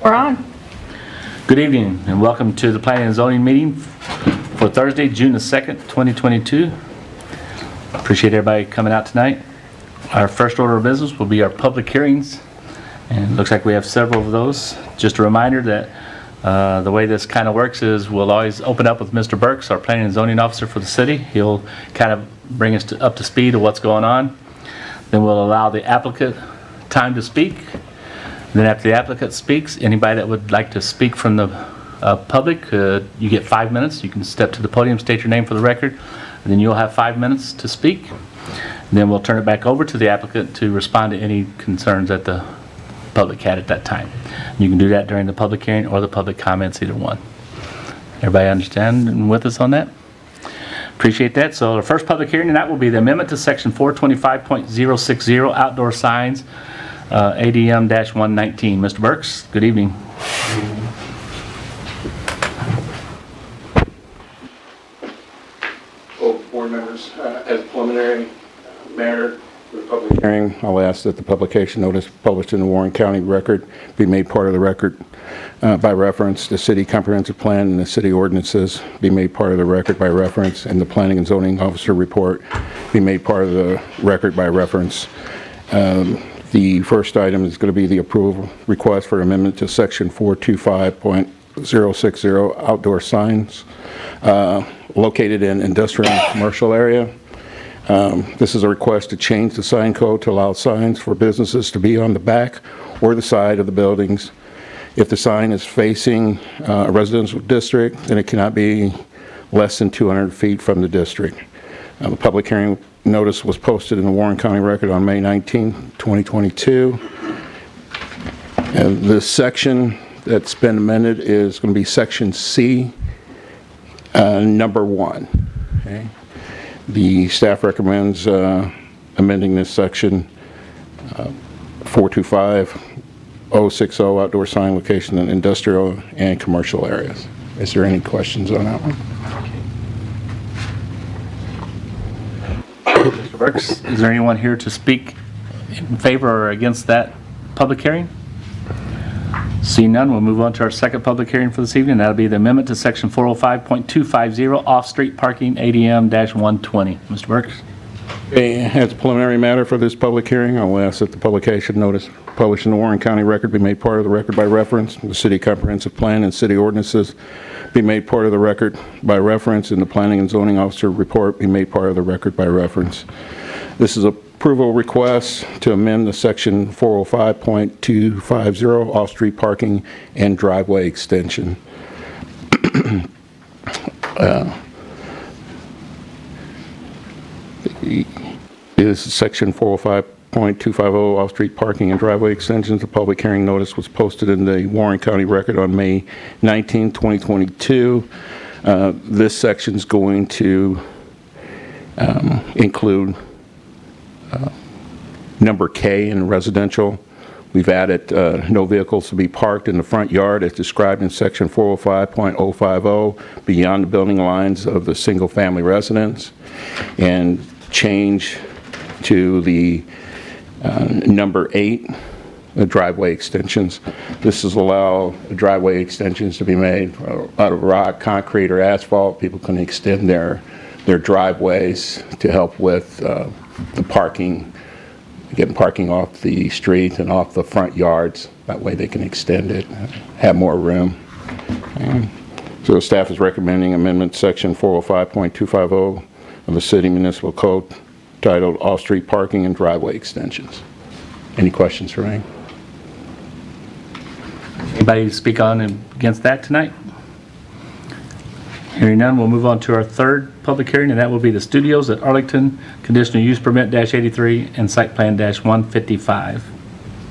We're on. Good evening and welcome to the Planning and Zoning meeting for Thursday, June the 2nd, 2022. Appreciate everybody coming out tonight. Our first order of business will be our public hearings, and it looks like we have several of those. Just a reminder that the way this kind of works is we'll always open up with Mr. Burks, our Planning and Zoning Officer for the city. He'll kind of bring us up to speed of what's going on. Then we'll allow the applicant time to speak. Then after the applicant speaks, anybody that would like to speak from the public, you get 5 minutes. You can step to the podium, state your name for the record, and then you'll have 5 minutes to speak. And then we'll turn it back over to the applicant to respond to any concerns that the public had at that time. You can do that during the public hearing or the public comments, either one. Everybody understand and with us on that? Appreciate that. So the first public hearing, and that will be the amendment to section 425.060 outdoor signs. ADM-119. Mr. Burks, good evening. Board members, as a preliminary matter for the public hearing, I'll ask that the publication notice published in the Warren County Record be made part of the record by reference. The city comprehensive plan and the city ordinances be made part of the record by reference, and the planning and zoning officer report be made part of the record by reference. The first item is going to be the approval request for amendment to section 425.060 outdoor signs located in industrial and commercial area. This is a request to change the sign code to allow signs for businesses to be on the back or the side of the buildings. If the sign is facing a residential district, then it cannot be less than 200 feet from the district. The public hearing notice was posted in the Warren County Record on May 19, 2022. And the section that's been amended is going to be section C, number 1. Okay. The staff recommends amending this section 425.060 outdoor sign location in industrial and commercial areas. Is there any questions on that one? Mr. Burks, is there anyone here to speak in favor or against that public hearing? Seeing none, we'll move on to our second public hearing for this evening. That'll be the amendment to section 405.250 off-street parking ADM-120. Mr. Burks. Okay, as a preliminary matter for this public hearing, I will ask that the publication notice published in the Warren County Record be made part of the record by reference. The city comprehensive plan and city ordinances be made part of the record by reference, and the planning and zoning officer report be made part of the record by reference. This is approval request to amend the section 405.250 off-street parking and driveway extension. Is section 405.250 off-street parking and driveway extensions. The public hearing notice was posted in the Warren County Record on May 19, 2022. This section is going to include number K in residential. We've added no vehicles to be parked in the front yard as described in section 405.050 beyond the building lines of the single-family residence, and change to the number 8, the driveway extensions. This is allow driveway extensions to be made out of rock, concrete, or asphalt. People can extend their driveways to help with the parking, getting parking off the street and off the front yards. That way they can extend it, have more room. So the staff is recommending amendment section 405.250 of the City Municipal Code titled Off-Street Parking and Driveway Extensions. Any questions for me? Anybody to speak on and against that tonight? Hearing none, we'll move on to our third public hearing, and that will be the studios at Arlington, conditional use permit -83 and site plan -155.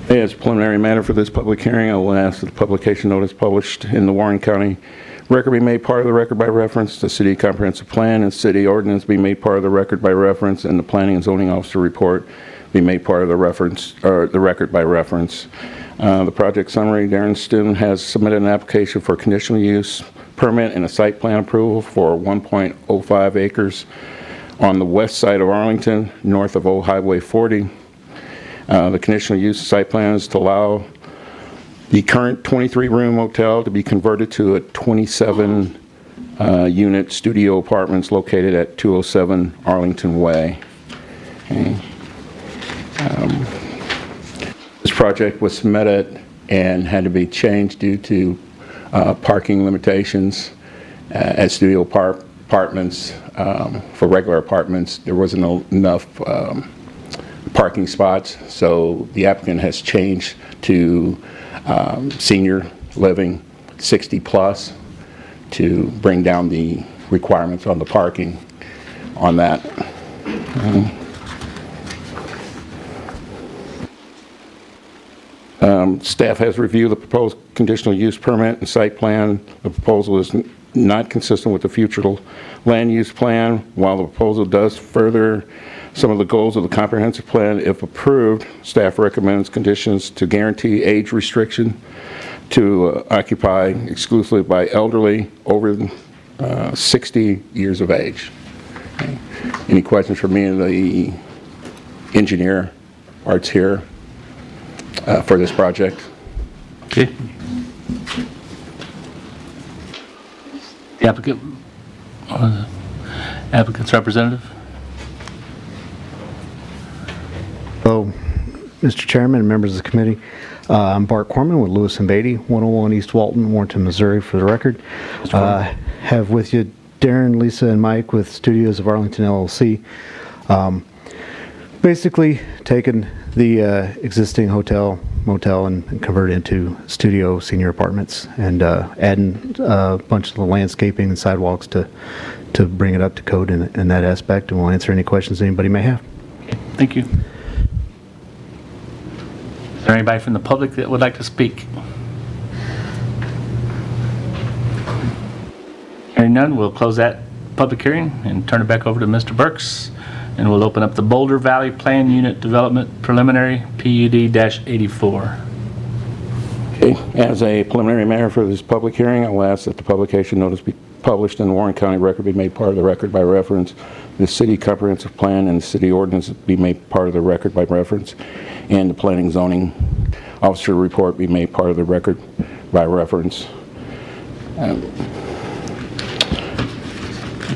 As a preliminary matter for this public hearing, I will ask that the publication notice published in the Warren County Record be made part of the record by reference. The city comprehensive plan and city ordinance be made part of the record by reference, and the planning and zoning officer report be made part of the reference or the record by reference. The project summary: Darren Stone has submitted an application for conditional use permit and a site plan approval for 1.05 acres on the west side of Arlington, north of Old Highway 40. The conditional use site plan is to allow The current 23-room hotel to be converted to a 27-unit studio apartments located at 207 Arlington Way. Okay. This project was submitted and had to be changed due to parking limitations at studio apartments. For regular apartments, there wasn't enough parking spots, so the applicant has changed to senior living 60 plus to bring down the requirements on the parking on that. Staff has reviewed the proposed conditional use permit and site plan. The proposal is not consistent with the future land use plan. While the proposal does further some of the goals of the comprehensive plan, if approved, staff recommends conditions to guarantee age restriction to occupy exclusively by elderly over 60 years of age. Okay. Any questions for me and the engineer, Art's here, for this project? Okay. The applicant, or the applicant's representative? Hello, Mr. Chairman and members of the committee. I'm Bart Corman with Lewis & Beatty, 101 East Walton, Warrenton, Missouri, for the record. Have with you Darren, Lisa, and Mike with Studios of Arlington, LLC. Basically, taking the existing motel and convert it into studio senior apartments, and adding a bunch of the landscaping and sidewalks to bring it up to code in that aspect, and we'll answer any questions anybody may have. Okay, thank you. Is there anybody from the public that would like to speak? Hearing none, we'll close that public hearing and turn it back over to Mr. Burks, and we'll open up the Boulder Valley Plan Unit Development Preliminary PUD-84. Okay. As a preliminary matter for this public hearing, I will ask that the publication notice be published in the Warren County Record, be made part of the record by reference. The city comprehensive plan and the city ordinance be made part of the record by reference, and the planning zoning officer report be made part of the record by reference.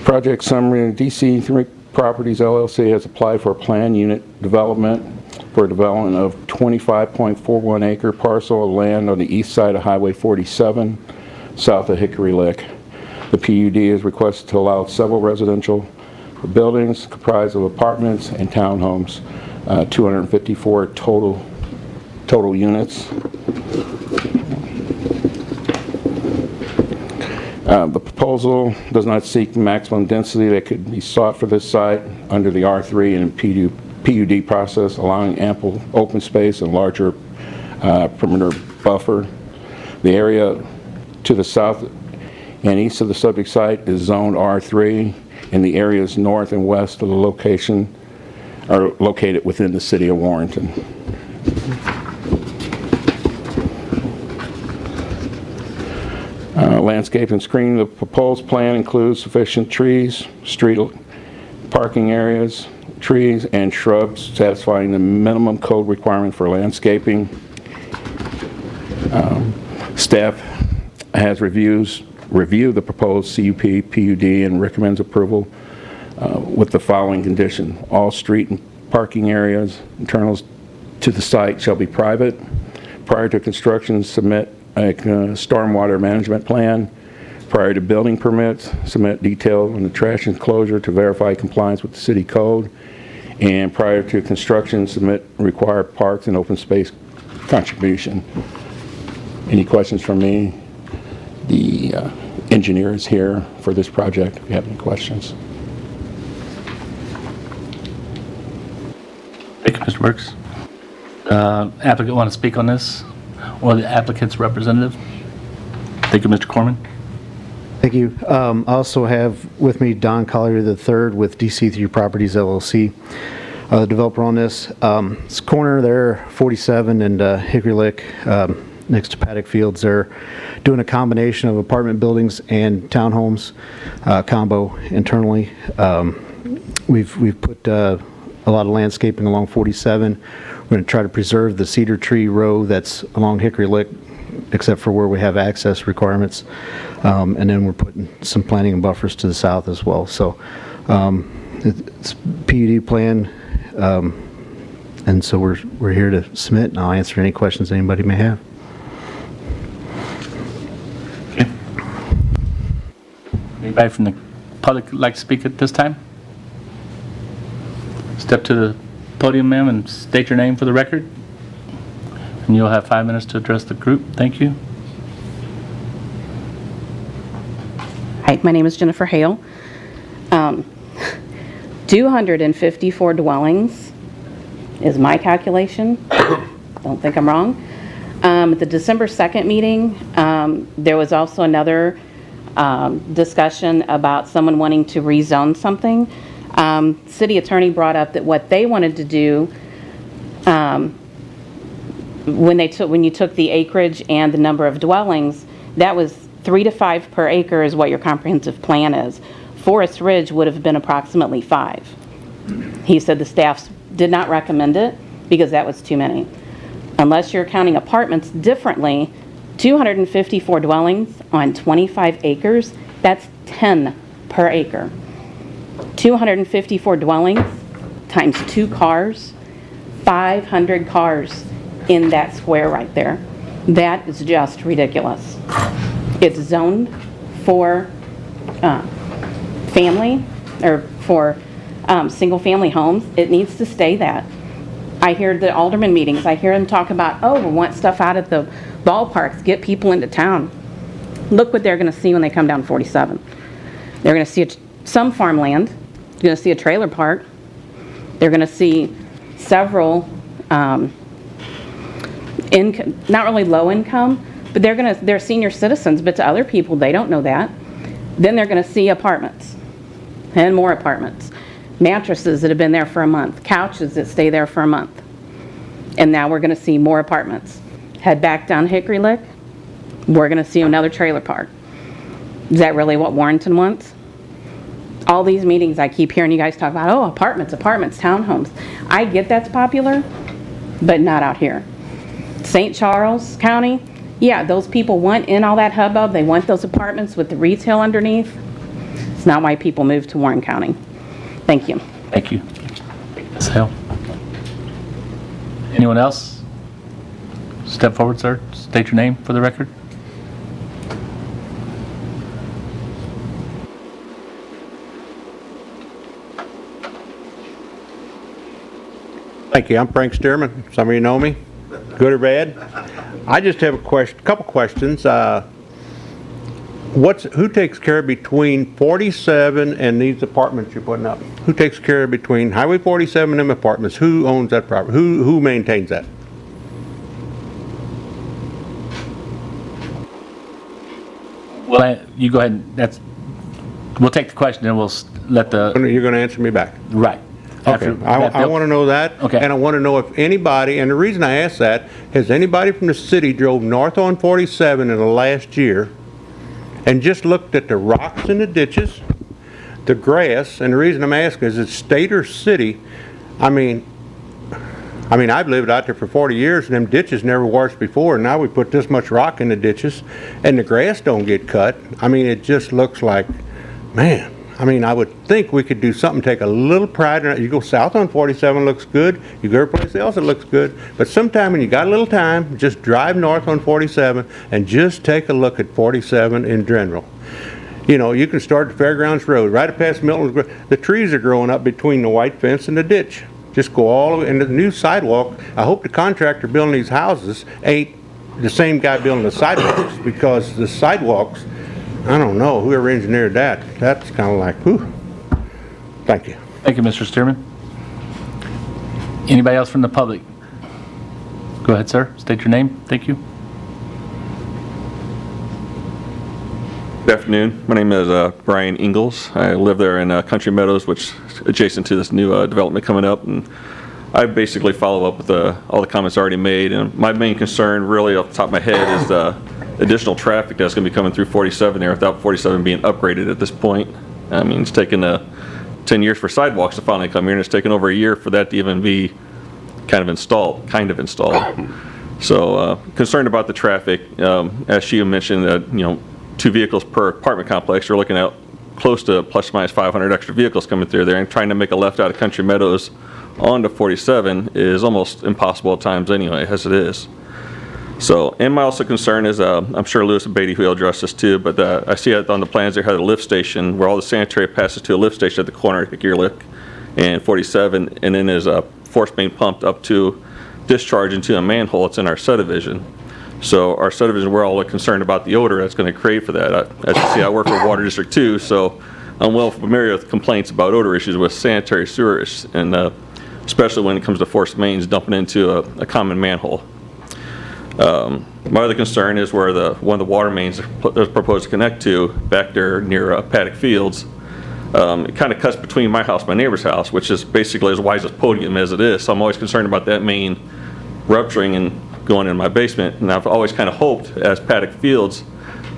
Project summary: DC3 Properties LLC has applied for a plan unit development for development of 25.41 acre parcel of land on the east side of Highway 47, south of Hickory Lick. The PUD is requested to allow several residential buildings comprised of apartments and townhomes, 254 total units. The proposal does not seek maximum density that could be sought for this site under the R3 and PUD process, allowing ample open space and larger perimeter buffer. The area to the south and east of the subject site is zoned R3, and the areas north and west of the location are located within the city of Warrenton. Landscape and screening. The proposed plan includes sufficient trees, street parking areas, trees, and shrubs satisfying the minimum code requirement for landscaping. Staff has reviewed the proposed CUP PUD and recommends approval with the following condition: all street and parking areas internals to the site shall be private. Prior to construction, submit a stormwater management plan. Prior to building permits, submit detail on the trash enclosure to verify compliance with the city code. And prior to construction, submit required parks and open space contribution. Any questions from me? The engineer is here for this project if you have any questions. Thank you, Mr. Burks. Applicant want to speak on this, or the applicant's representative? Thank you, Mr. Corman. Thank you. I also have with me Don Collier III with DC3 Properties LLC, the developer on this. This corner there, 47 and Hickory Lick, next to Paddock Fields. They're doing a combination of apartment buildings and townhomes, combo internally. We've put a lot of landscaping along 47. We're going to try to preserve the cedar tree row that's along Hickory Lick except for where we have access requirements. And then we're putting some planting and buffers to the south as well. So it's PUD plan, and so we're here to submit, and I'll answer any questions anybody may have. Okay. Anybody from the public like to speak at this time? Step to the podium, ma'am, and state your name for the record. And you'll have 5 minutes to address the group. Thank you. Hi, my name is Jennifer Hale. 254 dwellings is my calculation. Don't think I'm wrong. At the December 2nd meeting, there was also another discussion about someone wanting to rezone something. City attorney brought up that what they wanted to do, when you took the acreage and the number of dwellings, that was 3 to 5 per acre is what your comprehensive plan is. Forest Ridge would have been approximately 5. He said the staff did not recommend it because that was too many. Unless you're counting apartments differently, 254 dwellings on 25 acres, that's 10 per acre. 254 dwellings times 2 cars, 500 cars in that square right there. That is just ridiculous. It's zoned for family or for single-family homes. It needs to stay that. I hear the alderman meetings, I hear them talk about, oh, we want stuff out at the ballparks, get people into town. Look what they're going to see when they come down 47. They're going to see some farmland. They're going to see a trailer park. They're going to see several income, not really low income, but they're senior citizens, but to other people, they don't know that. Then they're going to see apartments and more apartments. Mattresses that have been there for a month, couches that stay there for a month. And now we're going to see more apartments. Head back down Hickory Lick, we're going to see another trailer park. Is that really what Warrenton wants? All these meetings I keep hearing you guys talk about, oh, apartments, townhomes. I get that's popular, but not out here. St. Charles County, yeah, those people want in all that hubbub. They want those apartments with the retail underneath. It's not why people move to Warren County. Thank you. Thank you. Ms. Hale. Anyone else? Step forward, sir. State your name for the record. Thank you. I'm Frank Stearman. Some of you know me, good or bad. I just have a couple questions. Who takes care of between 47 and these apartments you're putting up? Who takes care of between Highway 47 and them apartments? Who owns that property? Who maintains that? Well, you go ahead. We'll take the question and we'll let the. You're going to answer me back. Right. Okay. I want to know that. Okay. And I want to know if anybody, and the reason I ask that, has anybody from the city drove north on 47 in the last year and just looked at the rocks in the ditches, the grass, and the reason I'm asking is it's state or city. I mean, I've lived out there for 40 years and them ditches never washed before, and now we put this much rock in the ditches and the grass don't get cut. I mean, it just looks like, man, I would think we could do something, take a little pride in it. You go south on 47, looks good. You go to place else, it looks good. But sometime when you got a little time, just drive north on 47 and just take a look at 47 in general. You know, you can start at Fairgrounds Road, right past Milton's. The trees are growing up between the white fence and the ditch. Just go all the way into the new sidewalk. I hope the contractor building these houses ain't the same guy building the sidewalks, because the sidewalks, I don't know, whoever engineered that, that's kind of like, whew. Thank you. Thank you, Mr. Stearman. Anybody else from the public? Go ahead, sir. State your name. Thank you. Good afternoon. My name is Brian Ingalls. I live there in Country Meadows, which is adjacent to this new development coming up. And I basically follow up with all the comments already made. And my main concern, really off the top of my head, is the additional traffic that's going to be coming through 47 there without 47 being upgraded at this point. I mean, it's taken 10 years for sidewalks to finally come here, and it's taken over a year for that to even be kind of installed. So concerned about the traffic, as she mentioned, that 2 vehicles per apartment complex. We're looking at close to plus or minus 500 extra vehicles coming through there, and trying to make a left out of Country Meadows onto 47 is almost impossible at times anyway, as it is. So, and my also concern is, I'm sure Lewis and Beatty will address this too, but I see it on the plans there had a lift station where all the sanitary passes to a lift station at the corner of Hickory Lick and 47, and then there's a force main pumped up to discharge into a manhole. It's in our subdivision. So our subdivision, we're all concerned about the odor that's going to create for that. As you see, I work for Water District 2, so I'm well familiar with complaints about odor issues with sanitary sewers, and especially when it comes to forced mains dumping into a common manhole. My other concern is where one of the water mains that's proposed to connect to back there near Paddock Fields. It kind of cuts between my house and my neighbor's house, which is basically as wide as podium as it is. So I'm always concerned about that main rupturing and going in my basement. And I've always kind of hoped, as Paddock Fields,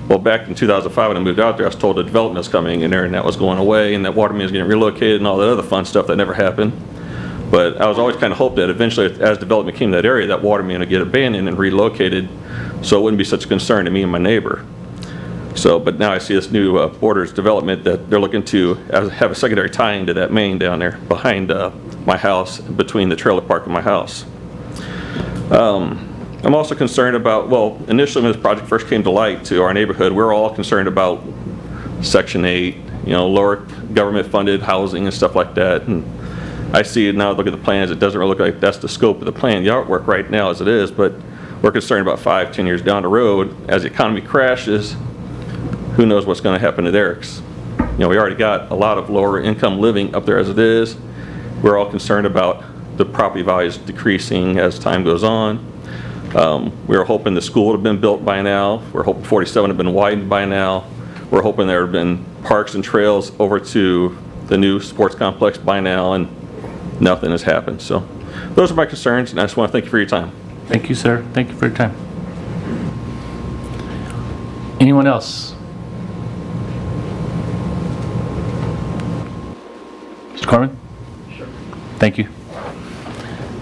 well, back in 2005 when I moved out there, I was told a development was coming in there and that was going away and that water main was getting relocated and all that other fun stuff that never happened. But I was always kind of hoped that eventually, as development came to that area, that water main would get abandoned and relocated, so it wouldn't be such a concern to me and my neighbor. So, but now I see this new Borders development that they're looking to have a secondary tie-in to that main down there behind my house, between the trailer park and my house. I'm also concerned about, well, initially when this project first came to light to our neighborhood, we were all concerned about Section 8, lower government-funded housing and stuff like that. And I see it now, look at the plans, it doesn't really look like that's the scope of the plan, the artwork right now as it is, but we're concerned about 5-10 years down the road, as the economy crashes, who knows what's going to happen to there. We already got a lot of lower income living up there as it is. We're all concerned about the property values decreasing as time goes on. We were hoping the school would have been built by now. We're hoping 47 had been widened by now. We're hoping there have been parks and trails over to the new sports complex by now, and nothing has happened. So those are my concerns, and I just want to thank you for your time. Thank you, sir. Thank you for your time. Anyone else? Mr. Corman? Sure. Thank you.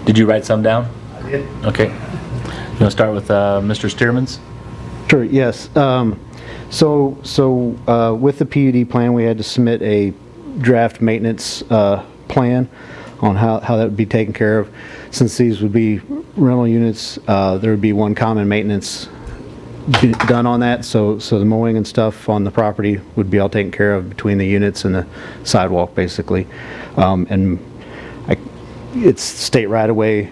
Did you write some down? I did. Okay. You want to start with Mr. Stearman's? Sure, yes. So with the PUD plan, we had to submit a draft maintenance plan on how that would be taken care of. Since these would be rental units, there would be one common maintenance done on that, so the mowing and stuff on the property would be all taken care of between the units and the sidewalk, basically. And it's state right away,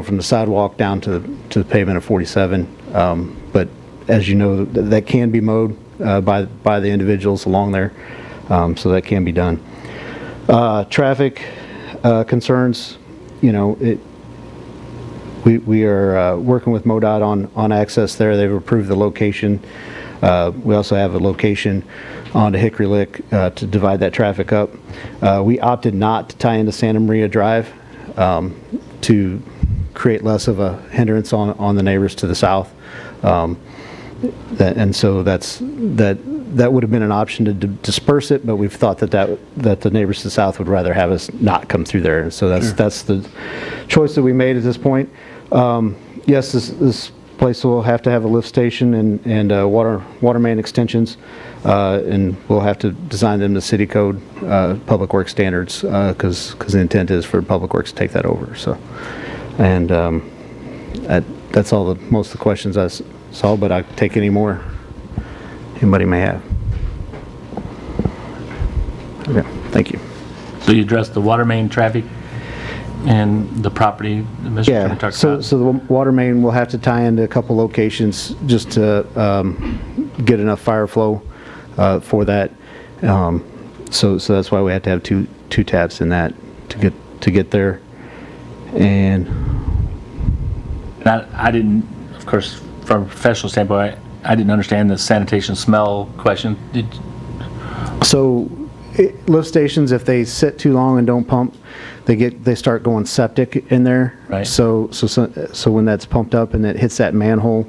from the sidewalk down to the pavement of 47. But as you know, that can be mowed by the individuals along there, so that can be done. Traffic concerns, we are working with MoDOT on access there. They've approved the location. We also have a location onto Hickory Lick to divide that traffic up. We opted not to tie into Santa Maria Drive to create less of a hindrance on the neighbors to the south. And so that would have been an option to disperse it, but we've thought that the neighbors to the south would rather have us not come through there. And so that's the choice that we made at this point. Yes, this place will have to have a lift station and water main extensions, and we'll have to design them to city code, public works standards, because the intent is for public works to take that over. So, and that's all most of the questions I saw, but I'll take any more anybody may have. Okay, thank you. So you addressed the water main traffic and the property that Mr. Yeah, Chairman talked so about? the water main will have to tie into a couple locations just to get enough fire flow for that. So that's why we have to have two taps in that to get there. And I didn't, of course, from a professional standpoint, I didn't understand the sanitation smell question. so lift stations, if they sit too long and don't pump, they start going septic in there. Right. So when that's pumped up and it hits that manhole,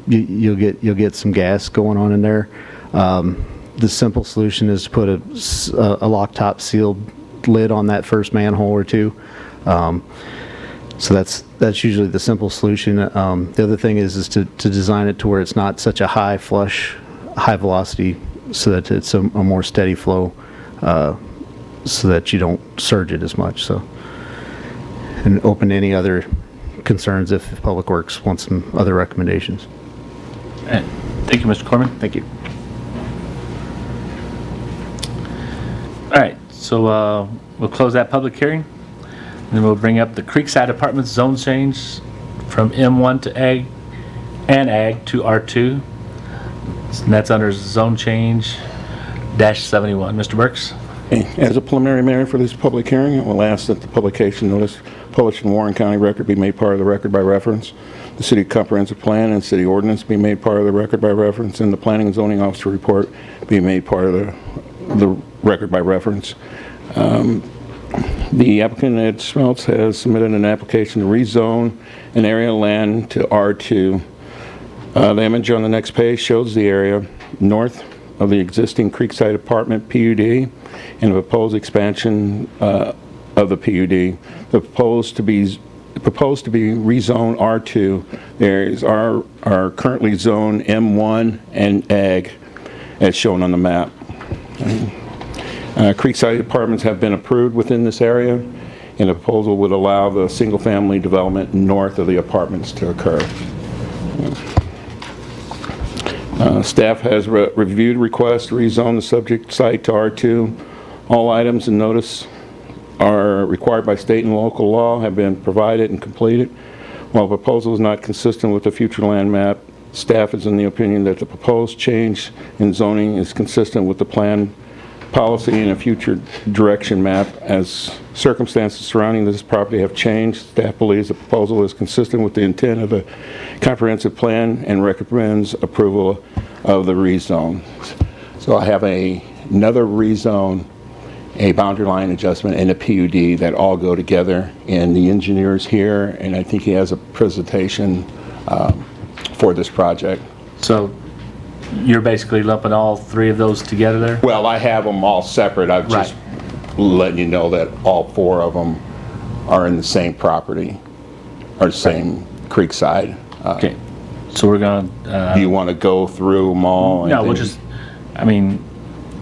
you'll get some gas going on in there. The simple solution is to put a lock top sealed lid on that first manhole or two. So that's usually the simple solution. The other thing is to design it to where it's not such a high flush, high velocity, so that it's a more steady flow, so that you don't surge it as much. So, and open to any other concerns if Public Works wants some other recommendations. All right. Thank you, Mr. Corman. Thank you. All right, so we'll close that public hearing. And then we'll bring up the Creekside Apartments zone change from M1 to Ag to R2. And that's under zone change -71. Mr. Burks? As a preliminary matter for this public hearing, I will ask that the publication notice published in Warren County Record be made part of the record by reference. The city comprehensive plan and city ordinance be made part of the record by reference, and the planning and zoning officer report be made part of the record by reference. The applicant, Ed Schmeltz, has submitted an application to rezone an area of land to R2. The image on the next page shows the area north of the existing Creekside apartment PUD and a proposed expansion of the PUD. The proposed to be rezone R2. There's are currently zone M1 and Ag as shown on the map. Creekside apartments have been approved within this area, and the proposal would allow the single-family development north of the apartments to occur. Staff has reviewed requests to rezone the subject site to R2. All items and notice are required by state and local law have been provided and completed. While the proposal is not consistent with the future land map, staff is in the opinion that the proposed change in zoning is consistent with the plan policy and a future direction map. As circumstances surrounding this property have changed, staff believes the proposal is consistent with the intent of the comprehensive plan and recommends approval of the rezone. So I have another rezone, a boundary line adjustment, and a PUD that all go together, and the engineer's here, and I think he has a presentation for this project. So you're basically lumping all three of those together there? Well, I have them all separate. I'm just letting you know that all four of them are in the same property, or same Creekside. Okay, so we're going to... Do you want to go through them all? No, we'll just, I mean...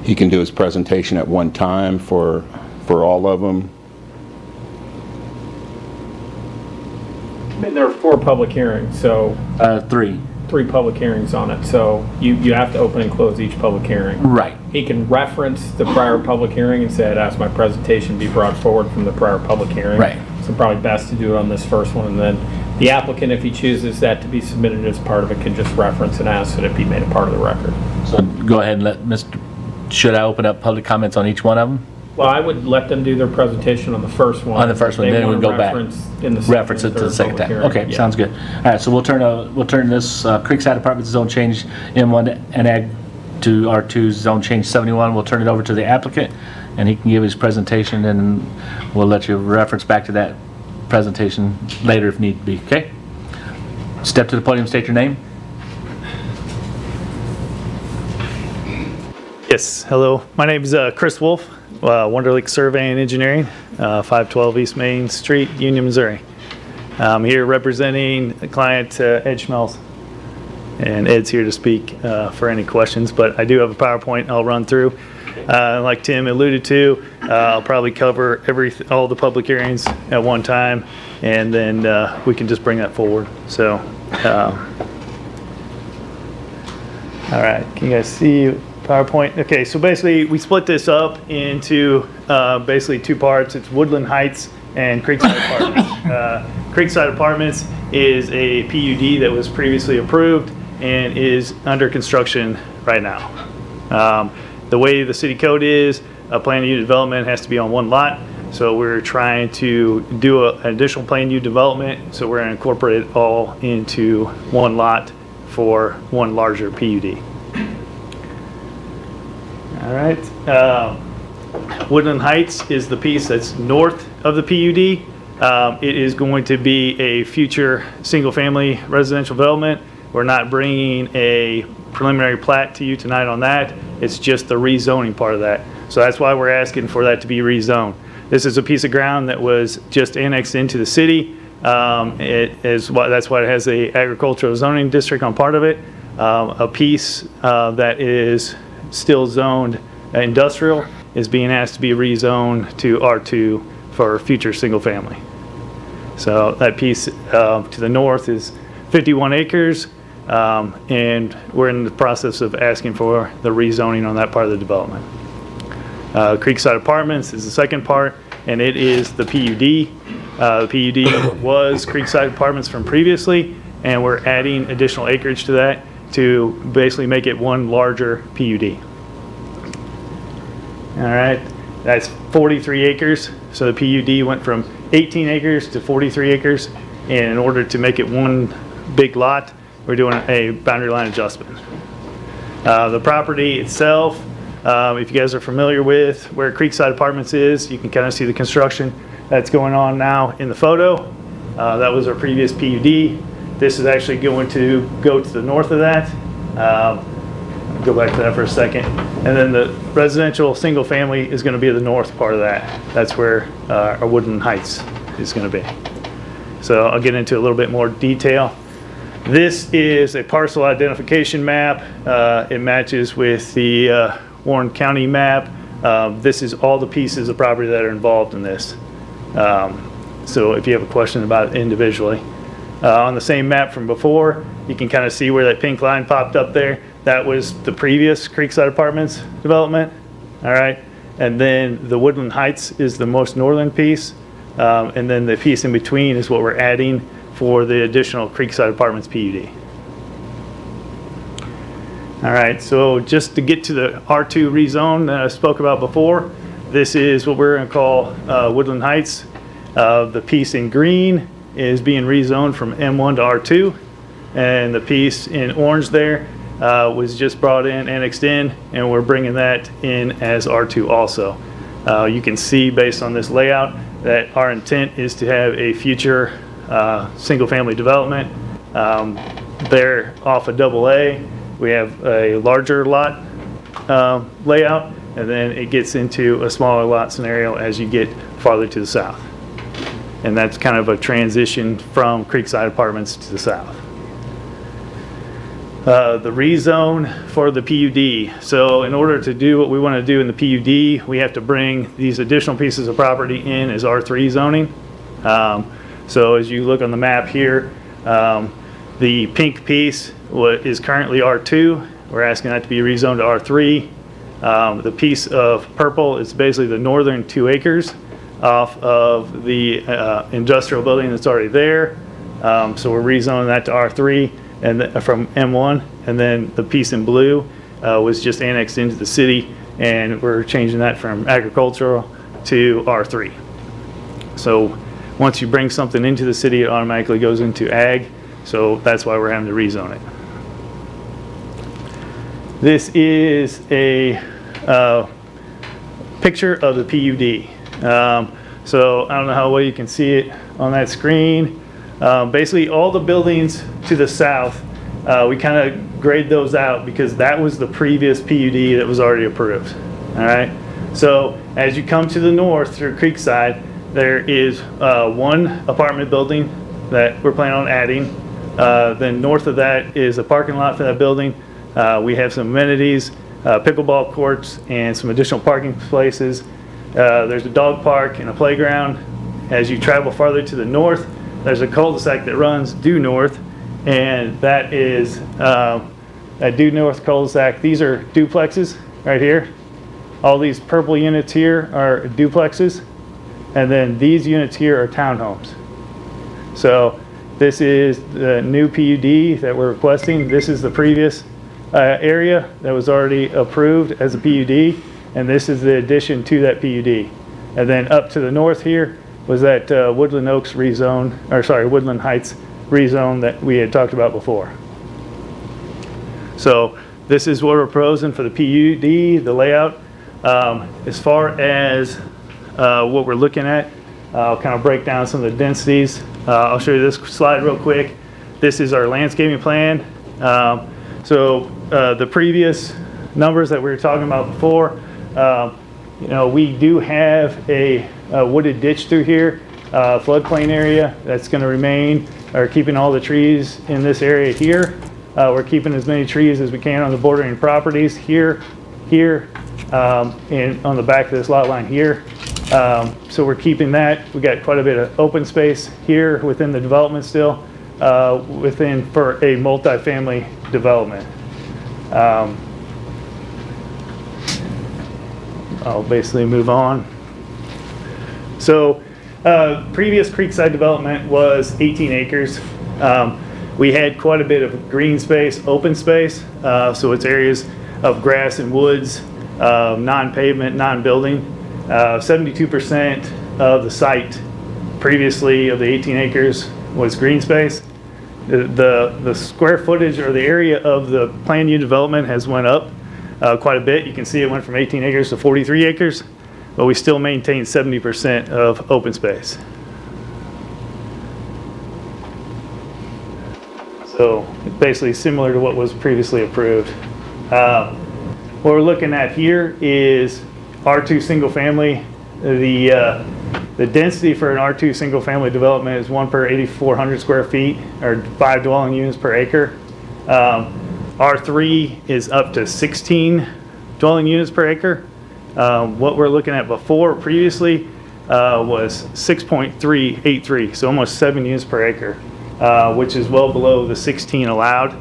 He can do his presentation at one time for all of them. I mean, there are 4 public hearings, so... 3. 3 public hearings on it, so you have to open and close each public hearing. Right. He can reference the prior public hearing and say, I'd ask my presentation to be brought forward from the prior public hearing. Right. So probably best to do it on this first one, and then the applicant, if he chooses that to be submitted as part of it, can just reference and ask that it be made a part of the record. So go ahead and let Mr. Should I open up public comments on each one of them? Well, I would let them do their presentation on the first one. On the first one, then we'll go back. Reference It to the second time. hearing. Okay, Yeah. sounds good. All right, so we'll turn this Creekside Apartments zone change M1 and Ag to R2 zone change 71. We'll turn it over to the applicant, and he can give his presentation, and we'll let you reference back to that presentation later if need be. Okay? Step to the podium, state your name. Yes, hello. My name is Chris Wolf, Wonderlick Surveying and Engineering, 512 East Main Street, Union, Missouri. I'm here representing the client Ed Schmeltz, and Ed's here to speak for any questions, but I do have a PowerPoint I'll run through. Like Tim alluded to, I'll probably cover all the public hearings at one time, and then we can just bring that forward. So, all right, can you guys see PowerPoint? Okay, so basically we split this up into basically 2 parts. It's Woodland Heights and Creekside Apartments. Creekside Apartments is a PUD that was previously approved and is under construction right now. The way the city code is, a planned unit development has to be on 1 lot. So we're trying to do an additional planned unit development. So we're going to incorporate it all into 1 lot for 1 larger PUD. All right. Woodland Heights is the piece that's north of the PUD. It is going to be a future single-family residential development. We're not bringing a preliminary plat to you tonight on that. It's just the rezoning part of that. So that's why we're asking for that to be rezoned. This is a piece of ground that was just annexed into the city. That's why it has a agricultural zoning district on part of it. A piece that is still zoned industrial is being asked to be rezoned to R2 for future single family. So that piece to the north is 51 acres, and we're in the process of asking for the rezoning on that part of the development. Creekside Apartments is the second part, and it is the PUD. The PUD was Creekside Apartments from previously, and we're adding additional acreage to that to basically make it one larger PUD. All right, that's 43 acres. So the PUD went from 18 acres to 43 acres, and in order to make it one big lot, we're doing a boundary line adjustment. The property itself, if you guys are familiar with where Creekside Apartments is, you can kind of see the construction that's going on now in the photo. That was our previous PUD. This is actually going to go to the north of that. Go back to that for a second. And then the residential single family is going to be the north part of that. That's where our Woodland Heights is going to be. So I'll get into a little bit more detail. This is a parcel identification map. It matches with the Warren County map. This is all the pieces of property that are involved in this. So if you have a question about it individually. On the same map from before, you can kind of see where that pink line popped up there. That was the previous Creekside Apartments development. All right. And then the Woodland Heights is the most northern piece. And then the piece in between is what we're adding for the additional Creekside Apartments PUD. All right, so just to get to the R2 rezone that I spoke about before, this is what we're going to call Woodland Heights. The piece in green is being rezoned from M1 to R2, and the piece in orange there was just brought in, annexed in, and we're bringing that in as R2 also. You can see based on this layout that our intent is to have a future single-family development. There off of AA, we have a larger lot layout, and then it gets into a smaller lot scenario as you get farther to the south. And that's kind of a transition from Creekside Apartments to the south. The rezone for the PUD. So in order to do what we want to do in the PUD, we have to bring these additional pieces of property in as R3 zoning. So as you look on the map here, the pink piece is currently R2. We're asking that to be rezoned to R3. The piece of purple is basically the northern 2 acres off of the industrial building that's already there. So we're rezoning that to R3 and from M1. And then the piece in blue was just annexed into the city, and we're changing that from agricultural to R3. So once you bring something into the city, it automatically goes into ag. So that's why we're having to rezone it. This is a picture of the PUD. So I don't know how well you can see it on that screen. Basically all the buildings to the south, we kind of grade those out because that was the previous PUD that was already approved. All right. So as you come to the north through Creekside, there is one apartment building that we're planning on adding. Then north of that is a parking lot for that building. We have some amenities, pickleball courts, and some additional parking places. There's a dog park and a playground. As you travel farther to the north, there's a cul-de-sac that runs due north, and that is a due north cul-de-sac. These are duplexes right here. All these purple units here are duplexes, and then these units here are townhomes. So this is the new PUD that we're requesting. This is the previous area that was already approved as a PUD, and this is the addition to that PUD. And then up to the north here was that Woodland Oaks rezone, or sorry, Woodland Heights rezone that we had talked about before. So this is what we're proposing for the PUD, the layout. As far as what we're looking at, I'll kind of break down some of the densities. I'll show you this slide real quick. This is our landscaping plan. So the previous numbers that we were talking about before, we do have a wooded ditch through here floodplain area that's going to remain, or keeping all the trees in this area here. We're keeping as many trees as we can on the bordering properties here, and on the back of this lot line here. So we're keeping that. We got quite a bit of open space here within the development still, for a multifamily development. I'll basically move on. So previous Creekside development was 18 acres. We had quite a bit of green space, open space, so it's areas of grass and woods, non-pavement, non-building. 72% of the site previously of the 18 acres was green space. The square footage or the area of the planned unit development has went up quite a bit. You can see it went from 18 acres to 43 acres, but we still maintain 70% of open space. So it's basically similar to what was previously approved. What we're looking at here is R2 single family. The density for an R2 single family development is 1 per 8,400 square feet, or 5 dwelling units per acre. R3 is up to 16 dwelling units per acre. What we're looking at previously was 6.383, so almost 7 units per acre, which is well below the 16 allowed.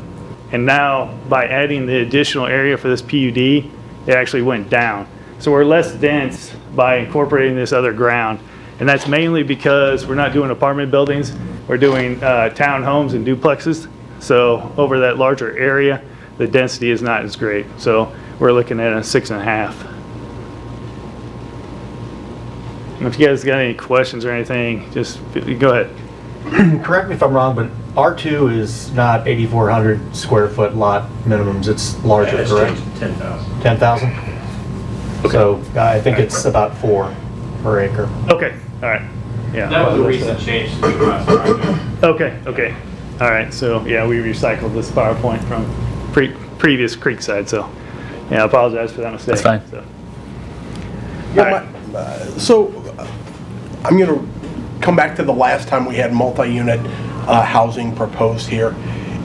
And now, by adding the additional area for this PUD, it actually went down. So we're less dense by incorporating this other ground. And that's mainly because we're not doing apartment buildings, we're doing townhomes and duplexes. So over that larger area, the density is not as great. So we're looking at a 6.5. And if you guys got any questions or anything, just go ahead. Correct me if I'm wrong, but R2 is not 8,400 square foot lot minimums. It's larger, correct? 10,000. 10,000? Okay. So I think it's about 4 per acre. Okay, all right. Yeah. That was a recent change to the last project. Okay. All right, so yeah, we recycled this PowerPoint from previous Creekside, so yeah, I apologize for that mistake. That's fine. So. Yeah, so I'm going to come back to the last time we had multi-unit housing proposed here.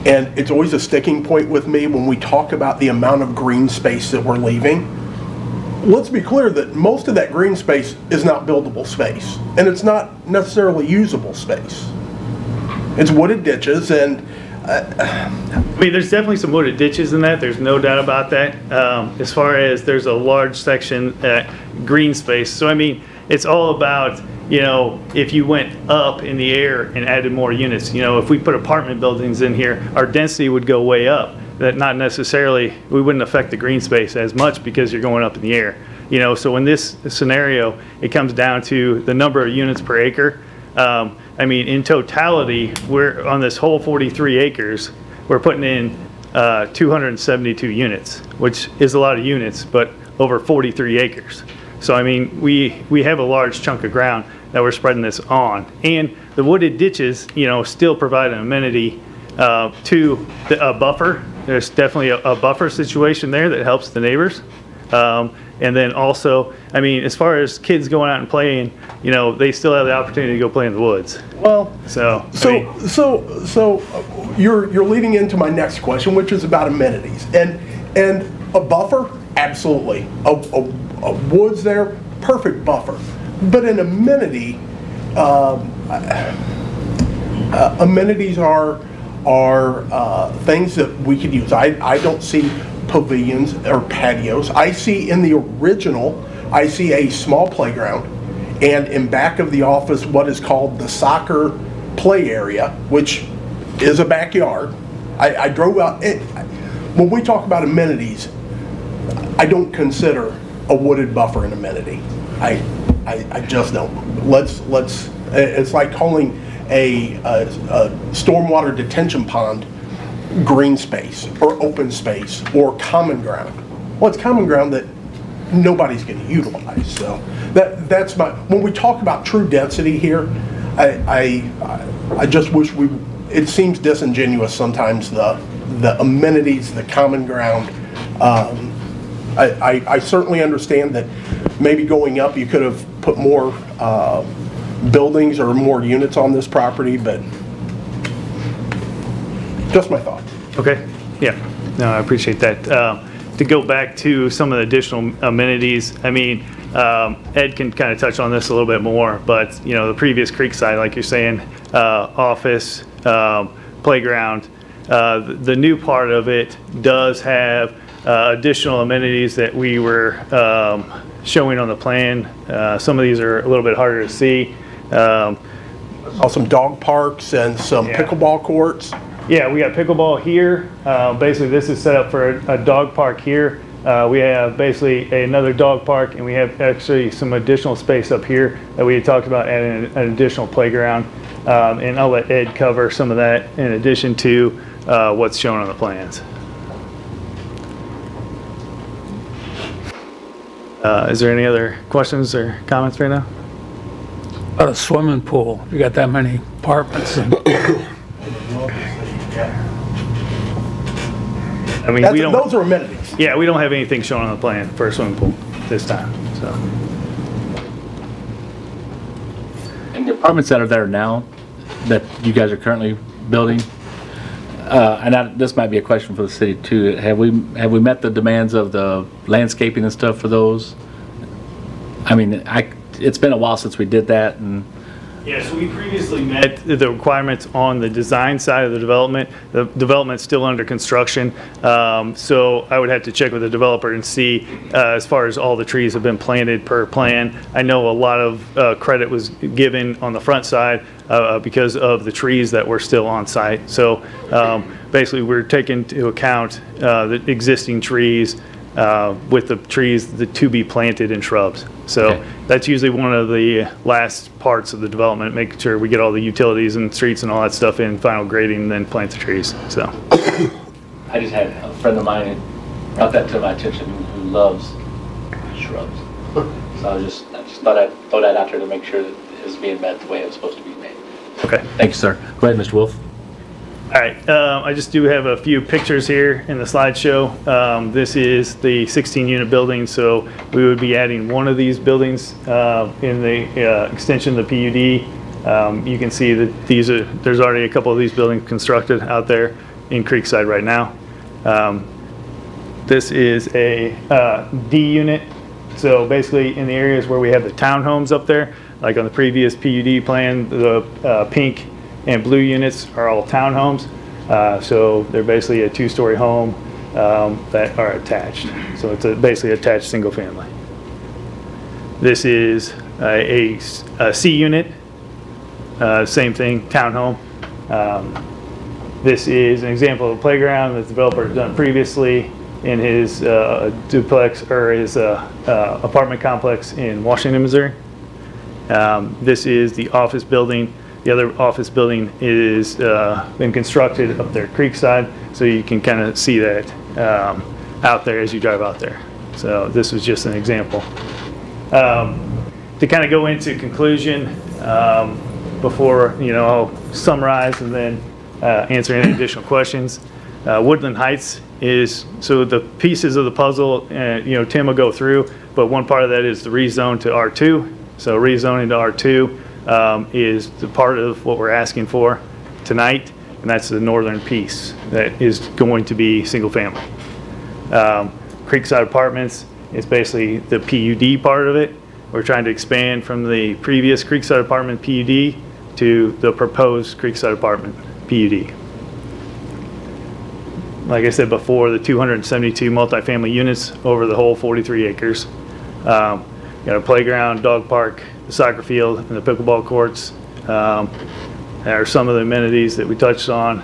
And it's always a sticking point with me when we talk about the amount of green space that we're leaving. Let's be clear that most of that green space is not buildable space, and it's not necessarily usable space. It's wooded ditches, and I mean, there's definitely some wooded ditches in that. There's no doubt about that. As far as there's a large section green space. So I mean, it's all about, you know, if you went up in the air and added more units. You know, if we put apartment buildings in here, our density would go way up. That not necessarily, we wouldn't affect the green space as much because you're going up in the air. You know, so in this scenario, it comes down to the number of units per acre. I mean, in totality, we're on this whole 43 acres, we're putting in 272 units, which is a lot of units, but over 43 acres. So, I mean, we have a large chunk of ground that we're spreading this on. And the wooded ditches, you know, still provide an amenity to a buffer. There's definitely a buffer situation there that helps the neighbors. And then also, I mean, as far as kids going out and playing, you know, they still have the opportunity to go play in the woods. well, So you're leading into my next question, which is about amenities. And a buffer, absolutely. A woods there, perfect buffer. But an amenity, amenities are things that we could use. I don't see pavilions or patios. I see in the original, I see a small playground, and in back of the office what is called the soccer play area, which is a backyard. I drove out, when we talk about amenities, I don't consider a wooded buffer an amenity. I just don't. It's like calling a stormwater detention pond green space or open space or common ground. Well, it's common ground that nobody's going to utilize. So that's my, when we talk about true density here, I just wish it seems disingenuous sometimes, the amenities, the common ground. I certainly understand that maybe going up you could have put more buildings or more units on this property, but just my thought. Okay, yeah, no, I appreciate that. To go back to some of the additional amenities, I mean, Ed can kind of touch on this a little bit more, but, you know, the previous Creekside, like you're saying, office, playground, the new part of it does have additional amenities that we were showing on the plan. Some of these are a little bit harder to see. Some dog parks and some pickleball courts. Yeah, we got pickleball here. Basically, this is set up for a dog park here. We have basically another dog park, and we have actually some additional space up here that we had talked about adding an additional playground. And I'll let Ed cover some of that in addition to what's shown on the plans. Is there any other questions or comments right now? About a swimming pool, you got that many apartments. I mean, we don't. Those are amenities. Yeah, we don't have anything shown on the plan for a swimming pool this time. So. And the apartments that are there now, that you guys are currently building, this might be a question for the city too. Have we met the demands of the landscaping and stuff for those? I mean, it's been a while since we did that, and Yeah, so we previously met the requirements on the design side of the development. The development's still under construction, so I would have to check with the developer and see as far as all the trees have been planted per plan. I know a lot of credit was given on the front side because of the trees that were still on site. So basically, we're taking into account the existing trees with the trees to be planted and shrubs. So Okay. that's usually one of the last parts of the development, making sure we get all the utilities and streets and all that stuff in, final grading, and then plant the trees. So I just had a friend of mine who brought that to my attention who loves shrubs. So I just thought I'd throw that out there to make sure that it was being met the way it was supposed to be made. okay. Thank you, sir. Go ahead, Mr. Wolf. All right, I just do have a few pictures here in the slideshow. This is the 16-unit building, so we would be adding one of these buildings in the extension of the PUD. You can see that there's already a couple of these buildings constructed out there in Creekside right now. This is a D unit, so basically in the areas where we have the townhomes up there, like on the previous PUD plan, the pink and blue units are all townhomes. So they're basically a two-story home that are attached. So it's basically attached single family. This is a C unit, same thing, townhome. This is an example of a playground that the developer has done previously in his duplex or his apartment complex in Washington, Missouri. This is the office building. The other office building is been constructed up there at Creekside, so you can kind of see that out there as you drive out there. So this was just an example. To kind of go into conclusion, before I'll summarize and then answer any additional questions. Woodland Heights is, so the pieces of the puzzle, Tim will go through, but one part of that is the rezone to R2. So rezoning to R2 is the part of what we're asking for tonight, and that's the northern piece that is going to be single family. Creekside Apartments is basically the PUD part of it. We're trying to expand from the previous Creekside Apartment PUD to the proposed Creekside Apartment PUD. Like I said before, the 272 multifamily units over the whole 43 acres. Got a playground, dog park, the soccer field, and the pickleball courts. There are some of the amenities that we touched on.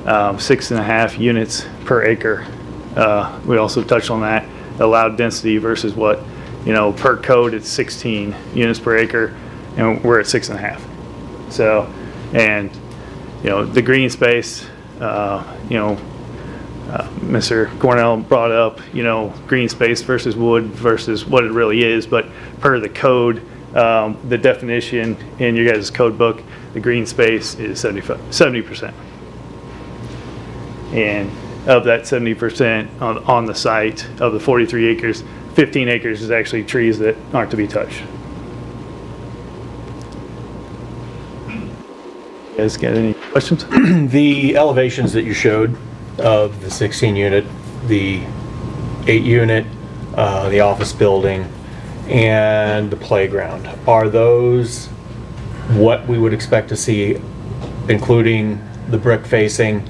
6.5 units per acre. We also touched on that allowed density versus what, per code it's 16 units per acre, and we're at 6.5. So, and the green space, Mr. Cornell brought up, green space versus wood versus what it really is, but per the code, the definition in your guys' code book, the green space is 70%. And of that 70% on the site of the 43 acres, 15 acres is actually trees that aren't to be touched. guys got any questions? The elevations that you showed of the 16 unit, the 8 unit, the office building, and the playground, are those what we would expect to see, including the brick facing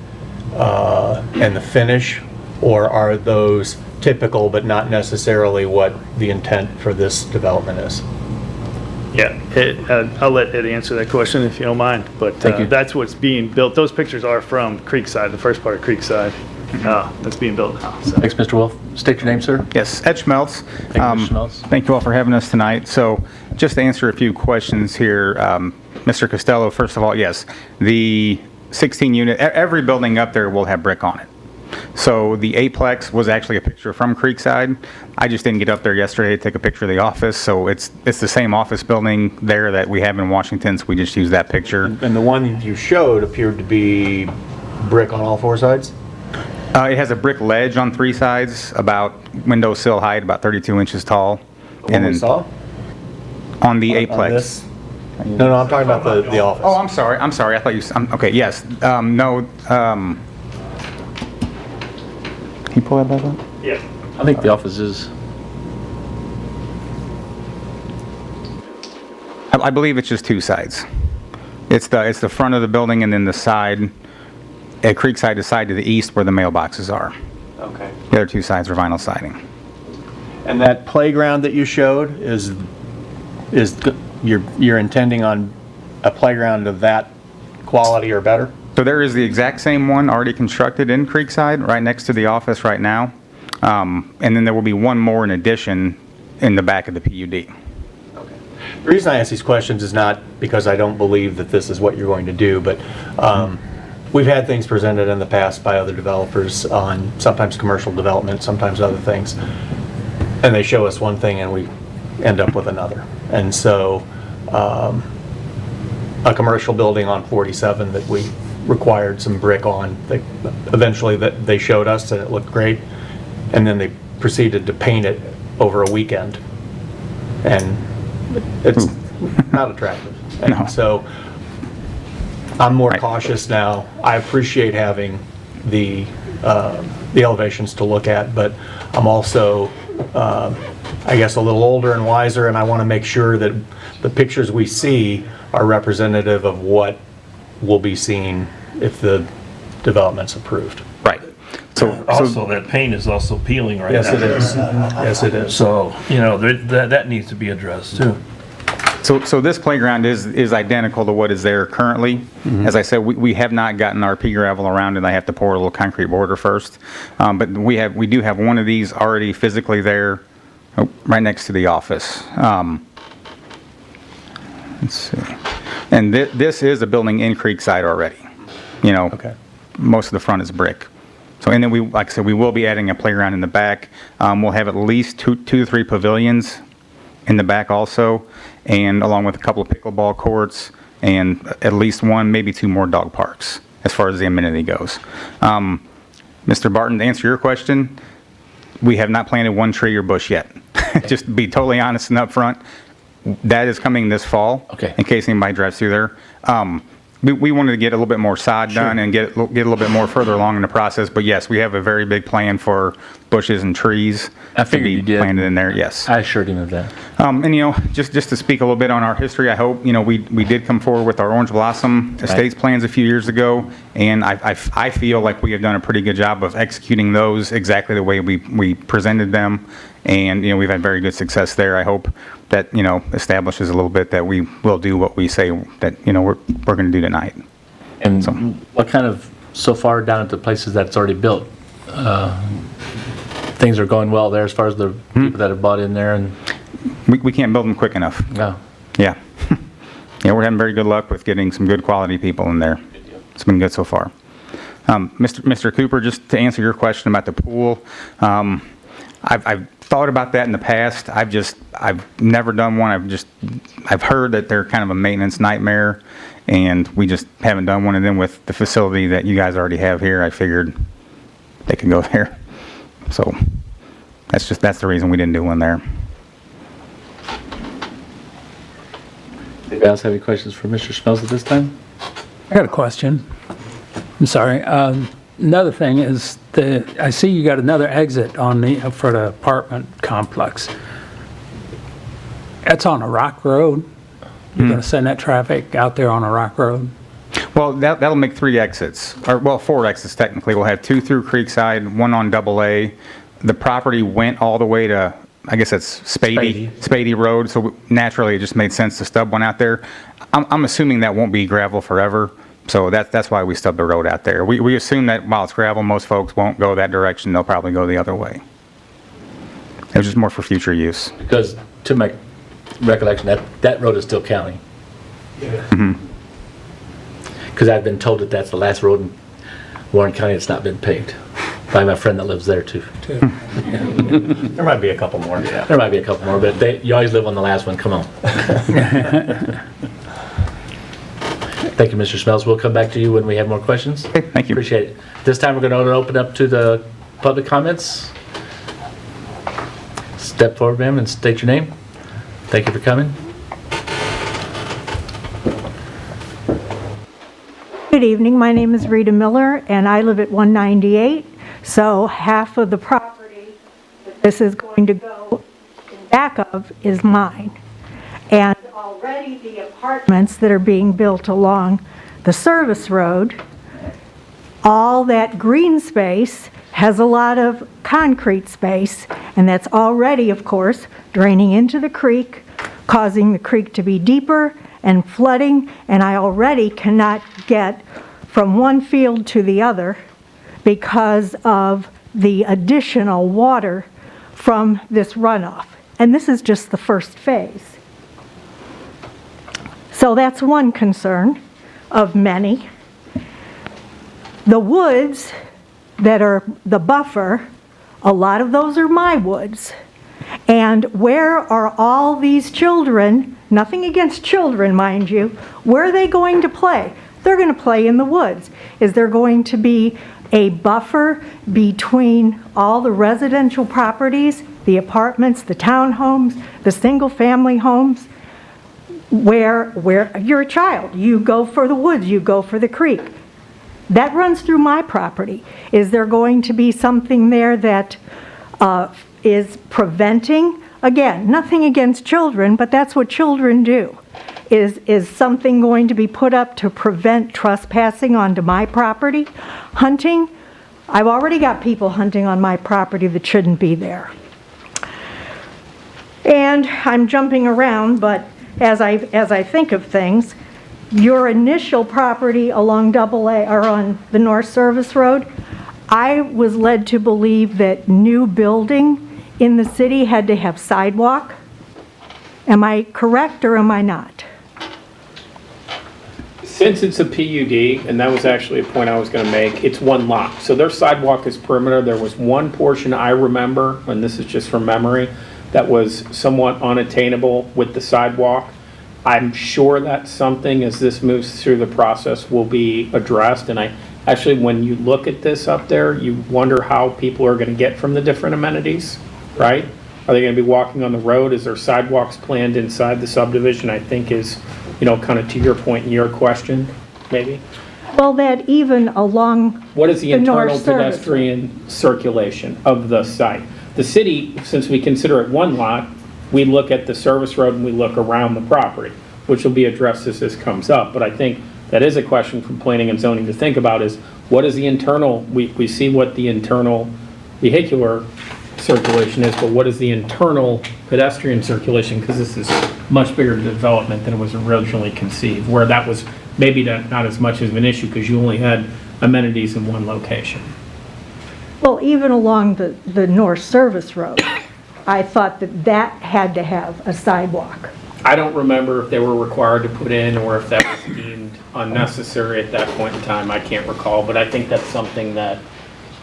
and the finish, or are those typical but not necessarily what the intent for this development is? Yeah, I'll let Ed answer that question if you don't mind, but Thank you. that's what's being built. Those pictures are from Creekside, the first part of Creekside. That's being built now. So. Thanks, Mr. Wolf. State your name, sir. Yes, Ed Schmelz. Thank you, Mr. Schmelz. Thank you all for having us tonight. So just to answer a few questions here, Mr. Costello, first of all, yes, the 16 unit, every building up there will have brick on it. So the eightplex was actually a picture from Creekside. I just didn't get up there yesterday to take a picture of the office, so it's the same office building there that we have in Washington, so we just used that picture. And the one you showed appeared to be brick on all 4 sides? It has a brick ledge on 3 sides, about window sill height, about 32 inches tall. The one we saw? On the On eightplex. this? No, I'm talking about the office. Oh, I'm sorry. I thought you, okay, yes. No, can you pull that back up? Yeah. I think the office is, I believe it's just 2 sides. It's the front of the building and then the side, at Creekside, the side to the east where the mailboxes are. Okay. The other 2 sides are vinyl siding. And that playground that you showed is you're intending on a playground of that quality or better? So there is the exact same one already constructed in Creekside, right next to the office right now. And then there will be one more in addition in the back of the PUD. The reason I ask these questions is not because I don't believe that this is what you're going to do, but we've had things presented in the past by other developers on sometimes commercial development, sometimes other things, and they show us one thing and we end up with another. And so a commercial building on 47 that we required some brick on, eventually they showed us and it looked great, and then they proceeded to paint it over a weekend, and it's not attractive. And No. so I'm more cautious now. I appreciate having the elevations to look at, but I'm also I guess a little older and wiser, and I want to make sure that the pictures we see are representative of what will be seen if the development's approved. Right. So Also, that paint is also peeling right now. Yes, it is. Yes, it is. So, you know, that needs to be addressed too. So this playground is identical to what is there currently. As I said, we have not gotten our pea gravel around it. I have to pour a little concrete border first. But we do have one of these already physically there, right next to the office. Let's see. And this is a building in Creekside already. You know, most of the front is brick. So, and then like I said, we will be adding a playground in the back. We'll have at least two to three pavilions in the back also, and along with a couple of pickleball courts and at least 1, maybe 2 more dog parks as far as the amenity goes. Mr. Barton, to answer your question, we have not planted 1 tree or bush yet. Just to be totally honest and upfront, that is coming this fall. Okay. In case anybody drives through there. We wanted to get a little bit more sod done and get a little bit more further along in the process. But yes, we have a very big plan for bushes and trees I to figured be you did. planted in there. Yes. I assured him of that. And you know, just to speak a little bit on our history, I hope, you know, we did come forward with our Orange Blossom Estates plans a few years ago, and I feel like we have done a pretty good job of executing those exactly the way we presented them, and you know, we've had very good success there. I hope that, you know, establishes a little bit that we will do what we say that, you know, we're going to do tonight. And what kind of, so far down at the places that's already built, things are going well there as far as the people that have bought in there? And we can't build them quick enough. no. Yeah. Yeah, we're having very good luck with getting some good quality people in there. It's been good so far. Mr. Cooper, just to answer your question about the pool, I've thought about that in the past. I've never done one. I've heard that they're kind of a maintenance nightmare, and we just haven't done one. And then with the facility that you guys already have here, I figured they could go there. So that's the reason we didn't do one there. Anybody else have any questions for Mr. Smells at this time? I got a question. I'm sorry. Another thing is I see you got another exit on for the apartment complex. That's on a rock road. You're going to send that traffic out there on a rock road? Well, that'll make 3 exits, or well, 4 exits technically. We'll have 2 through Creekside, 1 on AA. The property went all the way to, I guess that's Spady Road, so naturally it just made sense to stub one out there. I'm assuming that won't be gravel forever, so that's why we stubbed the road out there. We assume that while it's gravel, most folks won't go that direction. They'll probably go the other way. It was just more for future use. Because to my recollection, that road is still county. Mm-hmm. Because I've been told that that's the last road in Warren County that's not been paved by my friend that lives there too. There might be a couple more. Yeah. There might be a couple more, but you always live on the last one. Come on. Thank you, Mr. Smells. We'll come back to you when we have more questions. Okay, thank you. Appreciate it. This time we're going to open up to the public comments. Step forward, ma'am, and state your name. Thank you for coming. Good evening. My name is Rita Miller, and I live at 198. So half of the property that this is going to go in back of is mine. And already the apartments that are being built along the service road, all that green space has a lot of concrete space, and that's already, of course, draining into the creek, causing the creek to be deeper and flooding, and I already cannot get from one field to the other because of the additional water from this runoff. And this is just the first phase. So that's one concern of many. The woods that are the buffer, a lot of those are my woods. And where are all these children, nothing against children, mind you, where are they going to play? They're going to play in the woods. Is there going to be a buffer between all the residential properties, the apartments, the townhomes, the single-family homes, where you're a child, you go for the woods, you go for the creek? That runs through my property. Is there going to be something there that is preventing, again, nothing against children, but that's what children do. Is something going to be put up to prevent trespassing onto my property? Hunting? I've already got people hunting on my property that shouldn't be there. And I'm jumping around, but as I think of things, your initial property along AA or on the North Service Road, I was led to believe that new building in the city had to have sidewalk. Am I correct or am I not? Since it's a PUD, and that was actually a point I was going to make, it's one lot. So their sidewalk is perimeter. There was one portion I remember, and this is just from memory, that was somewhat unattainable with the sidewalk. I'm sure that's something, as this moves through the process, will be addressed. And actually, when you look at this up there, you wonder how people are going to get from the different amenities, right? Are they going to be walking on the road? Is there sidewalks planned inside the subdivision? I think is, kind of to your point in your question, maybe. Well, that even along What is the internal North Service pedestrian circulation of the site? The city, since we consider it one lot, we look at the service road and we look around the property, which will be addressed as this comes up. But I think that is a question from planning and zoning to think about is what is the internal, we see what the internal vehicular circulation is, but what is the internal pedestrian circulation? Because this is much bigger development than it was originally conceived, where that was maybe not as much of an issue because you only had amenities in one location. Well, even along the North Service Road, I thought that had to have a sidewalk. I don't remember if they were required to put in or if that was deemed unnecessary at that point in time. I can't recall, but I think that's something that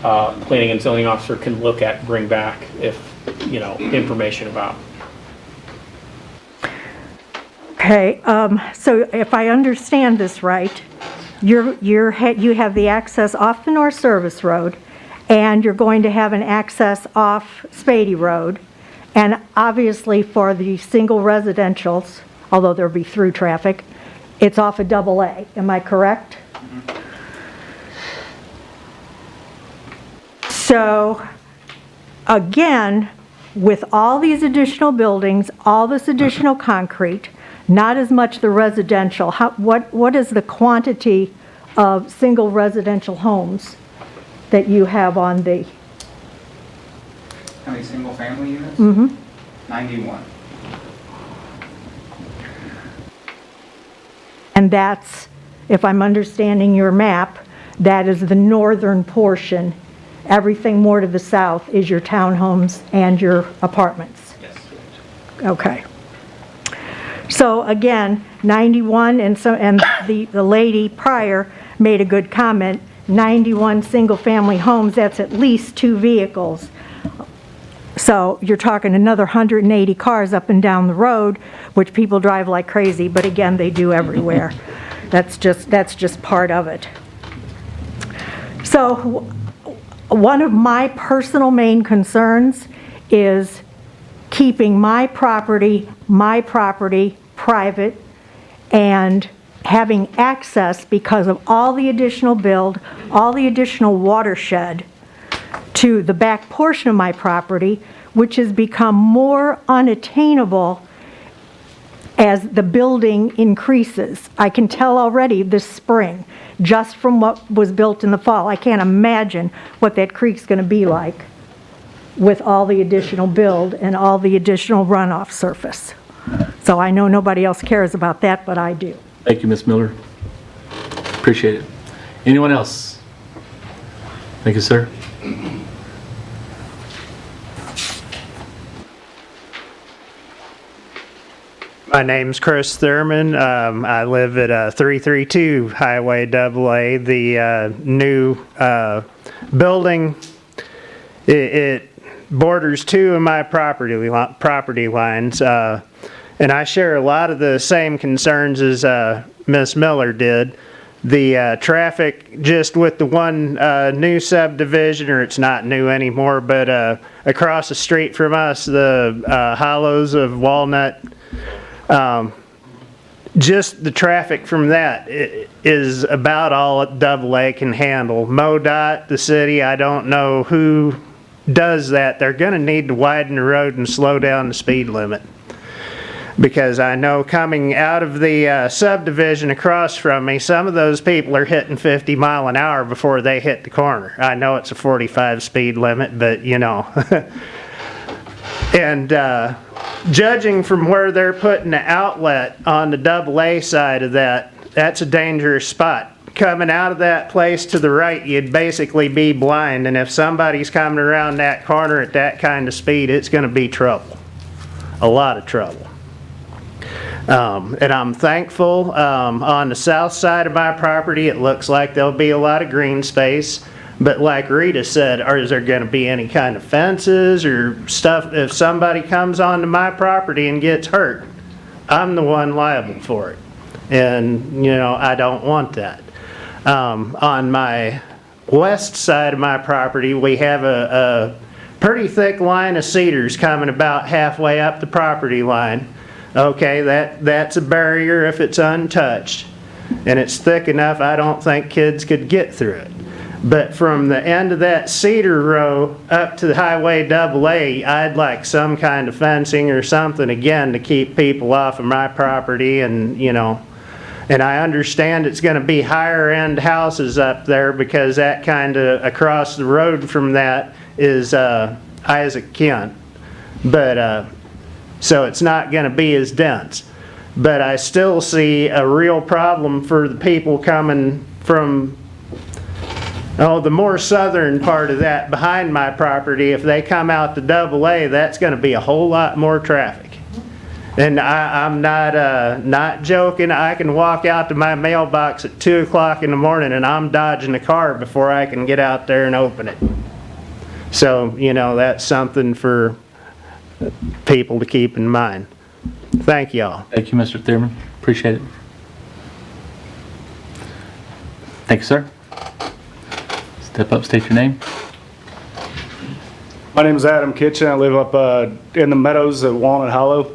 planning and zoning officer can look at and bring back if, information about. Okay, so if I understand this right, you have the access off the North Service Road, and you're going to have an access off Spady Road, and obviously for the single residentials, although there'll be through traffic, It's off of Double A, am I correct? So, again, with all these additional buildings, all this additional concrete, not as much the residential, what is the quantity of single residential homes that you have on the? How many single-family units? 91. And that's, if I'm understanding your map, that is the northern portion. Everything more to the south is your townhomes and your apartments. Yes. Okay. So again, 91, and the lady prior made a good comment, 91 single-family homes, that's at least 2 vehicles. So you're talking another 180 cars up and down the road, which people drive like crazy, but again, they do everywhere. That's just part of it. So one of my personal main concerns is keeping my property private and having access because of all the additional build, all the additional watershed to the back portion of my property, which has become more unattainable as the building increases. I can tell already this spring, just from what was built in the fall. I can't imagine what that creek's going to be like with all the additional build and all the additional runoff surface. So I know nobody else cares about that, but I do. Thank you, Ms. Miller. Appreciate it. Anyone else? Thank you, sir. My name's Chris Thurman. I live at 332 Highway AA. The new building, it borders 2 of my property lines, and I share a lot of the same concerns as Ms. Miller did. The traffic just with the one new subdivision, or it's not new anymore, but across the street from us, the hollows of Walnut, just the traffic from that is about all AA can handle. MoDOT, the city, I don't know who does that. They're going to need to widen the road and slow down the speed limit. Because I know coming out of the subdivision across from me, some of those people are hitting 50 mile an hour before they hit the corner. I know it's a 45 speed limit, but you know. And judging from where they're putting the outlet on the AA side of that, that's a dangerous spot. Coming out of that place to the right, you'd basically be blind, and if somebody's coming around that corner at that kind of speed, it's going to be trouble. A lot of trouble. And I'm thankful on the south side of my property, it looks like there'll be a lot of green space. But like Rita said, is there going to be any kind of fences or stuff? If somebody comes onto my property and gets hurt, I'm the one liable for it. And, you know, I don't want that. On my west side of my property, we have a pretty thick line of cedars coming about halfway up the property line. Okay, that's a barrier if it's untouched. And it's thick enough, I don't think kids could get through it. But from the end of that cedar row up to the Highway AA, I'd like some kind of fencing or something again to keep people off of my property, and you know, and I understand it's going to be higher end houses up there because that kind of across the road from that is Isaac Kent. But so it's not going to be as dense. But I still see a real problem for the people coming from the more southern part of that behind my property. If they come out to AA, that's going to be a whole lot more traffic. And I'm not joking. I can walk out to my mailbox at 2 o'clock in the morning and I'm dodging the car before I can get out there and open it. So, you know, that's something for people to keep in mind. Thank you all. Thank you, Mr. Thurman. Appreciate it. Thank you, sir. Step up, state your name. My name is Adam Kitchen. I live up in the Meadows at Walnut Hollow.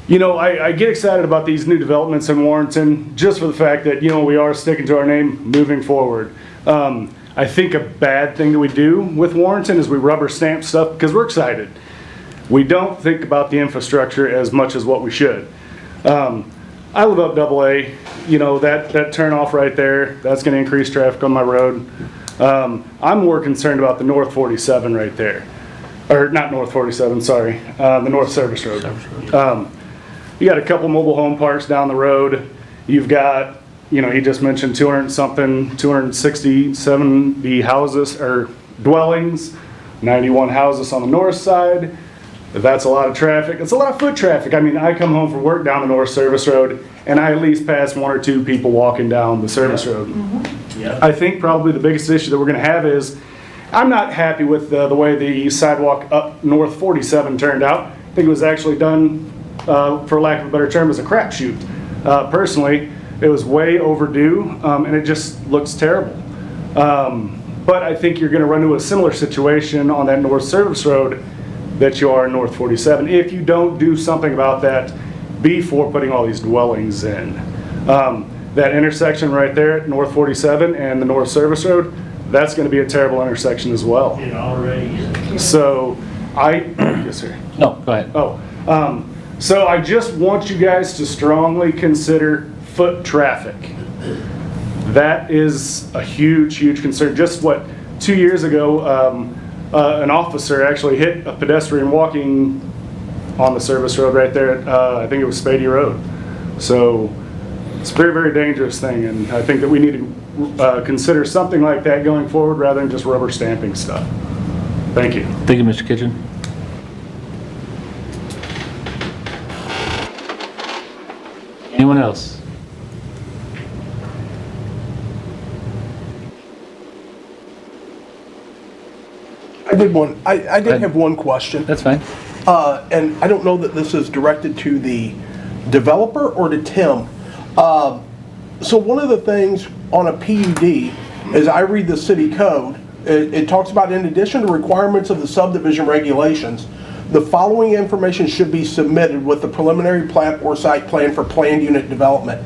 You know, I get excited about these new developments in Warrenton just for the fact that, you know, we are sticking to our name moving forward. I think a bad thing that we do with Warrenton is we rubber stamp stuff because we're excited. We don't think about the infrastructure as much as what we should. I live up AA, you know, that turnoff right there, that's gonna increase traffic on my road. I'm more concerned about the North 47 right there. Or not North 47, sorry, the North Service Road. You got a couple mobile home parks down the road. You've got, you know, he just mentioned 260, 70 houses or dwellings, 91 houses on the north side. That's a lot of traffic. It's a lot of foot traffic. I mean, I come home from work down the North Service Road and I at least pass 1 or 2 people walking down the service road. I think probably the biggest issue that we're gonna have is, I'm not happy with the way the sidewalk up North 47 turned out. I think it was actually done, for lack of a better term, as a crapshoot. Personally, it was way overdue, and it just looks terrible. But I think you're gonna run into a similar situation on that North Service Road that you are in North 47 if you don't do something about that before putting all these dwellings in. That intersection right there at North 47 and the North Service Road, that's going to be a terrible intersection as well. It already is. So yes sir. No, go ahead. So I just want you guys to strongly consider foot traffic. That is a huge, huge concern. Just 2 years ago, an officer actually hit a pedestrian walking on the service road right there at, I think it was Spady Road. So it's a very, very dangerous thing, and I think that we need to consider something like that going forward rather than just rubber stamping stuff. Thank you. Thank you, Mr. Kitchen. Anyone else? I did have one question. That's fine. And I don't know that this is directed to the developer or to Tim. So one of the things on a PUD, as I read the city code, it talks about, in addition to requirements of the subdivision regulations, the following information should be submitted with the preliminary plat or site plan for planned unit development.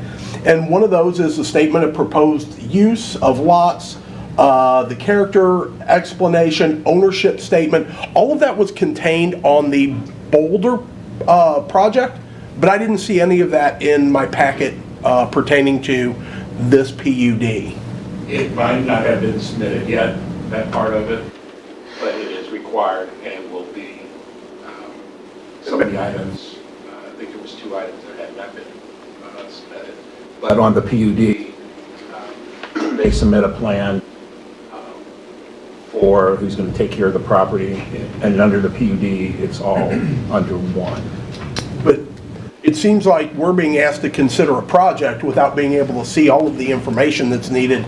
And one of those is the statement of proposed use of lots, the character explanation, ownership statement. All of that was contained on the Boulder project, but I didn't see any of that in my packet pertaining to this PUD. It might not have been submitted yet, that part of it, but it is required and will be. Some of the items, I think there was 2 items that had not been submitted. But on the PUD, they submit a plan for who's going to take care of the property, and under the PUD, it's all under one. But it seems like we're being asked to consider a project without being able to see all of the information that's needed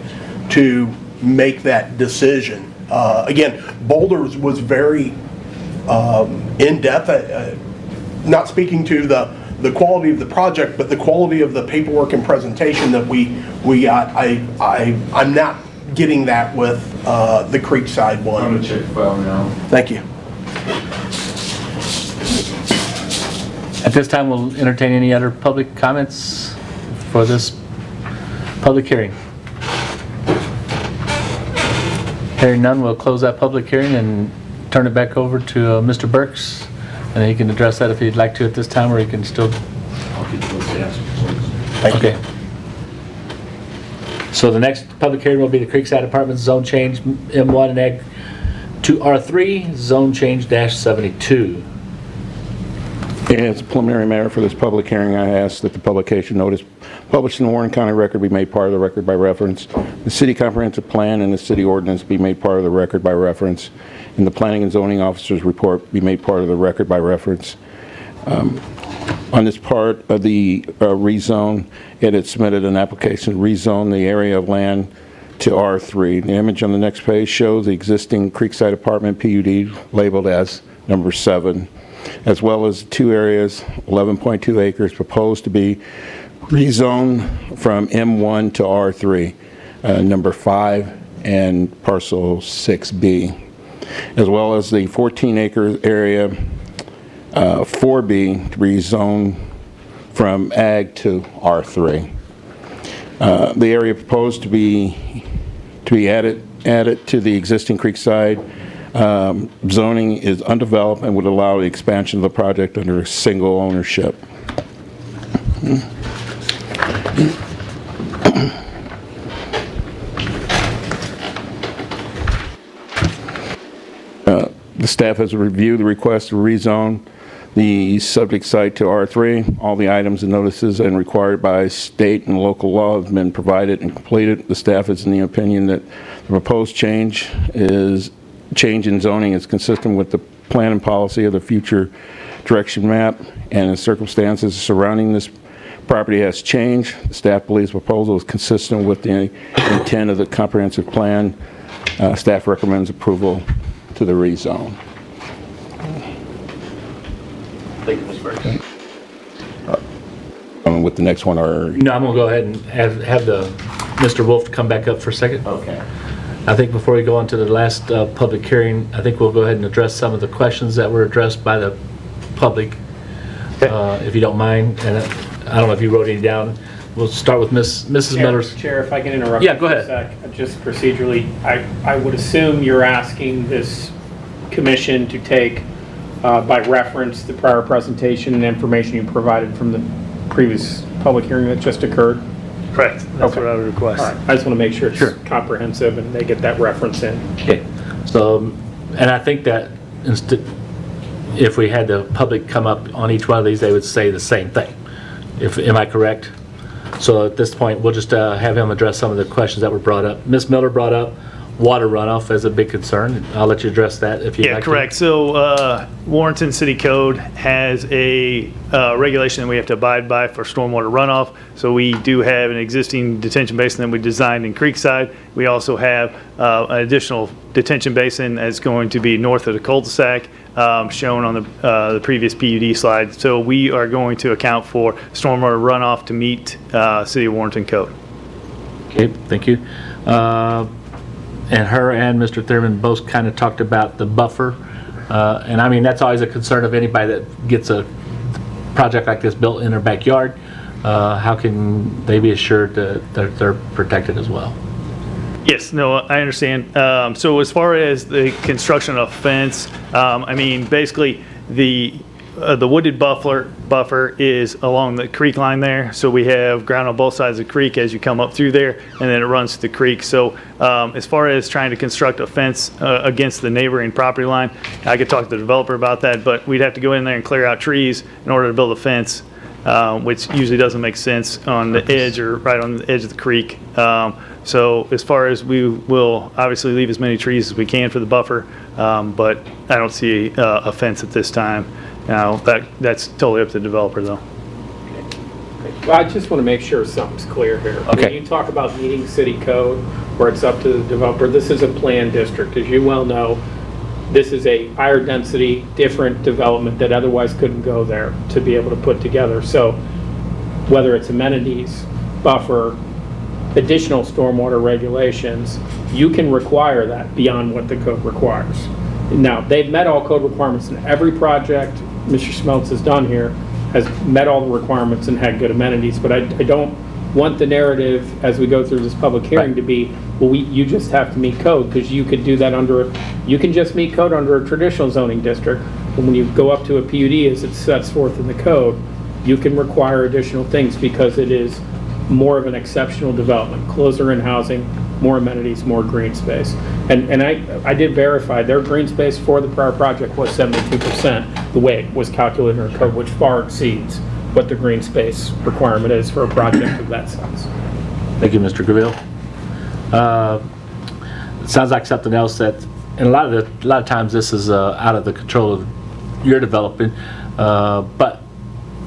to make that decision. Again, Boulder's was very in-depth, not speaking to the quality of the project, but the quality of the paperwork and presentation that we got. I'm not getting that with the Creekside one. I'm going to check the file now. Thank you. At this time, we'll entertain any other public comments for this public hearing. Hearing none, we'll close that public hearing and turn it back over to Mr. Burks, and he can address that if he'd like to at this time, or he can still. I'll get those answers. Okay. So the next public hearing will be the Creekside Apartments zone change M1 and Ag to R3 zone change -72. As a preliminary matter for this public hearing, I ask that the publication notice published in the Warren County Record be made part of the record by reference, the city comprehensive plan and the city ordinance be made part of the record by reference, and the planning and zoning officer's report be made part of the record by reference. On this part of the rezone, it had submitted an application to rezone the area of land to R3. The image on the next page shows the existing Creekside apartment PUD labeled as number 7, as well as 2 areas, 11.2 acres, proposed to be rezoned from M1 to R3, number 5 and parcel 6B, as well as the 14-acre area 4B to be rezoned from ag to R3. The area proposed to be added to the existing Creekside zoning is undeveloped and would allow the expansion of the project under single ownership. The staff has reviewed the request to rezone the subject site to R3. All the items and notices and required by state and local law have been provided and completed. The staff is in the opinion that the proposed change in zoning is consistent with the plan and policy of the future direction map, and the circumstances surrounding this property has changed. The staff believes the proposal is consistent with the intent of the comprehensive plan. Staff recommends approval to the rezone. Thank you, Mr. Burke. With the next one, or No, I'm gonna go ahead and have Mr. Wolf come back up for a second. okay. I think before we go on to the last public hearing, I think we'll go ahead and address some of the questions that were addressed by the public, if you don't mind. And I don't know if you wrote any down. We'll start with Mrs. Miller. Chair, if I can interrupt. Yeah, go for a ahead. sec, just procedurally, I would assume you're asking this commission to take by reference the prior presentation and information you provided from the previous public hearing that just occurred? Correct. That's what I would request. All right. I just want to make sure it's comprehensive and they get that reference in. Okay. So, and I think that if we had the public come up on each one of these, they would say the same thing. Am I correct? So at this point, we'll just have him address some of the questions that were brought up. Ms. Miller brought up water runoff as a big concern. I'll let you address that if you'd like to. Yeah, correct. So Warrenton City Code has a regulation that we have to abide by for stormwater runoff. So we do have an existing detention basin that we designed in Creekside. We also have an additional detention basin that's going to be north of the cul-de-sac, shown on the previous PUD slide. So we are going to account for stormwater runoff to meet City of Warrenton Code. Okay, thank you. And her and Mr. Thurman both kind of talked about the buffer. And I mean, that's always a concern of anybody that gets a project like this built in their backyard. How can they be assured that they're protected as well? Yes, no, I understand. So as far as the construction of fence, I mean, basically the wooded buffer is along the creek line there. So we have ground on both sides of the creek as you come up through there, and then it runs to the creek. So as far as trying to construct a fence against the neighboring property line, I could talk to the developer about that, but we'd have to go in there and clear out trees in order to build a fence, which usually doesn't make sense on the edge or right on the edge of the creek. So as far as we will obviously leave as many trees as we can for the buffer, but I don't see a fence at this time. Now, that's totally up to the developer, though. Well, I just want to make sure something's clear here. Okay. When you talk about meeting city code, where it's up to the developer, this is a planned district. As you well know, this is a higher density, different development that otherwise couldn't go there to be able to put together. So whether it's amenities, buffer, additional stormwater regulations, you can require that beyond what the code requires. Now, they've met all code requirements in every project Mr. Schmeltz has done here, has met all the requirements and had good amenities, but I don't want the narrative as we go through this public hearing to be, well, you just have to meet code, because you could do that you can just meet code under a traditional zoning district, but when you go up to a PUD as it sets forth in the code, you can require additional things because it is more of an exceptional development, closer in housing, more amenities, more green space. And I did verify their green space for the prior project was 72%, the way it was calculated in our code, which far exceeds what the green space requirement is for a project of that size. Thank you, Mr. Graville. It sounds like something else that, and a lot of times this is out of the control of your development, but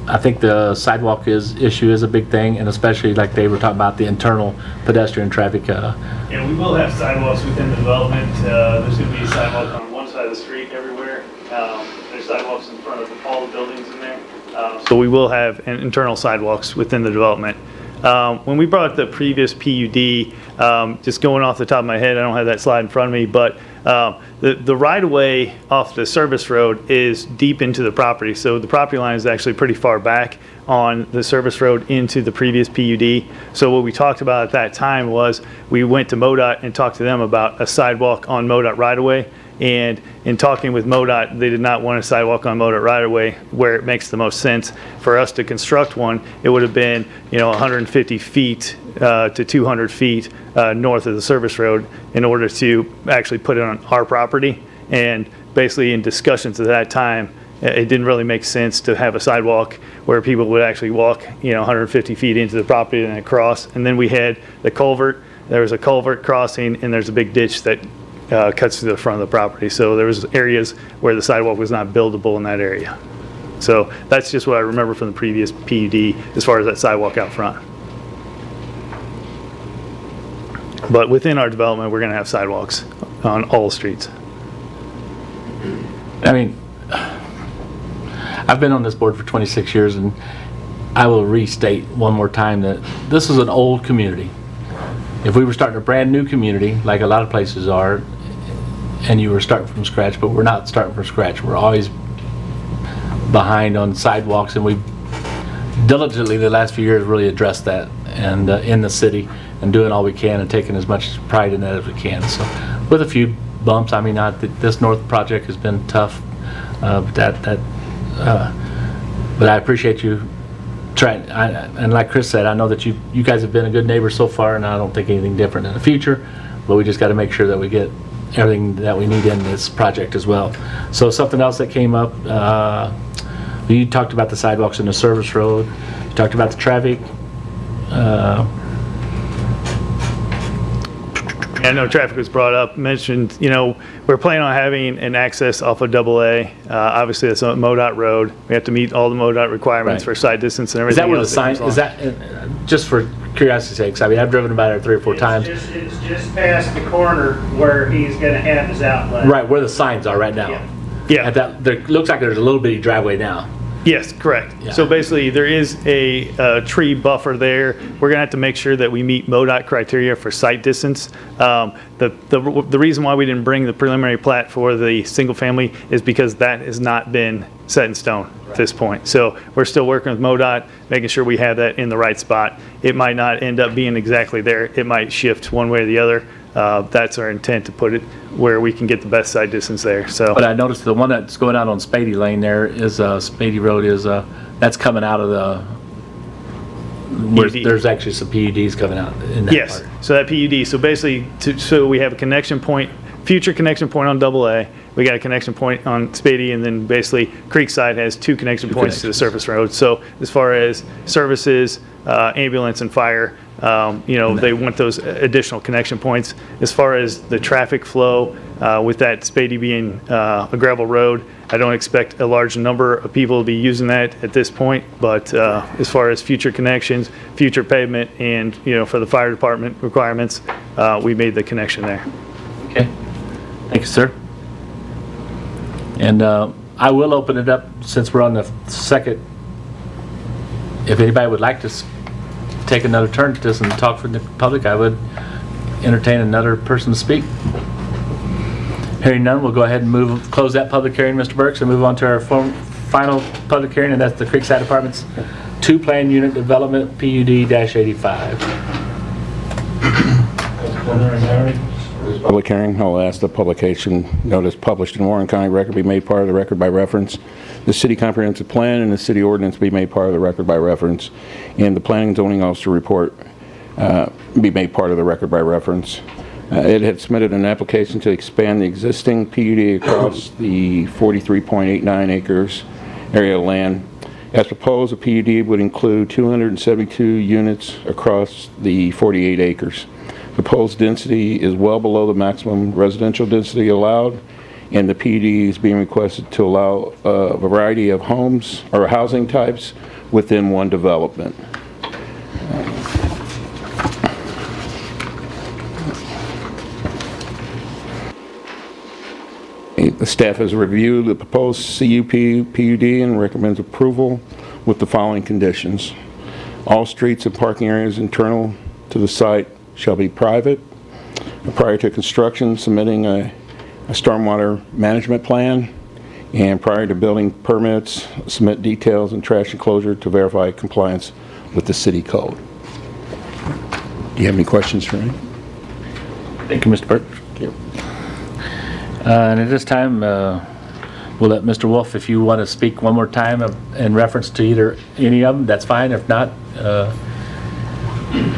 I think the sidewalk issue is a big thing, and especially like they were talking about the internal pedestrian traffic. Yeah, we will have sidewalks within the development. There's going to be a sidewalk on one side of the street everywhere. There's sidewalks in front of all the buildings in there. So we will have internal sidewalks within the development. When we brought up the previous PUD, just going off the top of my head, I don't have that slide in front of me, but The right-of-way off the service road is deep into the property, so the property line is actually pretty far back on the service road into the previous PUD. So what we talked about at that time was we went to MoDOT and talked to them about a sidewalk on MoDOT right-of-way. And in talking with MoDOT, they did not want a sidewalk on MoDOT right-of-way where it makes the most sense. For us to construct one, it would have been, 150 feet to 200 feet north of the service road in order to actually put it on our property. And basically in discussions at that time, it didn't really make sense to have a sidewalk where people would actually walk, 150 feet into the property and then cross. And then we had the culvert. There was a culvert crossing, and there's a big ditch that cuts through the front of the property. So there was areas where the sidewalk was not buildable in that area. So that's just what I remember from the previous PUD as far as that sidewalk out front. But within our development, we're going to have sidewalks on all streets. I mean, I've been on this board for 26 years, and I will restate one more time that this is an old community. If we were starting a brand new community, like a lot of places are, and you were starting from scratch, but we're not starting from scratch. We're always behind on sidewalks, and we've diligently the last few years really addressed that and in the city and doing all we can and taking as much pride in that as we can. So with a few bumps, I mean, this north project has been tough, but I appreciate you trying. And like Chris said, I know that you guys have been a good neighbor so far, and I don't think anything different in the future, but we just got to make sure that we get everything that we need in this project as well. So something else that came up, you talked about the sidewalks in the service road, you talked about the traffic. I know traffic was brought up, mentioned, we're planning on having an access off of AA. Obviously, that's on MoDOT road. We have to meet all the MoDOT requirements for side distance and everything. Is that where the sign, is that, just for curiosity's sake, I mean, I've driven by there 3 or 4 times. It's just past the corner where he's going to have his outlet. Right, where the signs are right now. Yeah. There looks like there's a little bitty driveway now. Yes, correct. Yeah. So basically, there is a tree buffer there. We're going to have to make sure that we meet MoDOT criteria for site distance. The reason why we didn't bring the preliminary plat for the single family is because that has not been set in stone at this point. So we're still working with MoDOT, making sure we have that in the right spot. It might not end up being exactly there. It might shift one way or the other. That's our intent, to put it where we can get the best side distance there. So, but I noticed the one that's going out on Spady Lane there is Spady Road is that's coming out of the where there's actually some PUDs coming out in that yes, part. so that PUD. So basically, so we have a connection point, future connection point on AA. We got a connection point on Spady, and then basically Creekside has 2 connection points to the surface road. So as far as services, ambulance and fire, they want those additional connection points. As far as the traffic flow, with that Spady being a gravel road, I don't expect a large number of people to be using that at this point, but as far as future connections, future pavement, and for the fire department requirements, we made the connection there. Okay, thank you, sir. And I will open it up since we're on the second. If anybody would like to take another turn to this and talk for the public, I would entertain another person to speak. Hearing none, we'll go ahead and close that public hearing, Mr. Burks, and move on to our final public hearing, and that's the Creekside Apartments 2 Plan Unit Development PUD-85. Public hearing, I'll ask the publication notice published in Warren County Record be made part of the record by reference. The city comprehensive plan and the city ordinance be made part of the record by reference. And the planning and zoning officer report be made part of the record by reference. It had submitted an application to expand the existing PUD across the 43.89 acres area of land. As proposed, the PUD would include 272 units across the 48 acres. Proposed density is well below the maximum residential density allowed, and the PUD is being requested to allow a variety of homes or housing types within one development. The staff has reviewed the proposed CUP PUD and recommends approval with the following conditions. All streets and parking areas internal to the site shall be private. Prior to construction, submitting a a stormwater management plan, and prior to building permits, submit details and trash enclosure to verify compliance with the city code. Do you have any questions for me? Thank you, Mr. Burke. Thank you. And at this time, we'll let Mr. Wolf, if you want to speak one more time in reference to either any of them, that's fine. If not,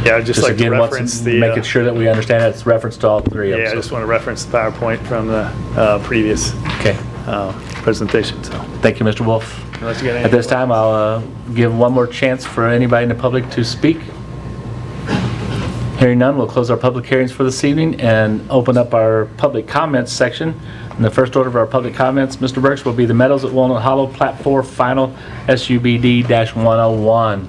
Yeah, I'd just like to again, reference the... making sure that we understand that it's reference to all three of them. Yeah, I so- just want to reference the PowerPoint from the previous Okay. presentation, so. Thank you, Mr. Wolf. Unless you got any At this time, I'll give one more chance for anybody in the public to speak. Hearing none, we'll close our public hearings for this evening and open up our public comments section. And the first order of our public comments, Mr. Burks, will be the Meadows at Walnut Hollow, Plat 4, Final SUBD-101.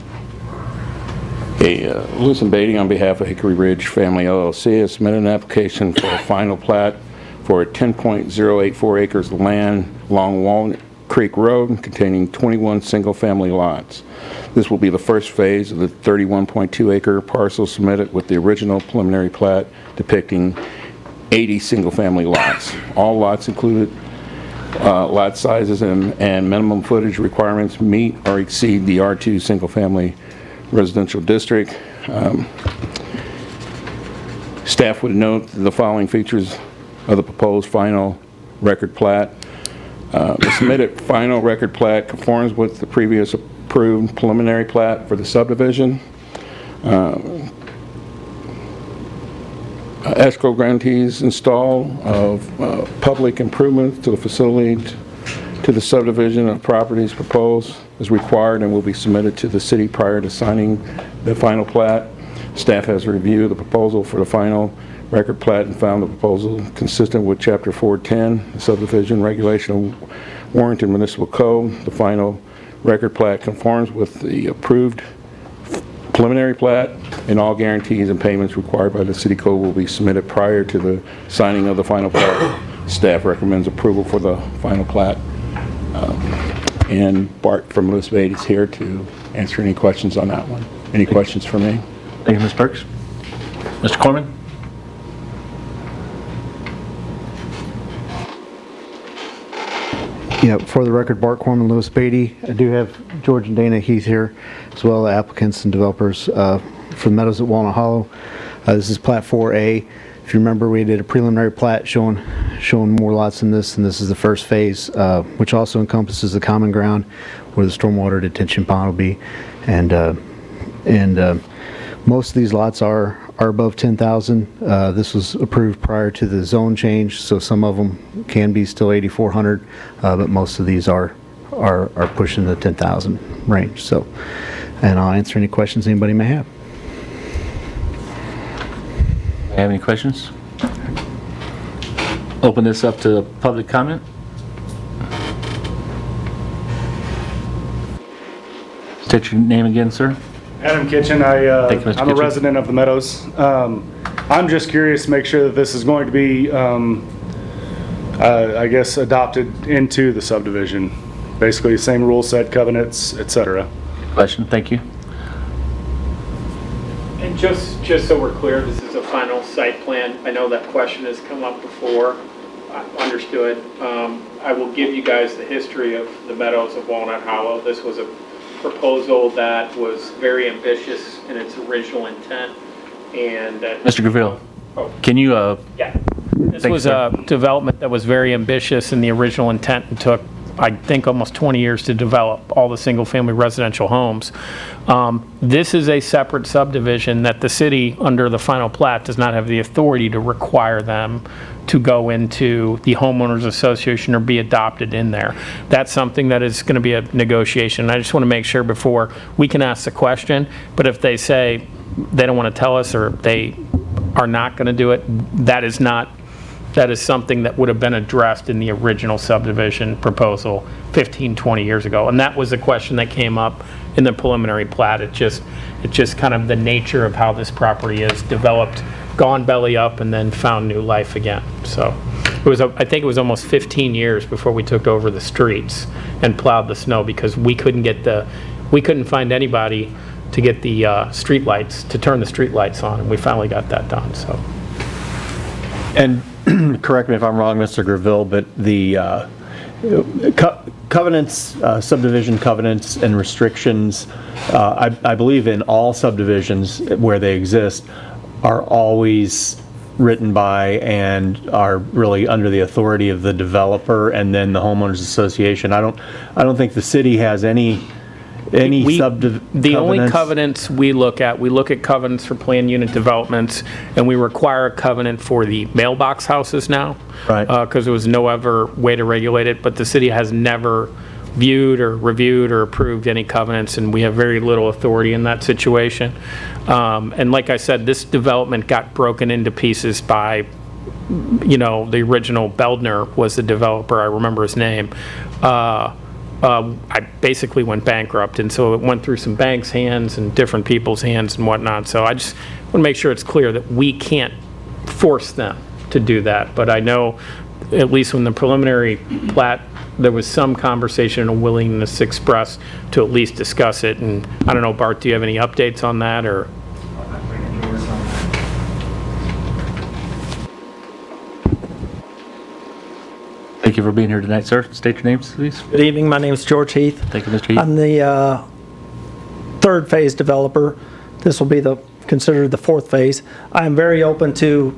Okay, Lewis and Beatty on behalf of Hickory Ridge Family LLC has submitted an application for a final plat for 10.084 acres of land along Walnut Creek Road containing 21 single-family lots. This will be the first phase of the 31.2 acre parcel submitted with the original preliminary plat depicting 80 single-family lots. All lots included lot sizes and minimum footage requirements meet or exceed the R2 single-family residential district. Staff would note the following features of the proposed final record plat. The submitted final record plat conforms with the previous approved preliminary plat for the subdivision. Escrow guarantees install of public improvements to the facility to the subdivision of properties proposed is required and will be submitted to the city prior to signing the final plat. Staff has reviewed the proposal for the final record plat and found the proposal consistent with Chapter 410, the subdivision regulation of Warrenton Municipal Code. The final record plat conforms with the approved preliminary plat, and all guarantees and payments required by the city code will be submitted prior to the signing of the final plat. Staff recommends approval for the final plat. And Bart from Lewis Beatty is here to answer any questions on that one. Any questions for me? Thank you, Ms. Burks. Mr. Corman? Yeah, for the record, Bart Corman, Lewis Beatty. I do have George and Dana Heath here, as well as applicants and developers for Meadows at Walnut Hollow. This is Plat 4A. If you remember, we did a preliminary plat showing more lots than this, and this is the first phase, which also encompasses the common ground where the stormwater detention pond will be. And most of these lots are above 10,000. This was approved prior to the zone change, so some of them can be still 8,400, but most of these are pushing the 10,000 range. So, and I'll answer any questions anybody may have. Have any questions? Open this up to public comment. State your name again, sir. Adam Kitchen, Thank you, Mr. I'm a Kitchen. resident of the Meadows. I'm just curious to make sure that this is going to be, I guess, adopted into the subdivision. Basically, the same rule set, covenants, etc. Question, thank you. And just so we're clear, this is a final site plan. I know that question has come up before. Understood. I will give you guys the history of the Meadows of Walnut Hollow. This was a proposal that was very ambitious in its original intent, and that... Mr. Graville, can you... Yeah. This was a development that was very ambitious in the original intent and took, I think, almost 20 years to develop all the single-family residential homes. This is a separate subdivision that the city, under the final plat, does not have the authority to require them to go into the homeowners association or be adopted in there. That's something that is going to be a negotiation. I just want to make sure before we can ask the question, but if they say they don't want to tell us or they are not going to do it, that is something that would have been addressed in the original subdivision proposal 15, 20 years ago. And that was a question that came up in the preliminary plat. It's just kind of the nature of how this property is developed, gone belly up, and then found new life again. So it was, I think it was almost 15 years before we took over the streets and plowed the snow because we couldn't find anybody to get the street lights, to turn the street lights on, and we finally got that done, so. And correct me if I'm wrong, Mr. Graville, but the covenants, subdivision covenants and restrictions, I believe in all subdivisions where they exist, are always written by and are really under the authority of the developer and then the homeowners association. I don't think the city has any The only covenants we look at covenants for planned unit developments, and we require a covenant for the mailbox houses now. Right. Because there was no other way to regulate it, but the city has never viewed or reviewed or approved any covenants, and we have very little authority in that situation. And like I said, this development got broken into pieces by, the original Beldner was the developer, I remember his name. I basically went bankrupt, and so it went through some banks' hands and different people's hands and whatnot. So I just want to make sure it's clear that we can't force them to do that. But I know, at least when the preliminary plat, there was some conversation and a willingness expressed to at least discuss it. And I don't know, Bart, do you have any updates on that, or? Thank you for being here tonight, sir. State your names, please. Good evening. My name is George Heath. Thank you, Mr. Heath. I'm the third phase developer. This will be considered the fourth phase. I am very open to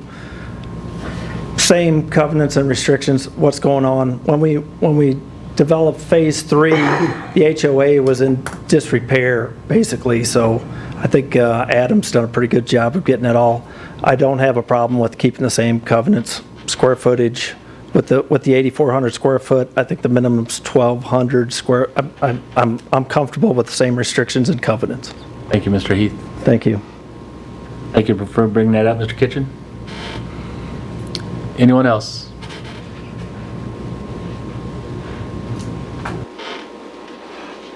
same covenants and restrictions, what's going on. When we developed phase 3, the HOA was in disrepair, basically, so I think Adam's done a pretty good job of getting it all. I don't have a problem with keeping the same covenants, square footage. With the 8,400 square foot, I think the minimum's 1,200 square. I'm comfortable with the same restrictions and covenants. Thank you, Mr. Heath. Thank you. Thank you for bringing that up, Mr. Kitchen. Anyone else?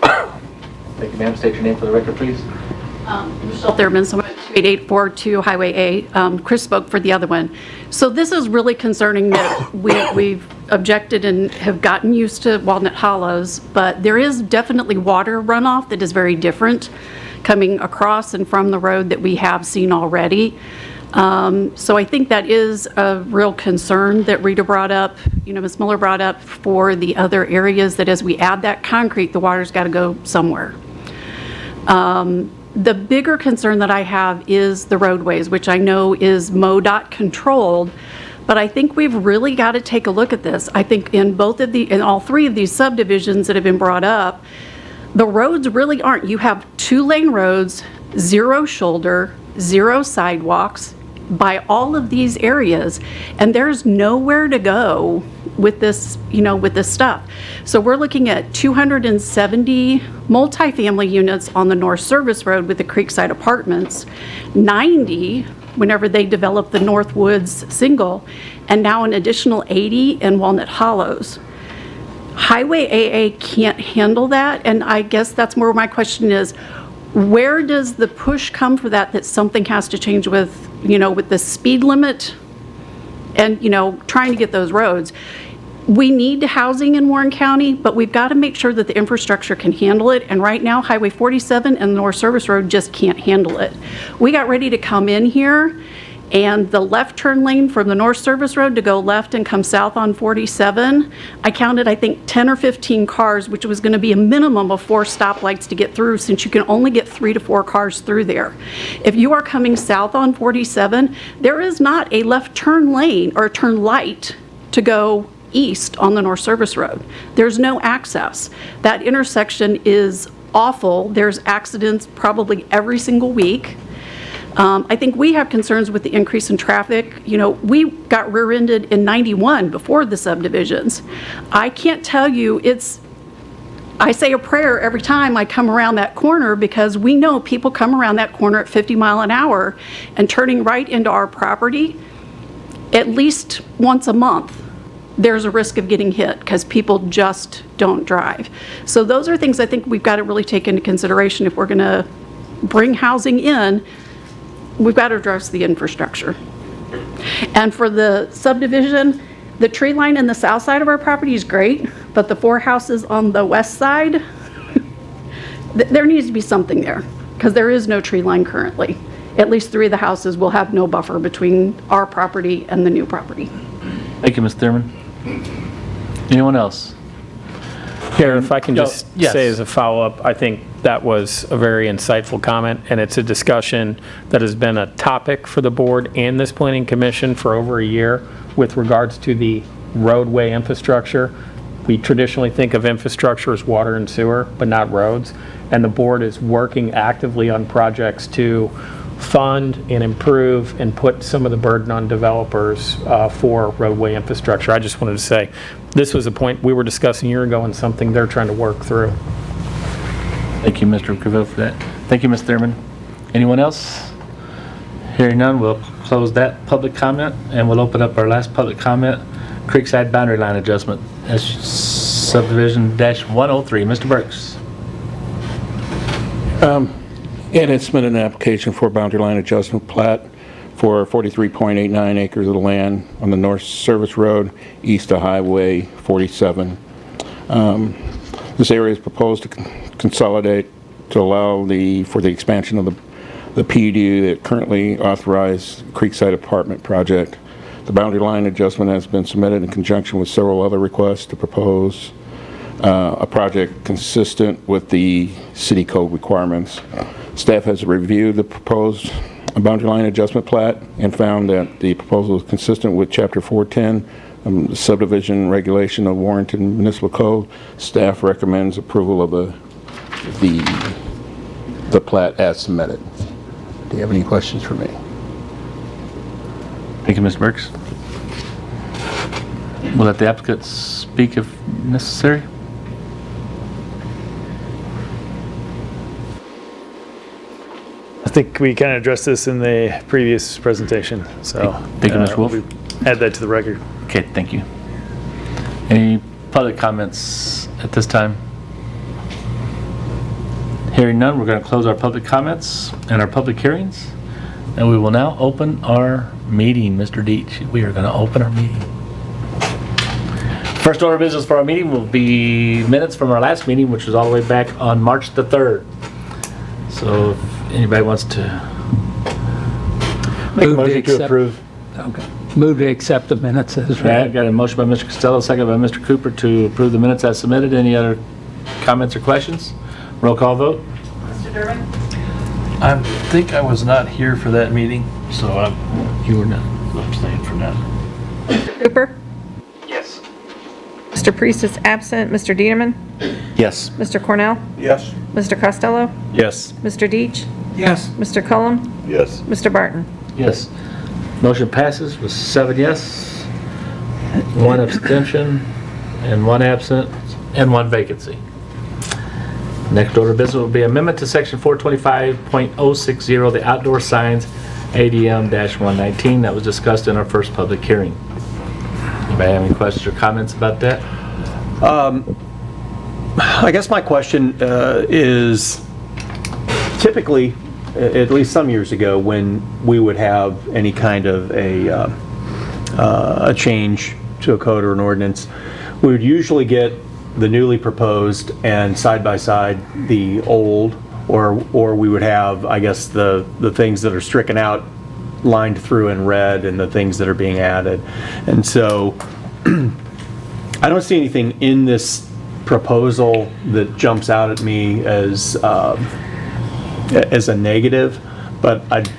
Thank you, ma'am. State your name for the record, please. Michelle Thurman, 28842 Highway A. Chris spoke for the other one. So this is really concerning that we've objected and have gotten used to Walnut Hollows, but there is definitely water runoff that is very different coming across and from the road that we have seen already. So I think that is a real concern that Rita brought up, Ms. Miller brought up for the other areas, that as we add that concrete, the water's got to go somewhere. The bigger concern that I have is the roadways, which I know is MoDOT controlled, but I think we've really got to take a look at this. I think in all three of these subdivisions that have been brought up, the roads really aren't. You have 2-lane roads, 0 shoulder, 0 sidewalks by all of these areas, and there's nowhere to go with this, with this stuff. So we're looking at 270 multifamily units on the North Service Road with the Creekside Apartments, 90 whenever they develop the North Woods single, and now an additional 80 in Walnut Hollows. Highway AA can't handle that, and I guess that's more my question is, where does the push come for that something has to change with, with the speed limit and, trying to get those roads? We need housing in Warren County, but we've got to make sure that the infrastructure can handle it. And right now, Highway 47 and the North Service Road just can't handle it. We got ready to come in here, and the left turn lane from the North Service Road to go left and come south on 47, I counted, I think, 10 or 15 cars, which was going to be a minimum of 4 stoplights to get through, since you can only get 3 to 4 cars through there. If you are coming south on 47, there is not a left turn lane or turn light to go east on the North Service Road. There's no access. That intersection is awful. There's accidents probably every single week. I think we have concerns with the increase in traffic. We got rear-ended in 91 before the subdivisions. I can't tell you, I say a prayer every time I come around that corner, because we know people come around that corner at 50 miles an hour and turning right into our property at least once a month. There's a risk of getting hit because people just don't drive. So those are things I think we've got to really take into consideration. If we're going to bring housing in, we've got to address the infrastructure. And for the subdivision, the tree line in the south side of our property is great, but the 4 houses on the west side, there needs to be something there, because there is no tree line currently. At least 3 of the houses will have no buffer between our property and the new property. Thank you, Ms. Thurman. Anyone else? Here, if I can just Yes. say as a follow-up, I think that was a very insightful comment, and it's a discussion that has been a topic for the board and this planning commission for over a year with regards to the roadway infrastructure. We traditionally think of infrastructure as water and sewer, but not roads, and the board is working actively on projects to fund and improve and put some of the burden on developers for roadway infrastructure. I just wanted to say, this was a point we were discussing a year ago and something they're trying to work through. Thank you, Mr. Gravel, for that. Thank you, Ms. Thurman. Anyone else? Hearing none, we'll close that public comment, and we'll open up our last public comment, Creekside boundary line adjustment, that's subdivision -103. Mr. Burks. And it's submitted an application for boundary line adjustment plat for 43.89 acres of land on the North Service Road, east of Highway 47. This area is proposed to consolidate to allow for the expansion of the PUD that currently authorized Creekside apartment project. The boundary line adjustment has been submitted in conjunction with several other requests to propose a project consistent with the city code requirements. Staff has reviewed the proposed boundary line adjustment plat and found that the proposal is consistent with Chapter 410, the subdivision regulation of Warrenton Municipal Code. Staff recommends approval of the plat as submitted. Do you have any questions for me? Thank you, Mr. Burks. We'll let the applicant speak if necessary. I think we kind of addressed this in the previous presentation, so. Thank you, Mr. Wolf. we add that to the record. Okay, thank you. Any public comments at this time? Hearing none, we're going to close our public comments and our public hearings, and we will now open our meeting. Mr. Deach, we are going to open our meeting. First order of business for our meeting will be minutes from our last meeting, which was all the way back on March the 3rd. So if anybody wants to make a motion to approve. Okay. Move to accept the minutes as read. I've got a motion by Mr. Costello, second by Mr. Cooper to approve the minutes as submitted. Any other comments or questions? Roll call vote. Mr. Durbin? I think I was not here for that meeting, so you were not. Abstained from that. Mr. Cooper? Yes. Mr. Priest is absent. Mr. Dieterman? Yes. Mr. Cornell? Yes. Mr. Costello? Yes. Mr. Deach? Yes. Mr. Cullum? Yes. Mr. Barton? Yes. Motion passes with 7 yes, 1 abstention, and 1 absent, and 1 vacancy. Next order of business will be amendment to section 425.060, the outdoor signs, ADM-119, that was discussed in our first public hearing. Anybody have any questions or comments about that? I guess my question is, typically, at least some years ago, when we would have any kind of a change to a code or an ordinance, we would usually get the newly proposed and side by side the old, or we would have, I guess, the things that are stricken out lined through in red and the things that are being added. And so I don't see anything in this proposal that jumps out at me as a negative, but I'd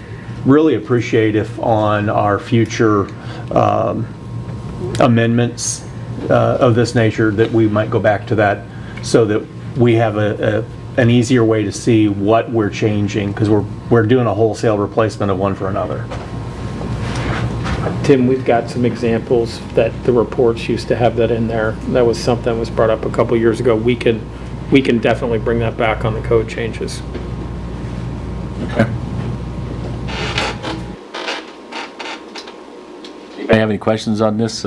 really appreciate if on our future amendments of this nature that we might go back to that so that we have an easier way to see what we're changing, because we're doing a wholesale replacement of one for another. Tim, we've got some examples that the reports used to have that in there. That was something that was brought up a couple years ago. We can definitely bring that back on the code changes. Okay. Anybody have any questions on this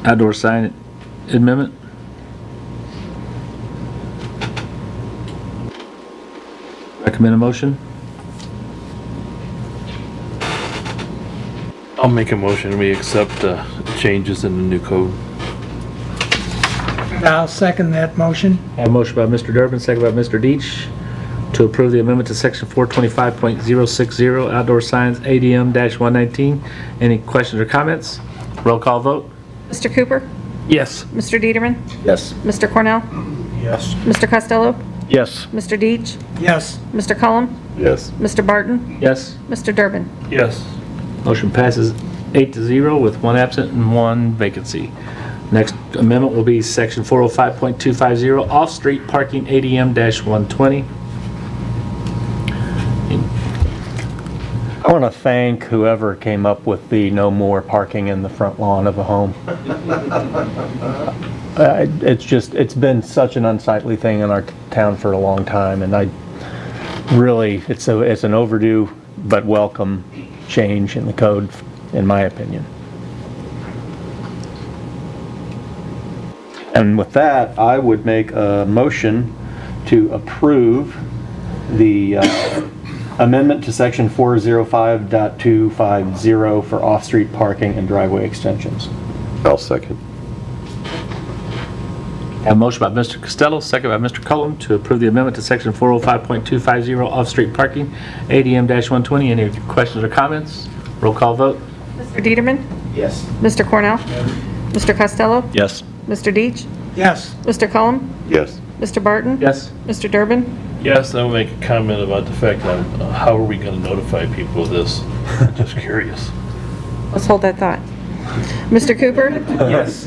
outdoor sign amendment? Recommend a motion? I'll make a motion, we accept changes in the new code. I'll second that motion. I have a motion by Mr. Durbin, second by Mr. Deach, to approve the amendment to section 425.060, outdoor signs, ADM-119. Any questions or comments? Roll call vote? Mr. Cooper? Yes. Mr. Dieterman? Yes. Mr. Cornell? Yes. Mr. Costello? Yes. Mr. Deitch? Yes. Mr. Cullum? Yes. Mr. Barton? Yes. Mr. Durbin? Yes. Motion passes 8-0 with 1 absent and 1 vacancy. Next amendment will be section 405.250, off-street parking ADM-120. I want to thank whoever came up with the no more parking in the front lawn of a home. It's been such an unsightly thing in our town for a long time, and it's an overdue but welcome change in the code, in my opinion. And with that, I would make a motion to approve the amendment to section 405.250 for off-street parking and driveway extensions. I'll second. Have a motion by Mr. Costello, second by Mr. Cullum to approve the amendment to section 405.250 off-street parking, ADM-120. Any questions or comments? Roll call vote. Mr. Dieterman? Yes. Mr. Cornell? Mr. Costello? Yes. Mr. Deitch? Yes. Mr. Cullum? Yes. Mr. Barton? Yes. Mr. Durbin? Yes, I will make a comment about the fact that how are we going to notify people of this? I'm just curious. Let's hold that thought. Mr. Cooper? Yes.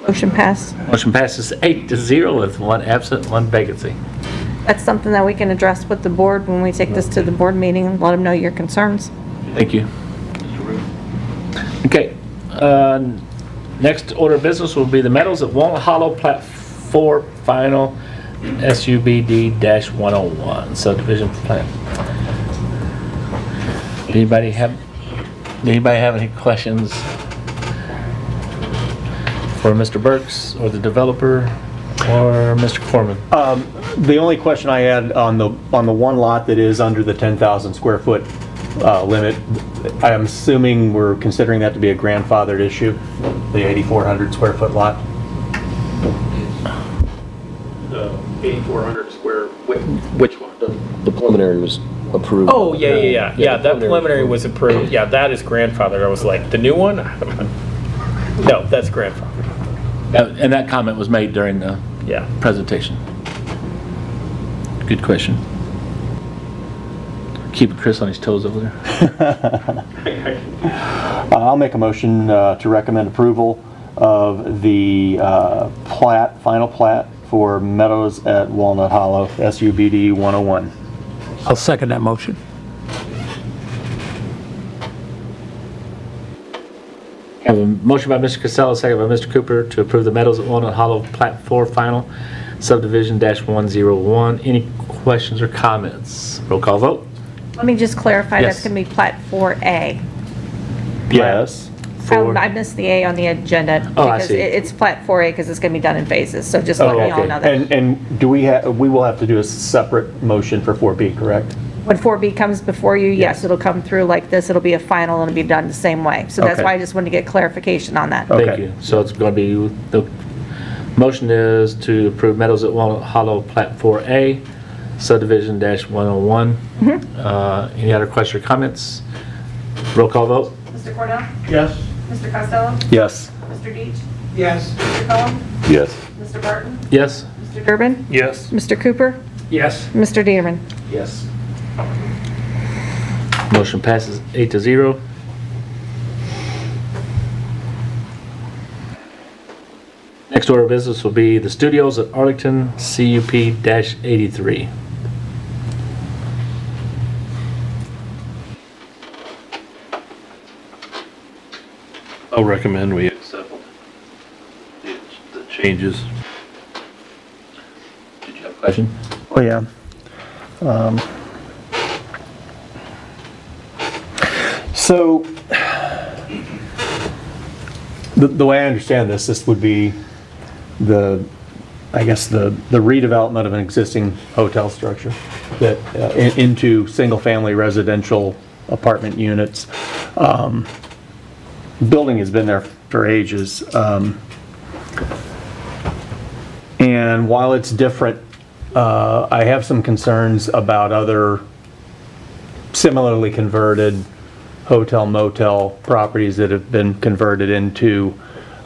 Motion passed. Motion passes 8-0 with 1 absent, 1 vacancy. That's something that we can address with the board when we take this to the board meeting and let them know your concerns. Thank you. Okay. Next order of business will be the Meadows at Walnut Hollow, Plat 4, final SUBD-101 subdivision plan. Anybody have any questions for Mr. Burks or the developer or Mr. Corman? The only question I had on the one lot that is under the 10,000 square foot limit, I'm assuming we're considering that to be a grandfathered issue, the 8,400 square foot lot? 8,400 square, Which one? The preliminary was approved. oh, yeah, that preliminary was approved, yeah, that is grandfathered. I was like, the new one? No, that's grandfathered. And that comment was made during the presentation. Good question. Keeping Chris on his toes over there. I'll make a motion to recommend approval of the final plat for Meadows at Walnut Hollow, SUBD 101. I'll second that motion. Have a motion by Mr. Costello, second by Mr. Cooper to approve the Meadows at Walnut Hollow Plat 4 final subdivision-101. Any questions or comments? Roll call vote. Let me just clarify, Yes. that's going to be Plat 4A. Yes. I missed the A on the agenda. Oh, I because see. It's Plat 4A because it's going to be done in phases, so just let me all know that. And do we will have to do a separate motion for 4B, correct? When 4B comes before you, yes, it'll come through like this, it'll be a final and it'll be done the same way. So that's Okay. why I just wanted to get clarification on that. Thank you. So it's going to be, the motion is to approve Meadows at Walnut Hollow Plat 4A, subdivision-101. Any other questions or comments? Roll call vote. Mr. Cornell? Yes. Mr. Costello? Yes. Mr. Deitch? Yes. Mr. Cullum? Yes. Mr. Barton? Yes. Mr. Durbin? Yes. Mr. Cooper? Yes. Mr. Dieterman? Yes. Motion passes 8-0. Next order of business will be the studios at Arlington, CUP-83. I'll recommend we accept the changes. Did you have a question? Oh, yeah. So, the way I understand this would be I guess the redevelopment of an existing hotel structure that into single-family residential apartment units. Building has been there for ages. And while it's different, I have some concerns about other similarly converted hotel motel properties that have been converted into,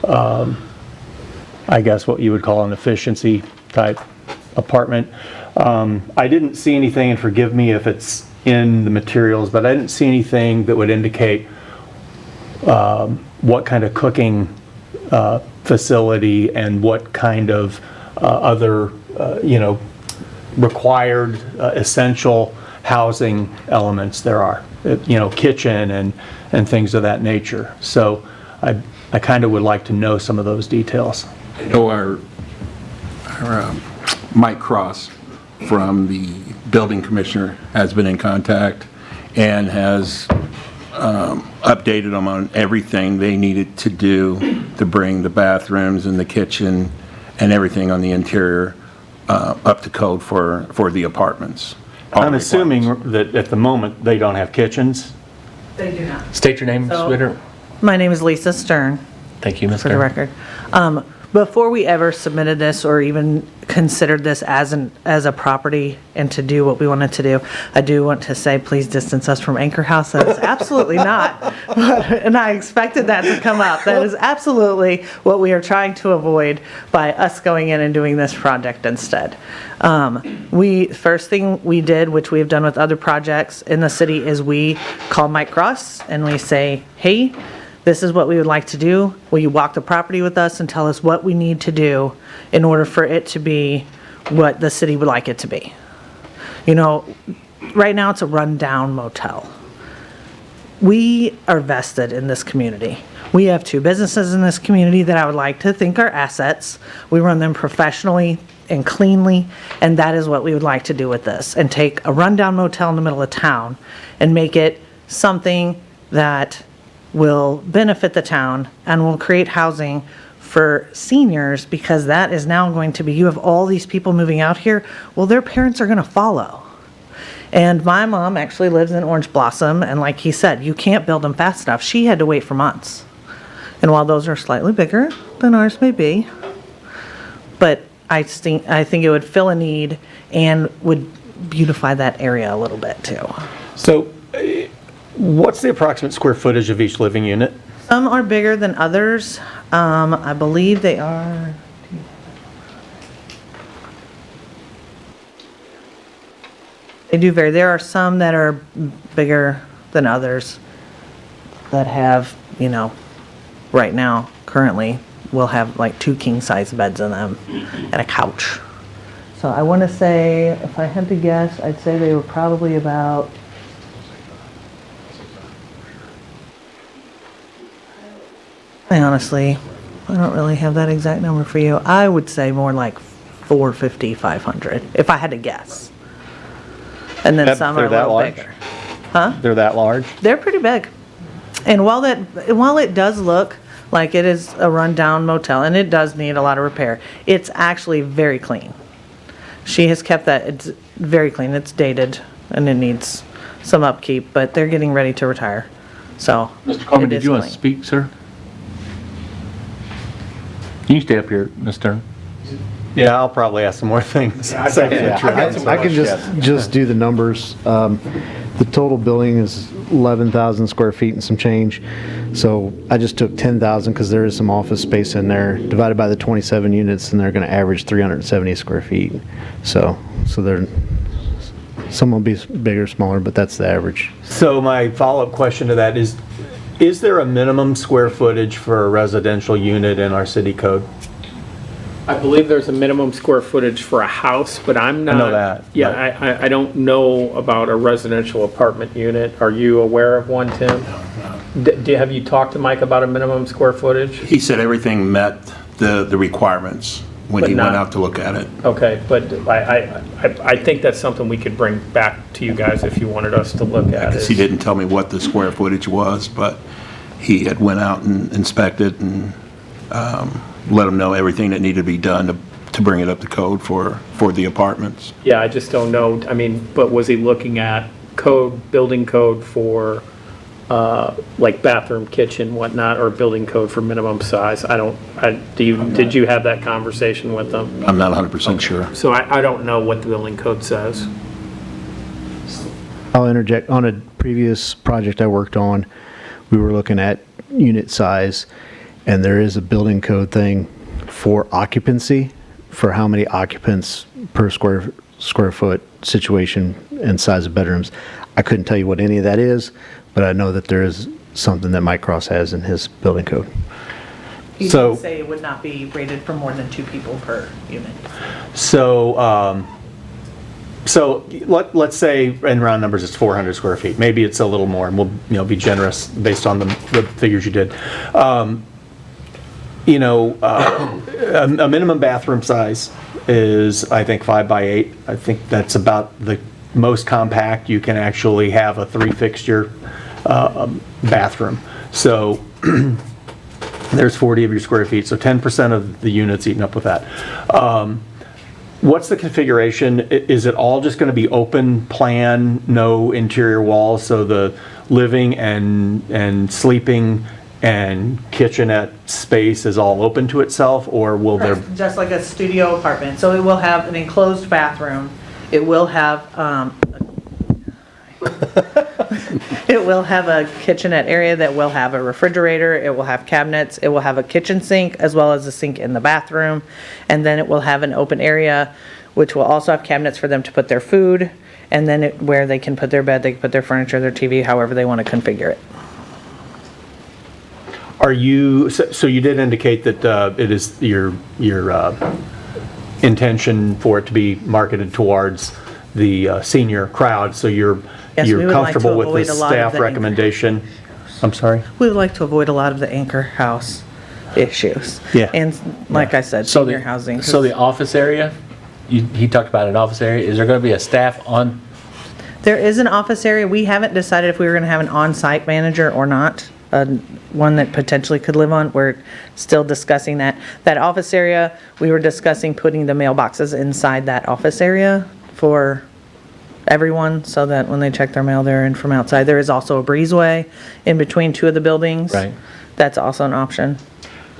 I guess what you would call an efficiency type apartment. I didn't see anything, and forgive me if it's in the materials, but I didn't see anything that would indicate what kind of cooking facility and what kind of other, required essential housing elements there are, kitchen and things of that nature. So I kind of would like to know some of those details. I know our Mike Cross from the building commissioner has been in contact and has updated them on everything they needed to do to bring the bathrooms and the kitchen and everything on the interior up to code for the apartments. I'm assuming that at the moment they don't have kitchens. They do not. State your name, So- Twitter. My name is Lisa Stern. Thank you, Ms. For the record. Before we ever submitted this or even considered this as a property and to do what we wanted to do, I do want to say, please distance us from Anchor House. That is absolutely not. And I expected that to come up. That is absolutely what we are trying to avoid by us going in and doing this project instead. First thing we did, which we have done with other projects in the city, is we call Mike Cross and we say, hey, this is what we would like to do. Will you walk the property with us and tell us what we need to do in order for it to be what the city would like it to be? Right now it's a rundown motel. We are vested in this community. We have 2 businesses in this community that I would like to think are assets. We run them professionally and cleanly, and that is what we would like to do with this, and take a rundown motel in the middle of town and make it something that will benefit the town and will create housing for seniors, because that is now going to be, you have all these people moving out here, well, their parents are going to follow. And my mom actually lives in Orange Blossom, and like he said, you can't build them fast enough. She had to wait for months. And while those are slightly bigger than ours may be, but I think it would fill a need and would beautify that area a little bit too. So what's the approximate square footage of each living unit? Some are bigger than others. I believe they are. They do vary. There are some that are bigger than others that have, right now, currently, will have like 2 king-size beds in them and a couch. So I want to say, if I had to guess, I'd say they were probably about, I don't really have that exact number for you. I would say more like 450, 500, if I had to guess. And then some are a little bigger. Huh? They're that large? They're pretty big. And while it does look like it is a rundown motel, and it does need a lot of repair, it's actually very clean. She has kept that, it's very clean. It's dated and it needs some upkeep, but they're getting ready to retire. So, Mr. Coleman, it did is you want to clean. speak, sir? Can you stay up here, Ms. Stern? Yeah, I'll probably ask some more things. I can just do the numbers. The total building is 11,000 square feet and some change. So I just took 10,000 because there is some office space in there, divided by the 27 units, and they're going to average 370 square feet. So they're, some will be bigger, smaller, but that's the average. So my follow-up question to that is there a minimum square footage for a residential unit in our city code? I believe there's a minimum square footage for a house, but I'm not. I know that. Yeah, I don't know about a residential apartment unit. Are you aware of one, Tim? Have you talked to Mike about a minimum square footage? He said everything met the requirements when But he went not- out to look at it. Okay, but I think that's something we could bring back to you guys if you wanted us to look at Because it. he didn't tell me what the square footage was, but he had went out and inspected and let him know everything that needed to be done to bring it up to code for the apartments. Yeah, I just don't know, but was he looking at building code for, like bathroom, kitchen, whatnot, or building code for minimum size? Did you have that conversation with them? I'm not 100% sure. So I don't know what the building code says. I'll interject. On a previous project I worked on, we were looking at unit size, and there is a building code thing for occupancy, for how many occupants per square foot situation and size of bedrooms. I couldn't tell you what any of that is, but I know that there is something that Mike Cross has in his building code. You So- did say it would not be rated for more than 2 people per unit. So, let's say in round numbers it's 400 square feet. Maybe it's a little more, and we'll be generous based on the figures you did. A minimum bathroom size is, I think, 5 by 8. I think that's about the most compact you can actually have a 3-fixture bathroom. So there's 40 of your square feet, so 10% of the units eaten up with that. What's the configuration? Is it all just going to be open plan, no interior walls, so the living and sleeping and kitchenette space is all open to itself, or will there? Just like a studio apartment. So it will have an enclosed bathroom. It will have, it will have a kitchenette area that will have a refrigerator. It will have cabinets. It will have a kitchen sink as well as a sink in the bathroom. And then it will have an open area, which will also have cabinets for them to put their food. And then where they can put their bed, they can put their furniture, their TV, however they want to configure it. Are you, so you did indicate that it is your intention for it to be marketed towards the senior crowd, so you're Yes, we would like to comfortable with avoid the a lot of staff the recommendation? I'm sorry? We would like to avoid a lot of the anchor house issues. Yeah. And like I said, So senior the, housing. so the office area, he talked about an office area. Is there going to be a staff on? There is an office area. We haven't decided if we were going to have an on-site manager or not, one that potentially could live on. We're still discussing that. That office area, we were discussing putting the mailboxes inside that office area for everyone, so that when they check their mail, they're in from outside. There is also a breezeway in between 2 of the buildings. Right. That's also an option.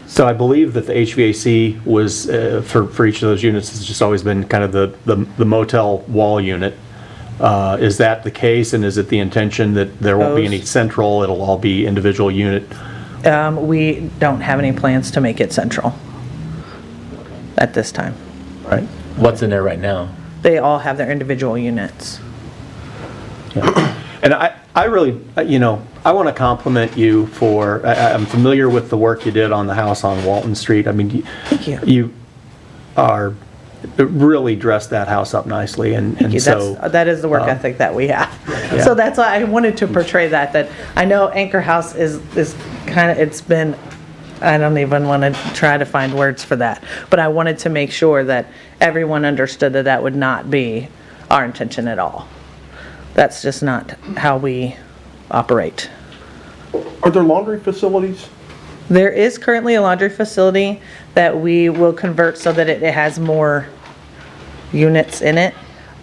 So I believe that the HVAC was, for each of those units, has just always been kind of the motel wall unit. Is that the case, and is it the intention that there won't be any central, it'll all be individual unit? We don't have any plans to make it central at this time. Right. What's in there right now? They all have their individual units. And I really, I want to compliment you for, I'm familiar with the work you did on the house on Walton Street. I mean, Thank you. You are, really dressed that house up nicely, and so. That is the work ethic that we have. Yeah. So that's why I wanted to portray that I know Anchor House is kind of, it's been, I don't even want to try to find words for that, but I wanted to make sure that everyone understood that that would not be our intention at all. That's just not how we operate. Are there laundry facilities? There is currently a laundry facility that we will convert so that it has more units in it.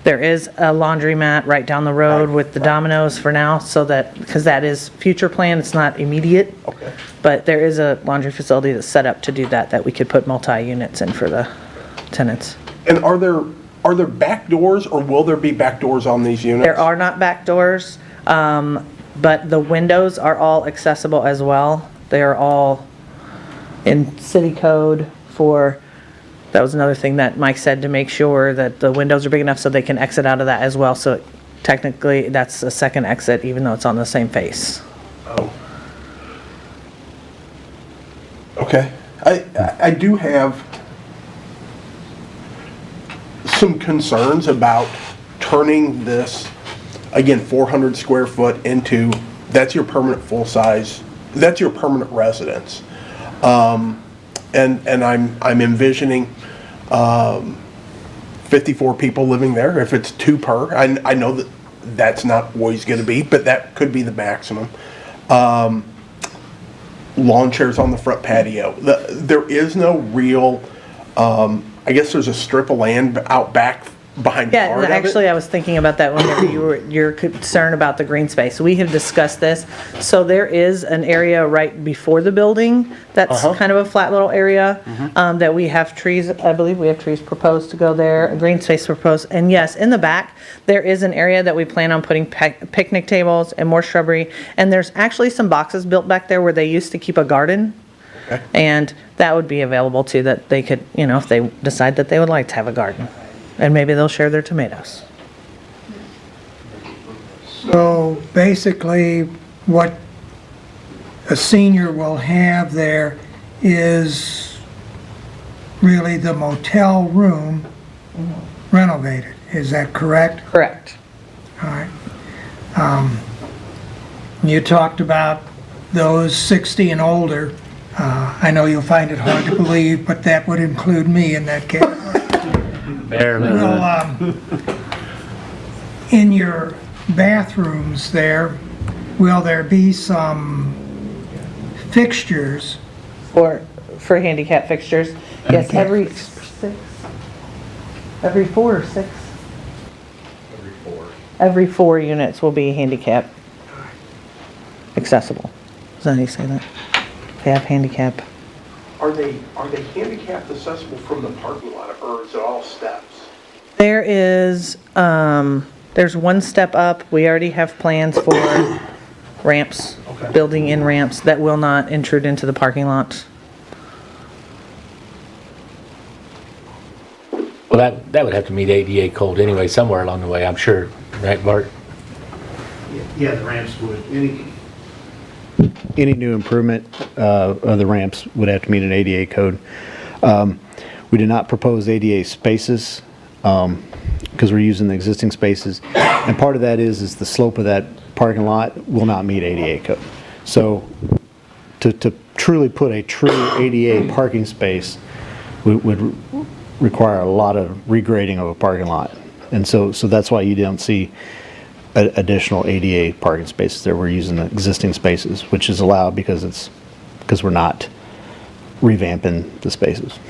There is a laundromat right down the road with the Domino's for now, so that, because that is future plan, it's not immediate. Okay. But there is a laundry facility that's set up to do that we could put multi-units in for the tenants. And are there back doors, or will there be back doors on these units? There are not back doors, but the windows are all accessible as well. They are all in city code for, that was another thing that Mike said, to make sure that the windows are big enough so they can exit out of that as well. So technically, that's a second exit, even though it's on the same face. Oh. Okay. I do have some concerns about turning this, again, 400 square foot into, that's your permanent full-size, that's your permanent residence. And I'm envisioning 54 people living there, if it's 2 per. I know that that's not always going to be, but that could be the maximum. Lawn chairs on the front patio. There is no real, I guess there's a strip of land out back behind Yeah, part of it. actually, I was thinking about that whenever you're concerned about the green space. We have discussed this. So there is an area right before the building that's kind of a flat little area that we have trees, I believe we have trees proposed to go there, a green space proposed. And yes, in the back, there is an area that we plan on putting picnic tables and more shrubbery. And there's actually some boxes built back there where they used to keep a garden. And that would be available too, that they could, you know, if they decide that they would like to have a garden. And maybe they'll share their tomatoes. So basically, what a senior will have there is really the motel room renovated. Is that correct? Correct. All right. You talked about those 60 and older. I know you'll find it hard to believe, but that would include me in that case. Barely. Well, in your bathrooms there, will there be some fixtures? For handicap fixtures? Yes, every 4 or 6? Every 4 units will be handicap accessible. Is that how you say that? They have handicap. Are they handicapped accessible from the parking lot, or is it all steps? There is, there's one step up. We already have plans for ramps, building in ramps that will not intrude into the parking lot. Well, that would have to meet ADA code anyway, somewhere along the way, I'm sure. Right, Bart? Yeah, the ramps would. Any new improvement of the ramps would have to meet an ADA code. We did not propose ADA spaces because we're using the existing spaces. And part of that is the slope of that parking lot will not meet ADA code. So to truly put a true ADA parking space would require a lot of regrading of a parking lot. And so that's why you don't see additional ADA parking spaces there. We're using the existing spaces, which is allowed because we're not revamping the spaces.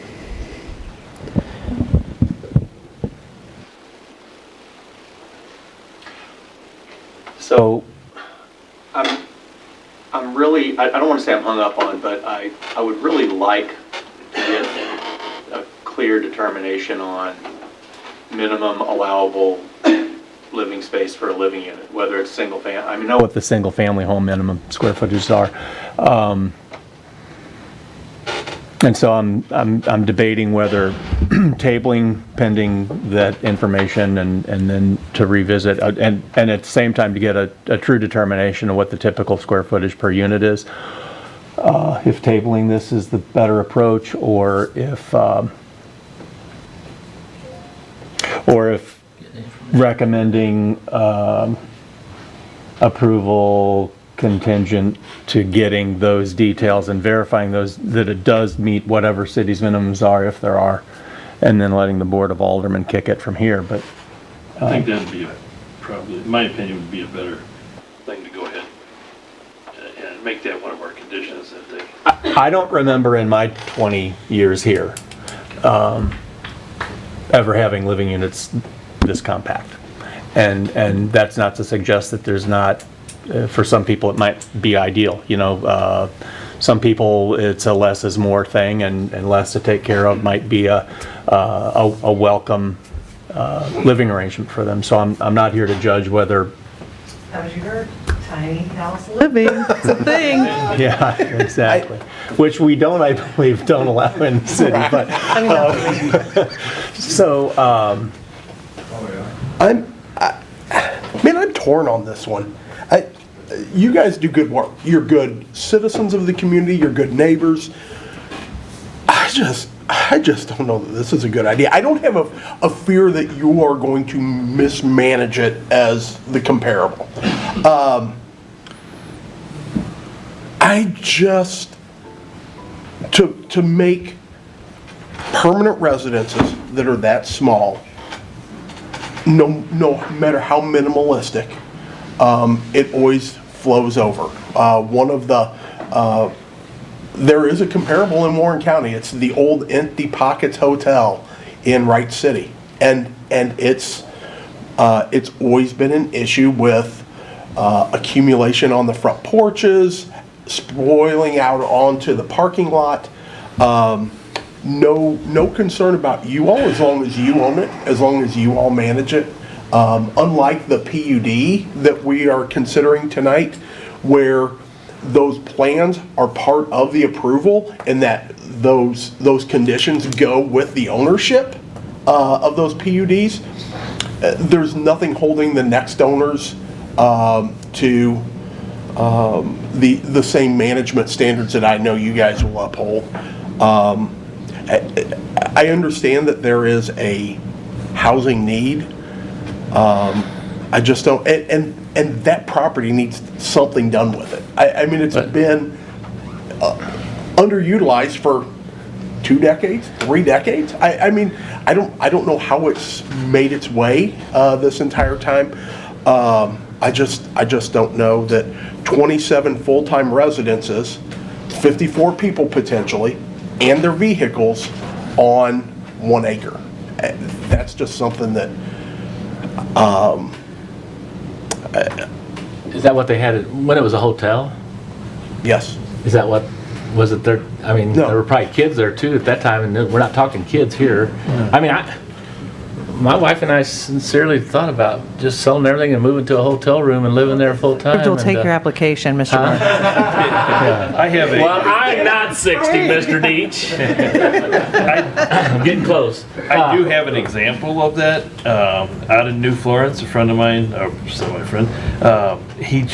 So I'm really, I don't want to say I'm hung up on, but I would really like to get a clear determination on minimum allowable living space for a living unit, whether it's single family. I mean, know what the single family home minimum square footages are. And so I'm debating whether tabling pending that information and then to revisit and at the same time to get a true determination of what the typical square footage per unit is. If tabling this is the better approach, or if recommending approval contingent to getting those details and verifying those, that it does meet whatever city's minimums are, if there are, and then letting the Board of Aldermen kick it from here. But I think that'd be probably, in my opinion, would be a better thing to go ahead and make that one of our conditions that they. I don't remember in my 20 years here ever having living units this compact. And that's not to suggest that there's not, for some people it might be ideal. You know, some people it's a less is more thing, and less to take care of might be a welcome living arrangement for them. So I'm not here to judge whether. As you heard, tiny house living, it's a thing. Yeah, exactly. Which we don't, I believe, don't allow in the city. But so I'm torn on this one. You guys do good work. You're good citizens of the community. You're good neighbors. I just don't know that this is a good idea. I don't have a fear that you are going to mismanage it as the comparable. I just, to make permanent residences that are that small, no matter how minimalistic, it always flows over. One of the, there is a comparable in Warren County. It's the old Empty Pockets Hotel in Wright City. And and it's always been an issue with accumulation on the front porches, spoiling out onto the parking lot. No concern about you all as long as you own it, as long as you all manage it. Unlike the PUD that we are considering tonight, where those plans are part of the approval and that those conditions go with the ownership of those PUDs, there's nothing holding the next owners to the same management standards that I know you guys will uphold. I understand that there is a housing need. I just don't, and that property needs something done with it. I mean, it's been underutilized for 2 decades, 3 decades. I mean, I don't know how it's made its way this entire time. I just don't know that 27 full-time residences, 54 people potentially, and their vehicles on 1 acre. That's just something that. Is that what they had when it was a hotel? Yes. Is that what, was it there? I mean, No. there were probably kids there too at that time, and we're not talking kids here. I mean, my wife and I sincerely thought about just selling everything and moving to a hotel room and living there full time. We'll take your application, Mr. Martin. I have a. Well, I'm not 60, Mr. Deach. I'm getting close. I do have an example of that out in New Florence. A friend of mine, or semi-friend, he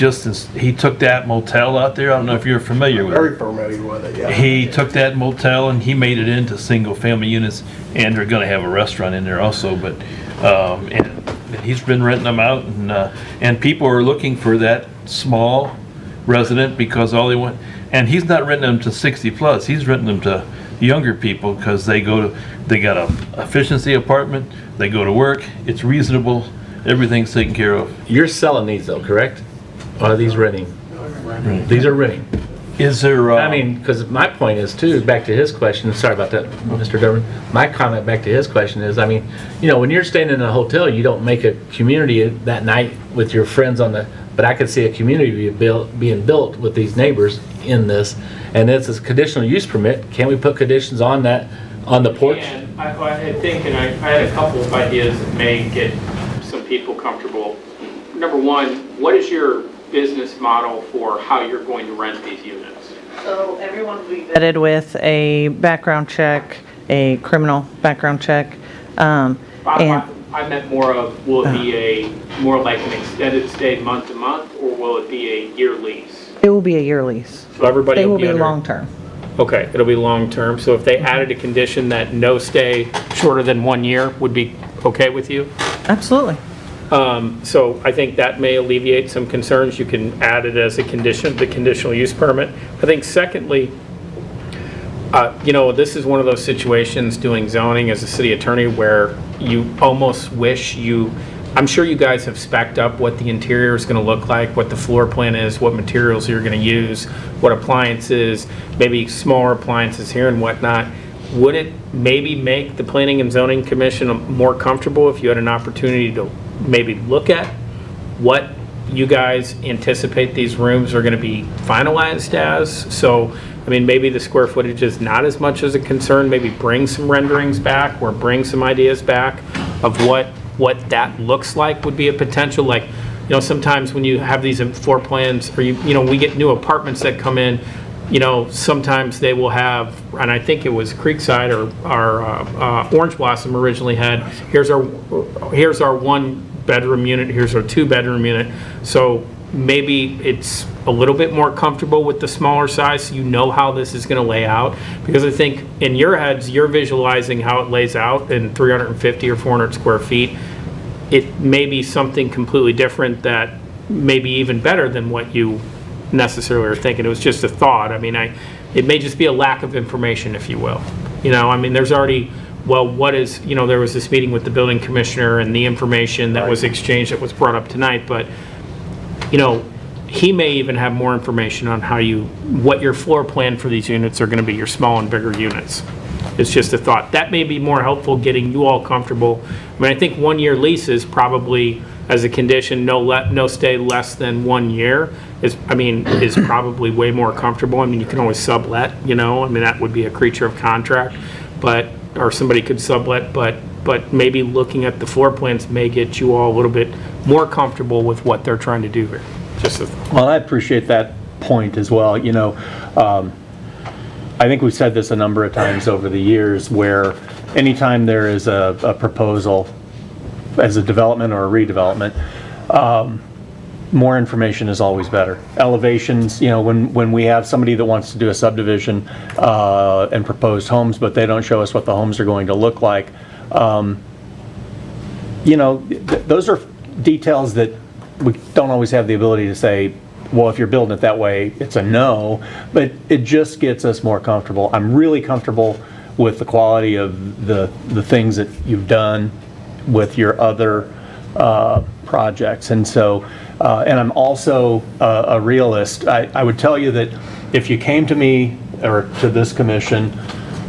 took that motel out there. I don't know if you're familiar with it. Very familiar with it, yeah. He took that motel and he made it into single-family units, and they're going to have a restaurant in there also. But and he's been renting them out, and people are looking for that small resident because all they want. And he's not renting them to 60 plus. He's renting them to younger people because they got a efficiency apartment. They go to work. It's reasonable. Everything's taken care of. You're selling these though, correct? Or are these renting? These are renting. Is there? I mean, because my point is too, back to his question, sorry about that, Mr. Durbin. My comment back to his question is, I mean, you know, when you're staying in a hotel, you don't make a community that night with your friends but I could see a community being built with these neighbors in this, and this is a conditional use permit. Can we put conditions on that, on the porch? And I think, and I had a couple of ideas that may get some people comfortable. Number one, what is your business model for how you're going to rent these units? So everyone will be vetted with a background check, a criminal background check. I meant more of, will it be more like an extended stay month to month, or will it be a year lease? It will be a year lease. So everybody They will be under- long-term. Okay, it'll be long-term. So if they added a condition that no stay shorter than 1 year would be okay with you? Absolutely. So I think that may alleviate some concerns. You can add it as a condition, the conditional use permit. I think secondly, you know, this is one of those situations doing zoning as a city attorney where you almost wish I'm sure you guys have spec'd up what the interior is going to look like, what the floor plan is, what materials you're going to use, what appliances, maybe smaller appliances here and whatnot. Would it maybe make the Planning and Zoning Commission more comfortable if you had an opportunity to maybe look at what you guys anticipate these rooms are going to be finalized as? So, I mean, maybe the square footage is not as much as a concern. Maybe bring some renderings back or bring some ideas back of what that looks like would be a potential. Like, you know, sometimes when you have these floor plans, or you know, we get new apartments that come in, you know, sometimes they will have, and I think it was Creekside or Orange Blossom originally had, here's our 1 bedroom unit, here's our 2 bedroom unit. So maybe it's a little bit more comfortable with the smaller size, so you know how this is going to lay out. Because I think in your heads, you're visualizing how it lays out in 350 or 400 square feet. It may be something completely different that may be even better than what you necessarily are thinking. It was just a thought. I mean, it may just be a lack of information, if you will. You know, I mean, there's already, well, what is, you know, there was this meeting with the building commissioner and the information that was exchanged that was brought up tonight, but, you know, he may even have more information on what your floor plan for these units are going to be, your small and bigger units. It's just a thought. That may be more helpful getting you all comfortable. I mean, I think 1-year leases probably, as a condition, no stay less than 1 year is probably way more comfortable. I mean, you can always sublet, I mean, that would be a creature of contract, or somebody could sublet, but maybe looking at the floor plans may get you all a little bit more comfortable with what they're trying to do here. Well, I appreciate that point as well. I think we've said this a number of times over the years, where anytime there is a proposal as a development or a redevelopment, more information is always better. Elevations, when we have somebody that wants to do a subdivision and proposed homes, but they don't show us what the homes are going to look like, those are details that we don't always have the ability to say, well, if you're building it that way, it's a no, but it just gets us more comfortable. I'm really comfortable with the quality of the things that you've done with your other projects. And so, and I'm also a realist. I would tell you that if you came to me or to this commission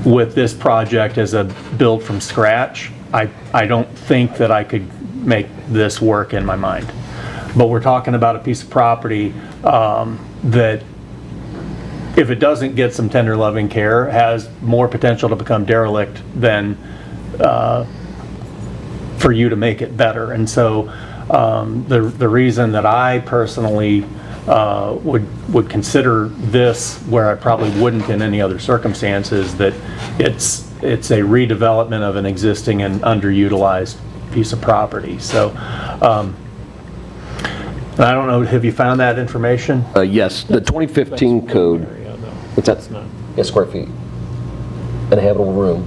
with this project as a build from scratch, I don't think that I could make this work in my mind. But we're talking about a piece of property that, if it doesn't get some tender loving care, has more potential to become derelict than for you to make it better. And so the reason that I personally would consider this where I probably wouldn't in any other circumstances, that it's a redevelopment of an existing and underutilized piece of property. So I don't know, have you found that information? Yes, the 2015 code, what's that? Yeah, square feet. An habitable room,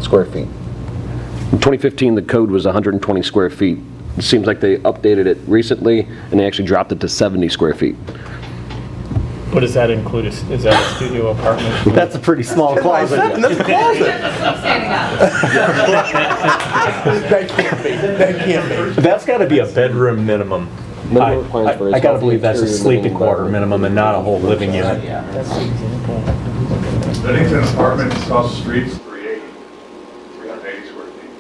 square feet. In 2015, the code was 120 square feet. It seems like they updated it recently, and they actually dropped it to 70 square feet. What does that include? Is that a studio apartment? That's a pretty small closet. That's a closet. That can't be. That's got to be a bedroom minimum. I got to believe that's a sleeping quarter minimum and not a whole living unit. Bennington apartments across the streets, 380 square feet.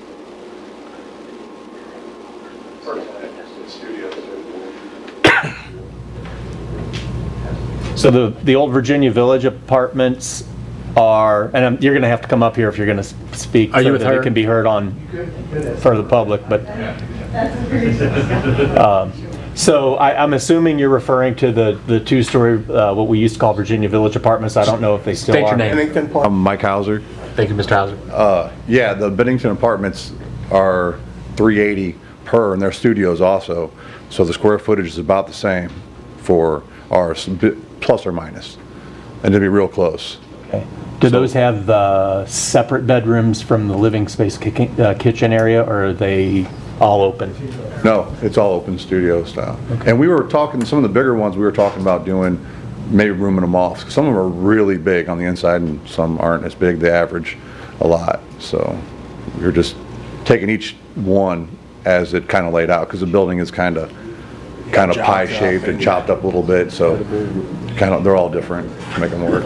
Studios. So the old Virginia Village apartments are, and you're going to have to come up here if you're going to speak. Are you with that her? It can be heard on for the public, but. So I'm assuming you're referring to the 2-story, what we used to call Virginia Village apartments. I don't know if they still State are. your name. I'm Mike Hauser. Thank you, Mr. Hauser. Yeah, the Bennington apartments are 380 per, and they're studios also. So the square footage is about the same for ours, plus or minus, and to be real close. Okay. Do those have separate bedrooms from the living space kitchen area, or are they all open? No, it's all open studio style. Okay. And we were talking, some of the bigger ones, we were talking about doing maybe rooming them off. Some of them are really big on the inside and some aren't as big. They average a lot. So we're just taking each one as it kind of laid out, because the building is kind of pie shaped and chopped up a little bit. So they're all different to make them work.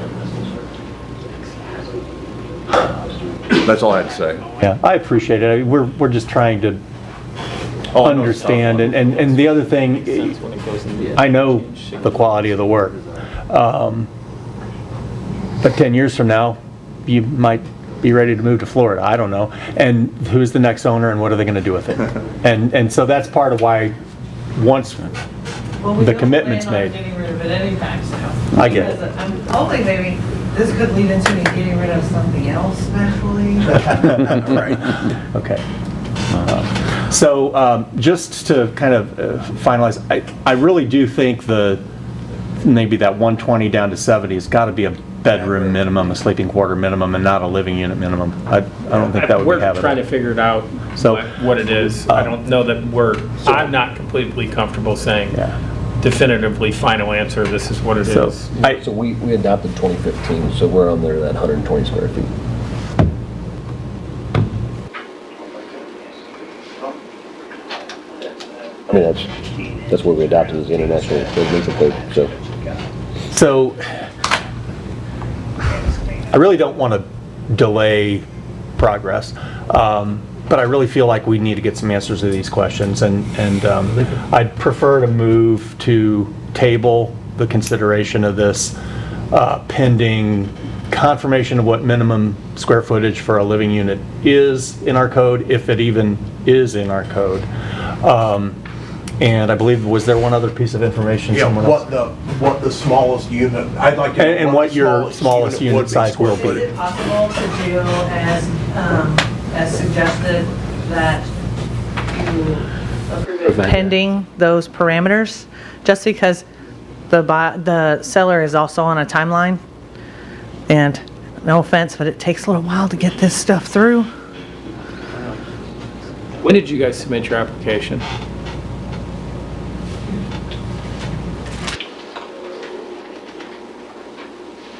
That's all I had to say. Yeah, I appreciate it. We're just trying to understand, and the other thing, I know the quality of the work, but 10 years from now, you might be ready to move to Florida. I don't know. And who's the next owner, and what are they going to do with it? And so that's part of why, once the commitment's made. Getting rid of it anytime soon. I get it. Because I'm hoping maybe this could lead into me getting rid of something else eventually. Right. Okay. So just to kind of finalize, I really do think maybe that 120 down to 70 has got to be a bedroom minimum, a sleeping quarter minimum, and not a living unit minimum. I don't think that would be habitable. We're trying to figure it out, So what it is. I don't know that I'm not completely comfortable saying definitively final answer, this is what it is. So we adopted 2015, so we're under that 120 square feet. I mean, that's what we adopted as the international residential code. So I really don't want to delay progress. But I really feel like we need to get some answers to these questions, and I'd prefer to move to table the consideration of this pending confirmation of what minimum square footage for a living unit is in our code, if it even is in our code. And I believe, was there one other piece of information? Yeah, someone else? what the smallest unit, I'd like to know And what the your smallest unit would be size will square be. Is it possible to do as suggested, that you approve it pending those parameters? Just because the seller is also on a timeline, and no offense, but it takes a little while to get this stuff through. When did you guys submit your application?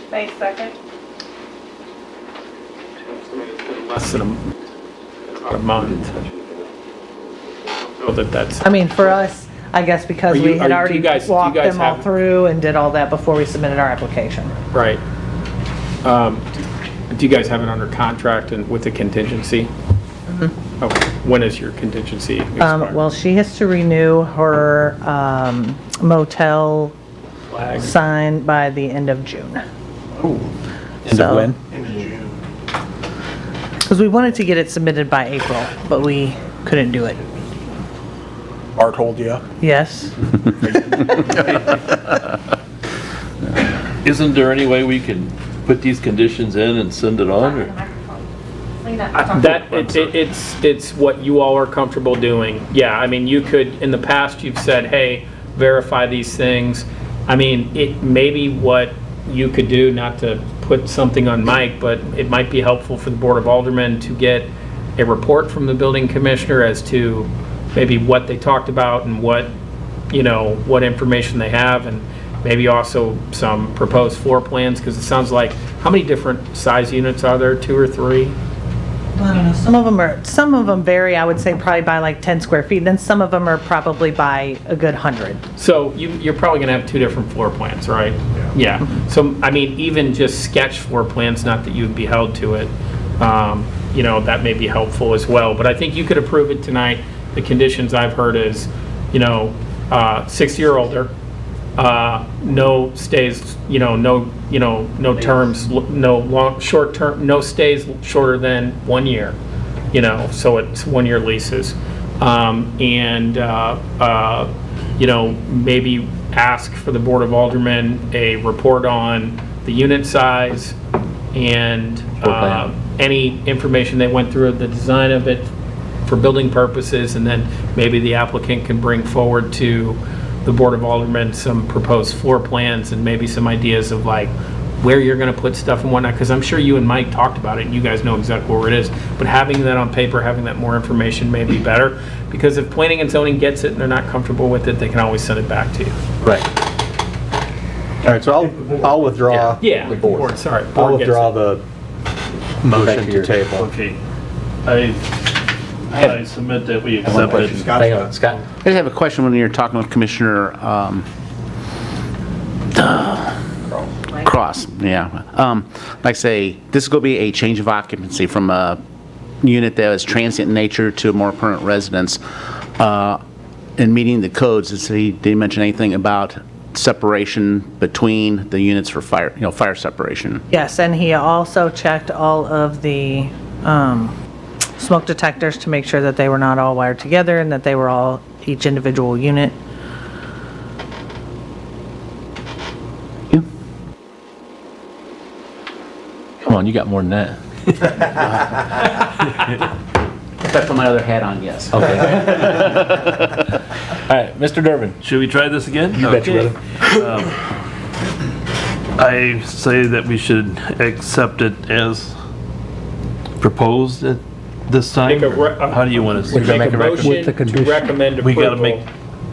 May 2nd. Less than a month. So that's. I mean, for us, I guess because we had already walked them all through and did all that before we submitted our application. Right. Do you guys have it under contract and with a contingency? Mm-hmm. Okay. When is your contingency expire? Well, she has to renew her motel sign by the end of June. End of when? Because we wanted to get it submitted by April, but we couldn't do it. Art hold you up? Yes. Isn't there any way we can put these conditions in and send it on? Or? It's what you all are comfortable doing. Yeah, I mean, you could, in the past, you've said, hey, verify these things. I mean, it may be what you could do, not to put something on Mike, but it might be helpful for the Board of Aldermen to get a report from the building commissioner as to maybe what they talked about and what, what information they have, and maybe also some proposed floor plans, because it sounds like, how many different size units are there, 2 or 3? I don't know. Some of them vary, I would say probably by like 10 square feet, then some of them are probably by a good 100. So you're probably gonna have 2 different floor plans, right? Yeah. So, I mean, even just sketch floor plans, not that you'd be held to it, that may be helpful as well. But I think you could approve it tonight. The conditions I've heard is, 60 or older, no stays, no terms, no short term, no stays shorter than 1 year, so it's 1 year leases. Maybe ask for the Board of Aldermen a report on the unit size and any information they went through, the design of it for building purposes, and then maybe the applicant can bring forward to the Board of Aldermen some proposed floor plans and maybe some ideas of like where you're going to put stuff and whatnot, because I'm sure you and Mike talked about it and you guys know exactly where it is, but having that on paper, having that more information may be better, because if planning and zoning gets it and they're not comfortable with it, they can always send it back to you. Right. All right, so I'll withdraw. Yeah, the board, sorry. I'll withdraw the motion to table. Okay. I submit that we accept it. Scott. I just have a question when you're talking with Commissioner Cross. Yeah. Like say, this is going to be a change of occupancy from a unit that is transient in nature to a more permanent residence. In meeting the codes, he didn't mention anything about separation between the units for fire, fire separation. Yes, and he also checked all of the smoke detectors to make sure that they were not all wired together and that they were all each individual unit. Come on, you got more than that. If I put my other hat on, yes. Okay. All right, Mr. Durbin. Should we try this again? You bet you will. I say that we should accept it as proposed at this time. How do you want to Make a motion to recommend approval. We got to make,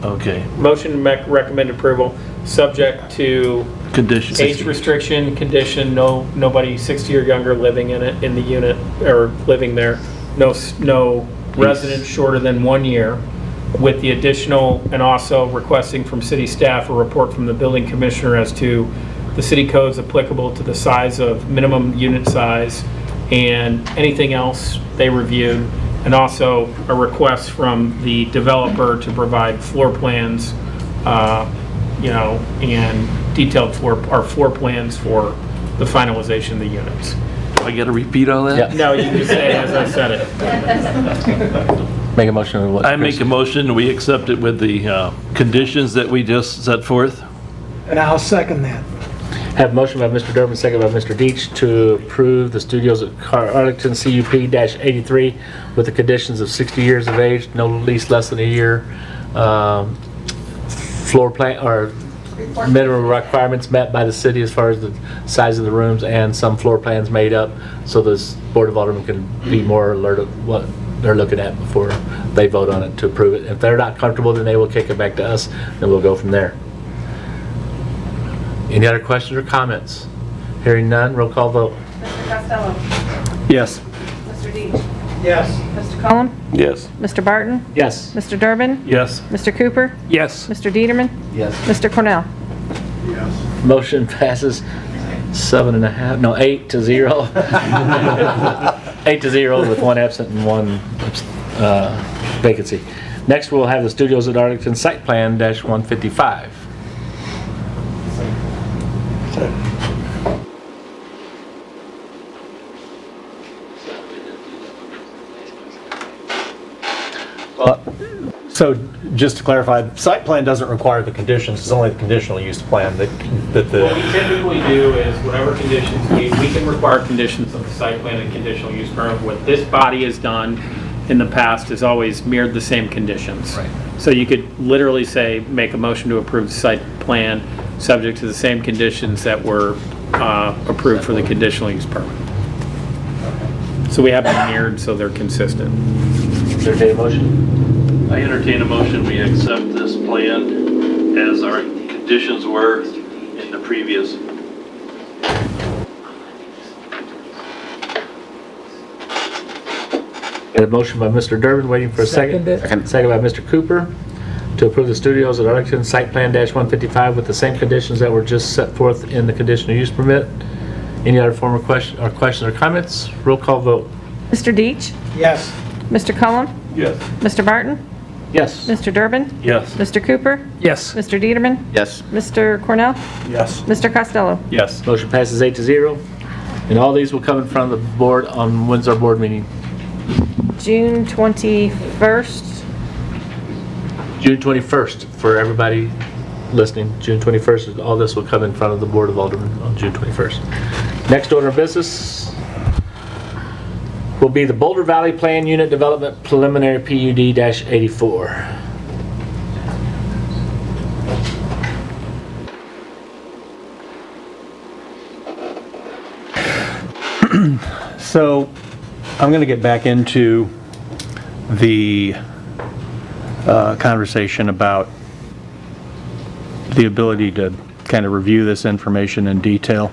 okay. Motion to recommend approval, subject to Conditions. age restriction, condition, nobody 60 or younger living in it, in the unit, or living there, no resident shorter than 1 year, with the additional, and also requesting from city staff a report from the building commissioner as to the city codes applicable to the size of minimum unit size and anything else they reviewed, and also a request from the developer to provide floor plans, and detailed floor plans for the finalization of the units. I got to repeat all that? No, you can just say as I said it. Make a motion. I make a motion, we accept it with the conditions that we just set forth. And I'll second that. Have a motion by Mr. Durbin, second by Mr. Deach to approve the studios at Arlington CUP-83 with the conditions of 60 years of age, no lease less than a year, floor plan or minimum requirements met by the city as far as the size of the rooms, and some floor plans made up so this Board of Aldermen can be more alert of what they're looking at before they vote on it to approve it. If they're not comfortable, then they will kick it back to us, and we'll go from there. Any other questions or comments? Hearing none, roll call vote. Mr. Costello. Yes. Mr. Deach. Yes. Mr. Cullum. Yes. Mr. Barton. Yes. Mr. Durbin. Yes. Mr. Cooper. Yes. Mr. Dieterman. Yes. Mr. Cornell. Motion passes 8 to 0. 8 to 0 with one absent and one vacancy. Next, we'll have the studios at Arlington Site Plan -155. So just to clarify, the site plan doesn't require the conditions, it's only the conditional use plan that the... What we typically do is whatever conditions we can require conditions of the site plan and conditional use permit. What this body has done in the past has always mirrored the same conditions. Right. So you could literally say, make a motion to approve the site plan subject to the same conditions that were approved for the conditional use permit. So we have them mirrored so they're consistent. Entertain a motion? I entertain a motion, we accept this plan as our conditions were in the previous. Got a motion by Mr. Durbin, waiting for a second. Second by Mr. Cooper to approve the studios at Arlington Site Plan -155 with the same conditions that were just set forth in the conditional use permit. Any other form of questions or comments? Roll call vote. Mr. Deach. Yes. Mr. Cullum. Yes. Mr. Barton. Yes. Mr. Durbin. Yes. Mr. Cooper. Yes. Mr. Dieterman. Yes. Mr. Cornell. Yes. Mr. Costello. Yes. Motion passes 8 to 0. And all these will come in front of the board on when's our board meeting? June 21st. June 21st for everybody listening. June 21st, all this will come in front of the Board of Aldermen on June 21st. Next order of business will be the Boulder Valley Plan Unit Development Preliminary PUD-84. So I'm going to get back into the conversation about the ability to kind of review this information in detail.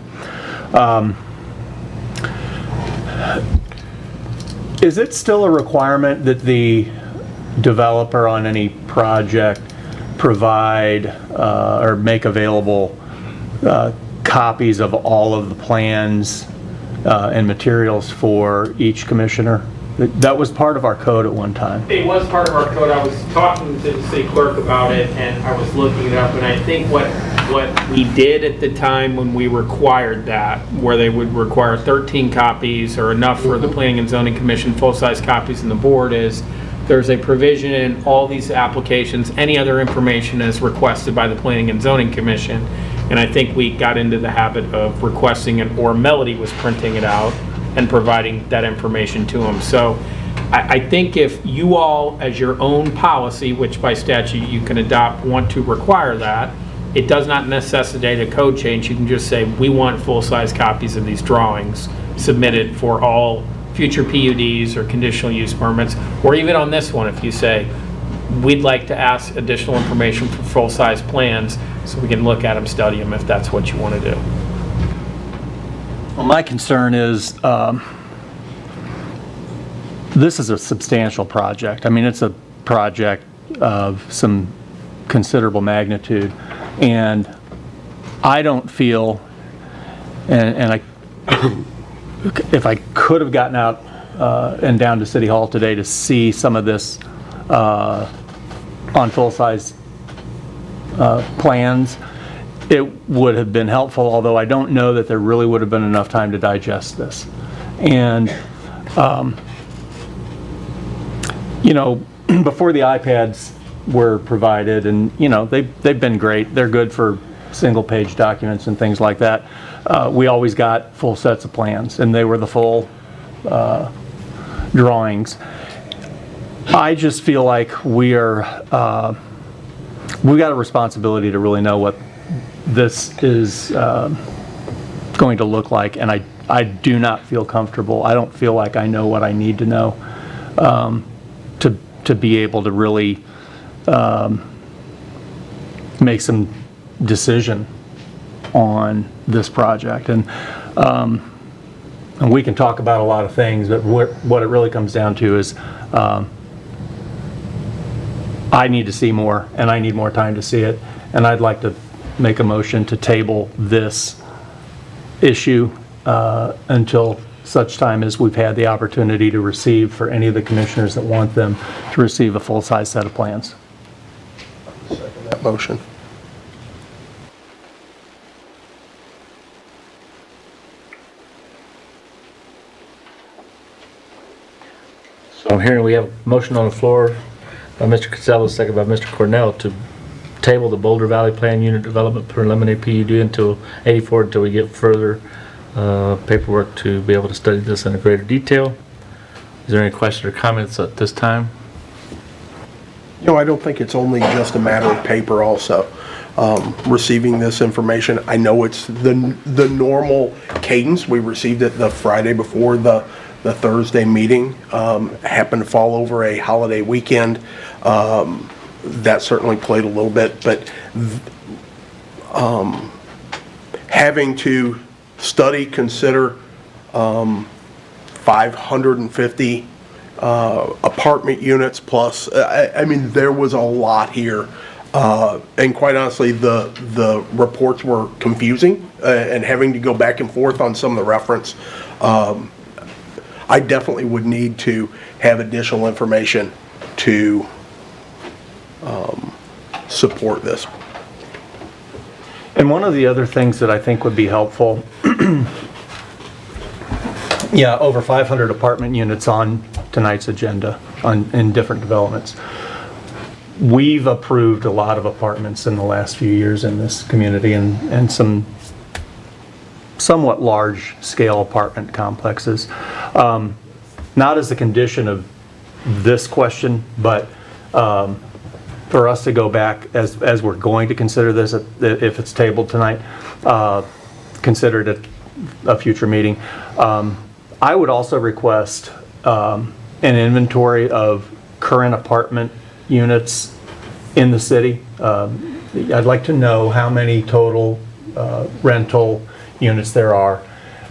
Is it still a requirement that the developer on any project provide or make available copies of all of the plans and materials for each commissioner? That was part of our code at one time. It was part of our code. I was talking to the city clerk about it, and I was looking it up, and I think what we did at the time when we required that, where they would require 13 copies or enough for the Planning and Zoning Commission, full-size copies in the board, is there's a provision in all these applications, any other information as requested by the Planning and Zoning Commission, and I think we got into the habit of requesting it, or Melody was printing it out and providing that information to them. So I think if you all, as your own policy, which by statute you can adopt, want to require that, it does not necessitate a code change. You can just say, we want full-size copies of these drawings submitted for all future PUDs or conditional use permits, or even on this one, if you say, we'd like to ask additional information for full-size plans so we can look at them, study them, if that's what you want to do. Well, my concern is this is a substantial project. I mean, it's a project of some considerable magnitude, and I don't feel, and if I could have gotten out and down to City Hall today to see some of this on full-size plans, it would have been helpful, although I don't know that there really would have been enough time to digest this. And, you know, before the iPads were provided, and, you know, they've been great. They're good for single-page documents and things like that. We always got full sets of plans, and they were the full drawings. I just feel like we've got a responsibility to really know what this is going to look like, and I do not feel comfortable. I don't feel like I know what I need to know to be able to really make some decision on this project. And we can talk about a lot of things, but what it really comes down to is I need to see more, and I need more time to see it, and I'd like to make a motion to table this issue until such time as we've had the opportunity to receive, for any of the commissioners that want them, to receive a full-size set of plans. Second that motion. So I'm hearing we have a motion on the floor by Mr. Costello, second by Mr. Cornell, to table the Boulder Valley Plan Unit Development Preliminary PUD until 84, until we get further paperwork to be able to study this in a greater detail. Is there any questions or comments at this time? You know, I don't think it's only just a matter of paper also. Receiving this information, I know it's the normal cadence. We received it the Friday before the Thursday meeting. Happened to fall over a holiday weekend. That certainly played a little bit, but having to study, consider 550 apartment units plus, I mean, there was a lot here. And quite honestly, the reports were confusing, and having to go back and forth on some of the reference. I definitely would need to have additional information to support this. And one of the other things that I think would be helpful, yeah, over 500 apartment units on tonight's agenda in different developments. We've approved a lot of apartments in the last few years in this community, and some somewhat large-scale apartment complexes. Not as a condition of this question, but for us to go back, as we're going to consider this, if it's tabled tonight, consider it at a future meeting. I would also request an inventory of current apartment units in the city. I'd like to know how many total rental units there are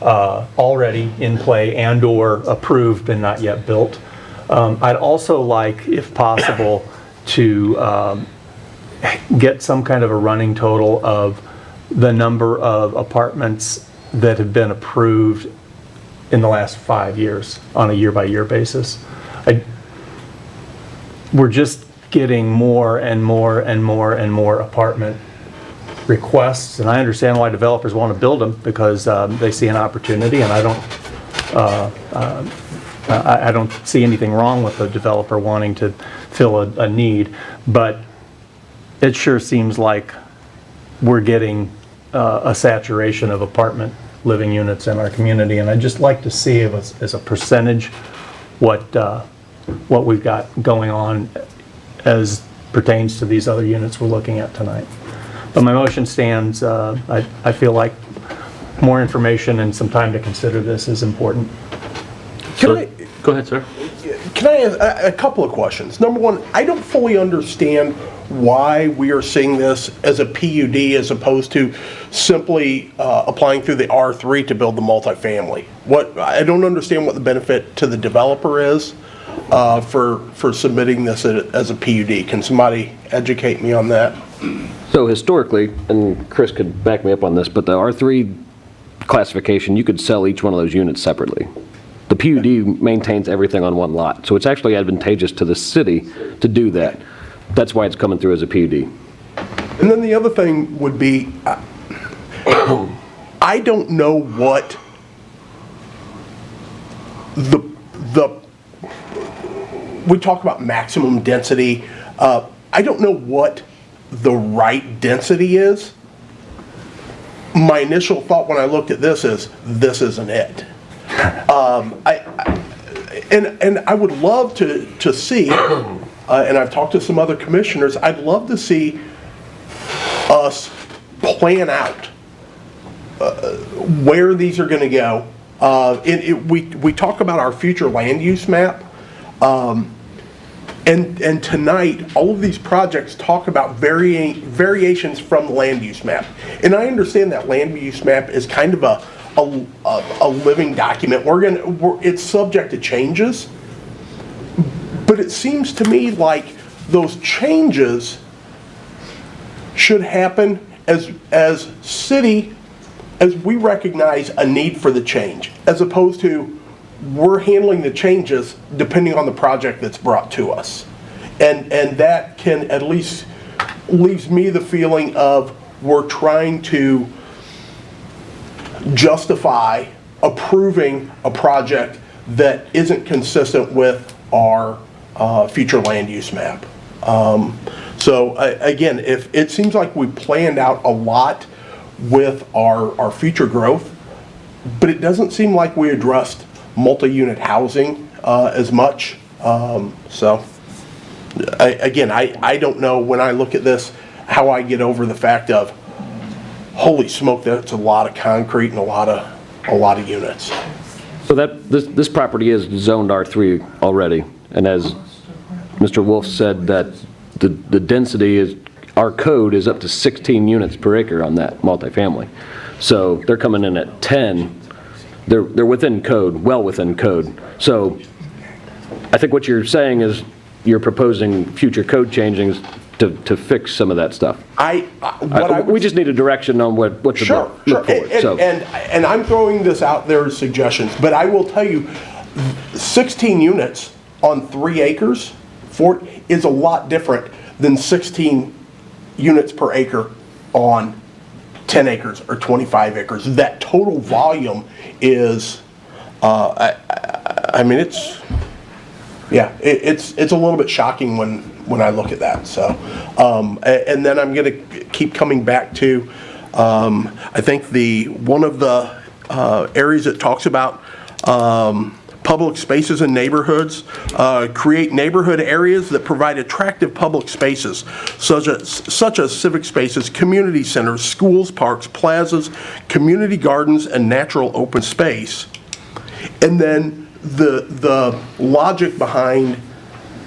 already in play and or approved and not yet built. I'd also like, if possible, to get some kind of a running total of the number of apartments that have been approved in the last 5 years on a year-by-year basis. We're just getting more and more and more and more apartment requests, and I understand why developers want to build them, because they see an opportunity, and I don't see anything wrong with a developer wanting to fill a need, but it sure seems like we're getting a saturation of apartment living units in our community, and I'd just like to see as a percentage what we've got going on as pertains to these other units we're looking at tonight. But my motion stands. I feel like more information and some time to consider this is important. Go ahead, sir. Can I ask a couple of questions? Number one, I don't fully understand why we are seeing this as a PUD as opposed to simply applying through the R3 to build the multifamily. I don't understand what the benefit to the developer is for submitting this as a PUD. Can somebody educate me on that? So historically, and Chris could back me up on this, but the R3 classification, you could sell each one of those units separately. The PUD maintains everything on one lot, so it's actually advantageous to the city to do that. That's why it's coming through as a PUD. And then the other thing would be, I don't know what we talk about maximum density. I don't know what the right density is. My initial thought when I looked at this is, this isn't it. And I would love to see, and I've talked to some other commissioners, I'd love to see us plan out where these are going to go. We talk about our future land use map, and tonight all of these projects talk about variations from the land use map. And I understand that land use map is kind of a living document. It's subject to changes, but it seems to me like those changes should happen as city, as we recognize a need for the change, as opposed to we're handling the changes depending on the project that's brought to us. And that can at least leaves me the feeling of we're trying to justify approving a project that isn't consistent with our future land use map. So again, if it seems like we planned out a lot with our future growth, but it doesn't seem like we addressed multi-unit housing as much. So again, I don't know when I look at this how I get over the fact of, holy smoke, that's a lot of concrete and a lot of units. So this property is zoned R3 already, and as Mr. Wolf said, that the density is, our code is up to 16 units per acre on that multifamily. So they're coming in at 10. They're within code, well within code. So I think what you're saying is you're proposing future code changings to fix some of that stuff. We just need a direction on what to look for. And I'm throwing this out there as suggestions, but I will tell you, 16 units on 3 acres is a lot different than 16 units per acre on 10 acres or 25 acres. That total volume is, I mean, it's a little bit shocking when I look at that. So, and then I'm going to keep coming back to, I think one of the areas it talks about public spaces in neighborhoods, create neighborhood areas that provide attractive public spaces, such as civic spaces, community centers, schools, parks, plazas, community gardens, and natural open space. And then the logic behind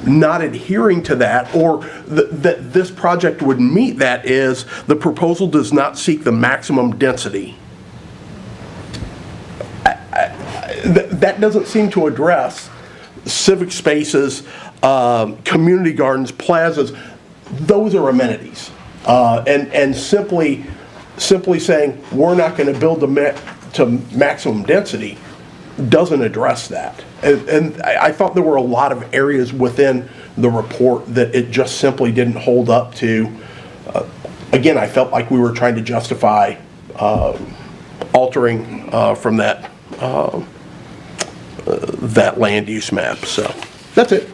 not adhering to that, or that this project would meet that, is the proposal does not seek the maximum density. That doesn't seem to address civic spaces, community gardens, plazas. Those are amenities. And simply saying we're not going to build to maximum density doesn't address that. And I thought there were a lot of areas within the report that it just simply didn't hold up to. Again, I felt like we were trying to justify altering from that land use map. So that's it.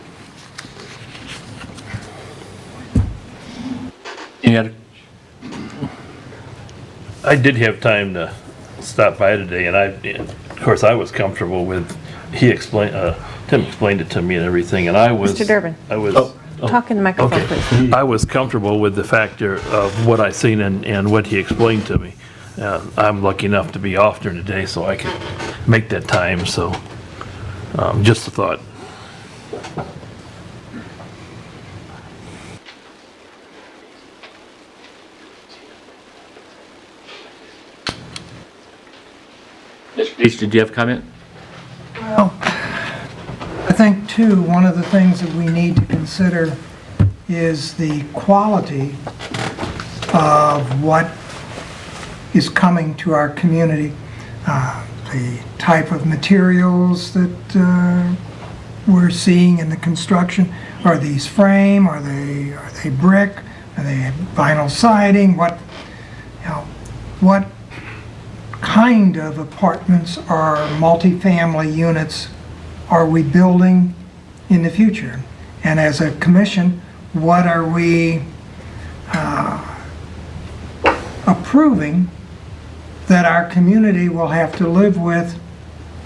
I did have time to stop by today, and of course I was comfortable with, Tim explained it to me and everything, and I was... Mr. Durbin. Talk in the microphone, please. I was comfortable with the factor of what I seen and what he explained to me. I'm lucky enough to be off during the day, so I could make that time, so just a thought. Mr. Deach, did you have a comment? Well, I think too, one of the things that we need to consider is the quality of what is coming to our community. the type of materials that we're seeing in the construction. Are these frame? Are they brick? Are they vinyl siding? What kind of apartments or multifamily units are we building in the future? And as a commission, what are we approving that our community will have to live with,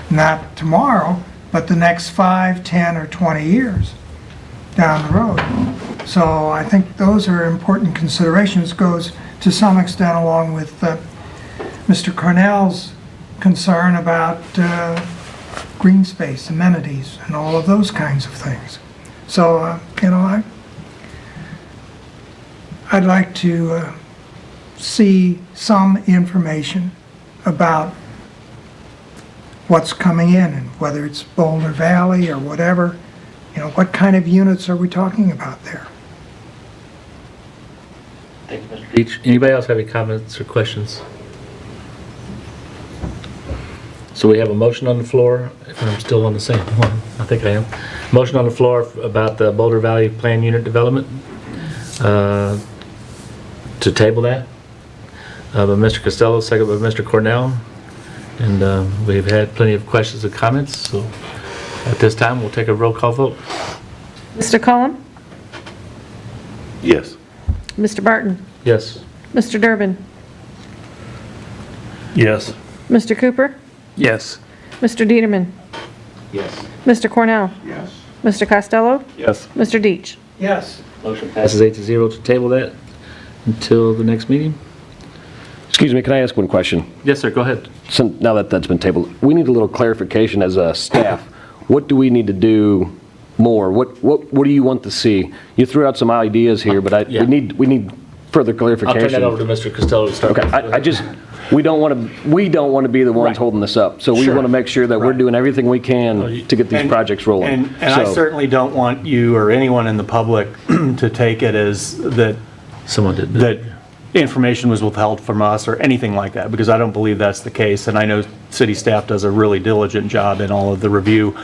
not tomorrow, but the next 5, 10, or 20 years down the road? So I think those are important considerations. Goes to some extent along with Mr. Cornell's concern about green space, amenities, and all of those kinds of things. So, I'd like to see some information about what's coming in, and whether it's Boulder Valley or whatever, what kind of units are we talking about there? Thank you, Mr. Beach. Anybody else have any comments or questions? So we have a motion on the floor, if I'm still on the same one, I think I am. Motion on the floor about the Boulder Valley Plan Unit Development, to table that. By Mr. Costello, second by Mr. Cornell. And we've had plenty of questions and comments, so at this time, we'll take a roll call vote. Mr. Cullum? Yes. Mr. Barton? Yes. Mr. Durbin? Yes. Mr. Cooper? Yes. Mr. Dieterman? Yes. Mr. Cornell? Yes. Mr. Costello? Yes. Mr. Deitch? Yes. Motion passes 8-0 to table that until the next meeting. Excuse me, can I ask one question? Yes, sir, go ahead. So now that that's been tabled, we need a little clarification as a staff. What do we need to do more? What do you want to see? You threw out some ideas here, but Yeah. we need further clarification. I'll turn that over to Mr. Costello to start. Okay, we don't want to be the ones holding this up. So we want to make sure that we're doing everything we can to get these projects rolling. And I certainly don't want you or anyone in the public to take it as that someone did that information was withheld from us or anything like that, because I don't believe that's the case. And I know city staff does a really diligent job in all of the review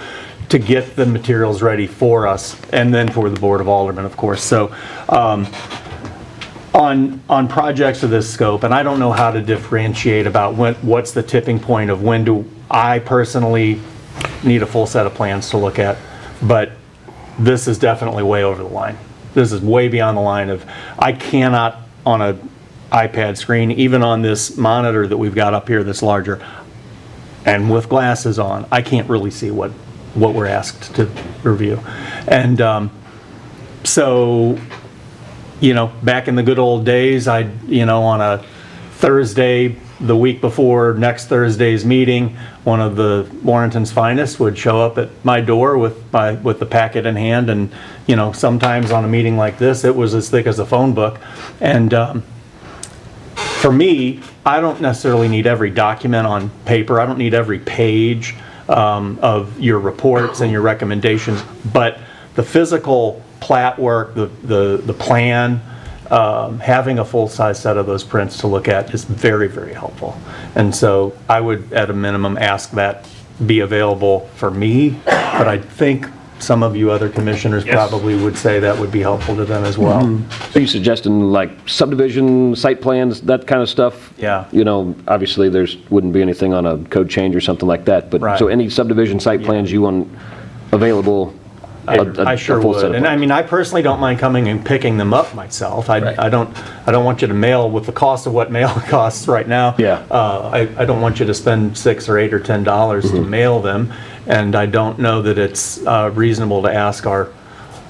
to get the materials ready for us, and then for the Board of Aldermen, of course. So on projects of this scope, and I don't know how to differentiate about what's the tipping point of when do I personally need a full set of plans to look at, but this is definitely way over the line. This is way beyond the line of, I cannot on a iPad screen, even on this monitor that we've got up here that's larger, and with glasses on, I can't really see what we're asked to review. And so, back in the good old days, on a Thursday, the week before next Thursday's meeting, one of the Warrenton's finest would show up at my door with the packet in hand, and sometimes on a meeting like this, it was as thick as a phone book. And for me, I don't necessarily need every document on paper. I don't need every page of your reports and your recommendations, but the physical plat work, the plan, having a full-size set of those prints to look at is very, very helpful. And so I would, at a minimum, ask that be available for me, but I think some of you other commissioners probably would say that would be helpful to them as well. So you suggesting like subdivision, site plans, that kind of stuff? Yeah. Obviously wouldn't be anything on a code change or something like that, but so any subdivision site plans you want available? I sure would. And I mean, I personally don't mind coming and picking them up myself. I don't want you to mail with the cost of what mail costs right now. Yeah. I don't want you to spend $6 or $8 or $10 to mail them, and I don't know that it's reasonable to ask our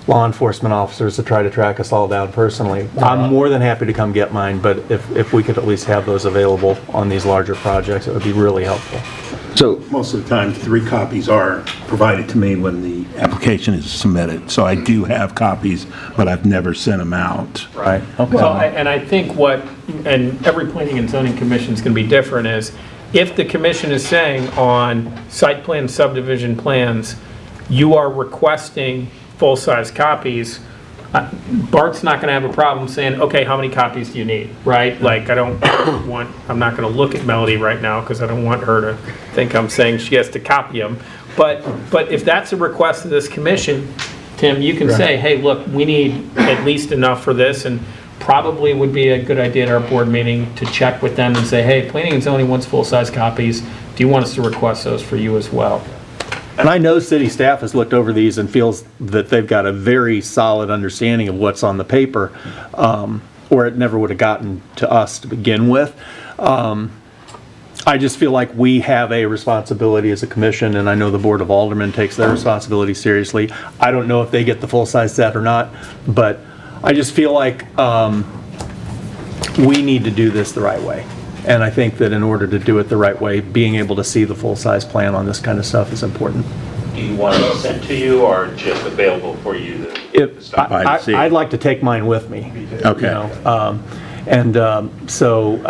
law enforcement officers to try to track us all down personally. I'm more than happy to come get mine, but if we could at least have those available on these larger projects, it would be really helpful. So most of the time, 3 copies are provided to me when the application is submitted. So I do have copies, but I've never sent them out. Right. Okay. Well, and I think and every planning and zoning commission is going to be different, is if the commission is saying on site plan subdivision plans, you are requesting full-size copies, Bart's not gonna have a problem saying, okay, how many copies do you need, right? Like, I'm not gonna look at Melody right now, because I don't want her to think I'm saying she has to copy them. But if that's a request of this commission, Tim, you can say, hey, look, we need at least enough for this, and probably would be a good idea at our board meeting to check with them and say, hey, planning and zoning wants full-size copies. Do you want us to request those for you as well? And I know city staff has looked over these and feels that they've got a very solid understanding of what's on the paper, or it never would have gotten to us to begin with. I just feel like we have a responsibility as a commission, and I know the Board of Aldermen takes their responsibility seriously. I don't know if they get the full-size set or not, but I just feel like we need to do this the right way. And I think that in order to do it the right way, being able to see the full-size plan on this kind of stuff is important. Do you want it sent to you or just available for you to stop by to see? I'd like to take mine with me. Okay. You know, so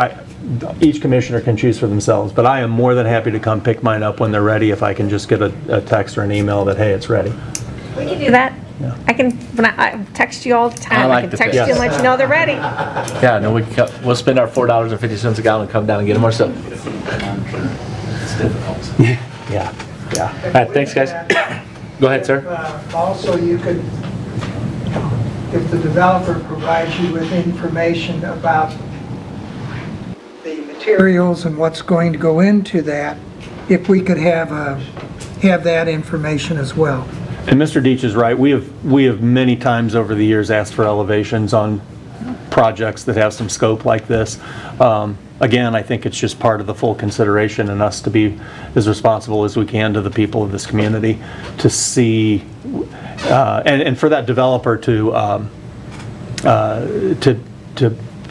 each commissioner can choose for themselves, but I am more than happy to come pick mine up when they're ready if I can just get a text or an email that, hey, it's ready. We can do that. I can, when I text you all the time, I can text you and let you know they're ready. Yeah, no, we'll spend our $4.50 a gallon and come down and get them ourselves. It's difficult. Yeah. All right, thanks, guys. Go ahead, sir. Also, you could, if the developer provides you with information about the materials and what's going to go into that, if we could have that information as well. And Mr. Deach is right. We have many times over the years asked for elevations on projects that have some scope like this. Again, I think it's just part of the full consideration and us to be as responsible as we can to the people of this community to see, and for that developer to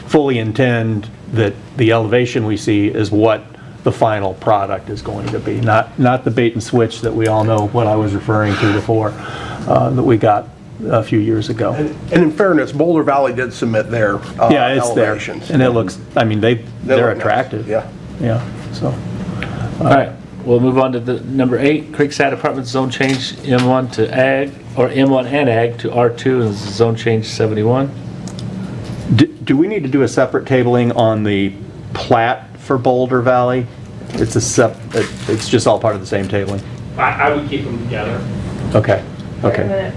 fully intend that the elevation we see is what the final product is going to be, not the bait and switch that we all know what I was referring to before, that we got a few years ago. And in fairness, Boulder Valley did submit their Yeah, it's elevations. there, and it looks, I mean, they're attractive. Yeah. Yeah, so. All right, we'll move on to the number 8, Creekside Apartments zone change M1 to ag, or M1 and ag to R2 and zone change 71. Do we need to do a separate tabling on the Plat for Boulder Valley? It's just all part of the same tabling. I would keep them together. Okay. Wait a minute.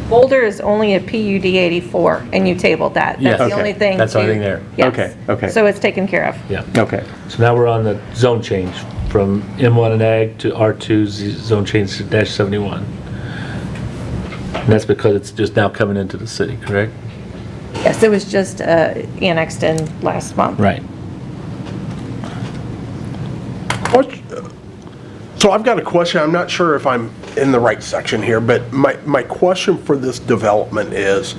Boulder is only a PUD 84, and you tabled that. Yes. That's the only thing. That's the only thing there. Yes. Okay. So it's taken care of. Yeah. Okay. So now we're on the zone change from M1 and ag to R2 zone change to -71. And that's because it's just now coming into the city, correct? Yes, it was just annexed in last month. Right. So I've got a question. I'm not sure if I'm in the right section here, but my question for this development is,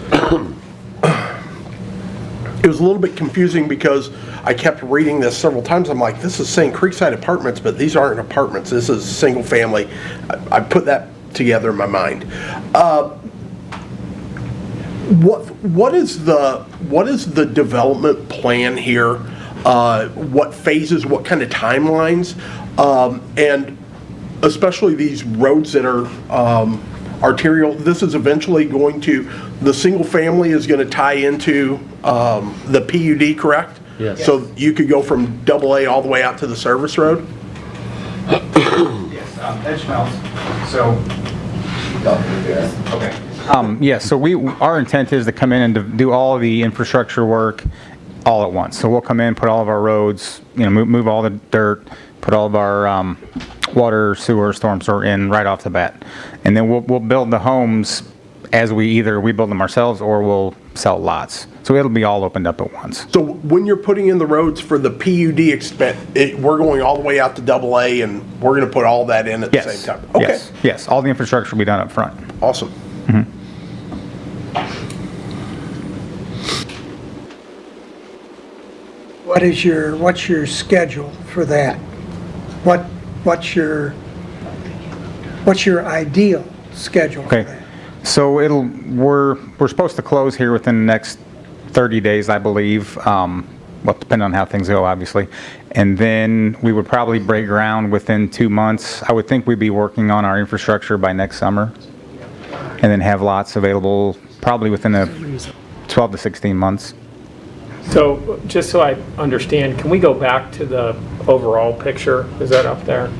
it was a little bit confusing because I kept reading this several times. I'm like, this is saying Creekside Apartments, but these aren't apartments. This is single family. I put that together in my mind. What is the development plan here? What phases? What kind of timelines? And especially these roads that are arterial. This is eventually going to, the single family is going to tie into the PUD, correct? Yes. So you could go from AA all the way out to the service road? Yes, that smells. So, okay. Yes, so our intent is to come in and to do all of the infrastructure work all at once. So we'll come in, put all of our roads, move all the dirt, put all of our water, sewer, storm sewer in right off the bat. And then we'll build the homes as we build them ourselves or we'll sell lots. So it'll be all opened up at once. So when you're putting in the roads for the PUD, we're going all the way out to AA and we're going to put all that in at the same time? Okay. Yes, all the infrastructure will be done up front. Awesome. What's your schedule for that? What's your ideal schedule for that? So we're supposed to close here within the next 30 days, I believe. Well, depending on how things go, obviously. And then we would probably break ground within 2 months. I would think we'd be working on our infrastructure by next summer. And then have lots available probably within a 12 to 16 months. So, just so I understand, can we go back to the overall picture? Is that up there?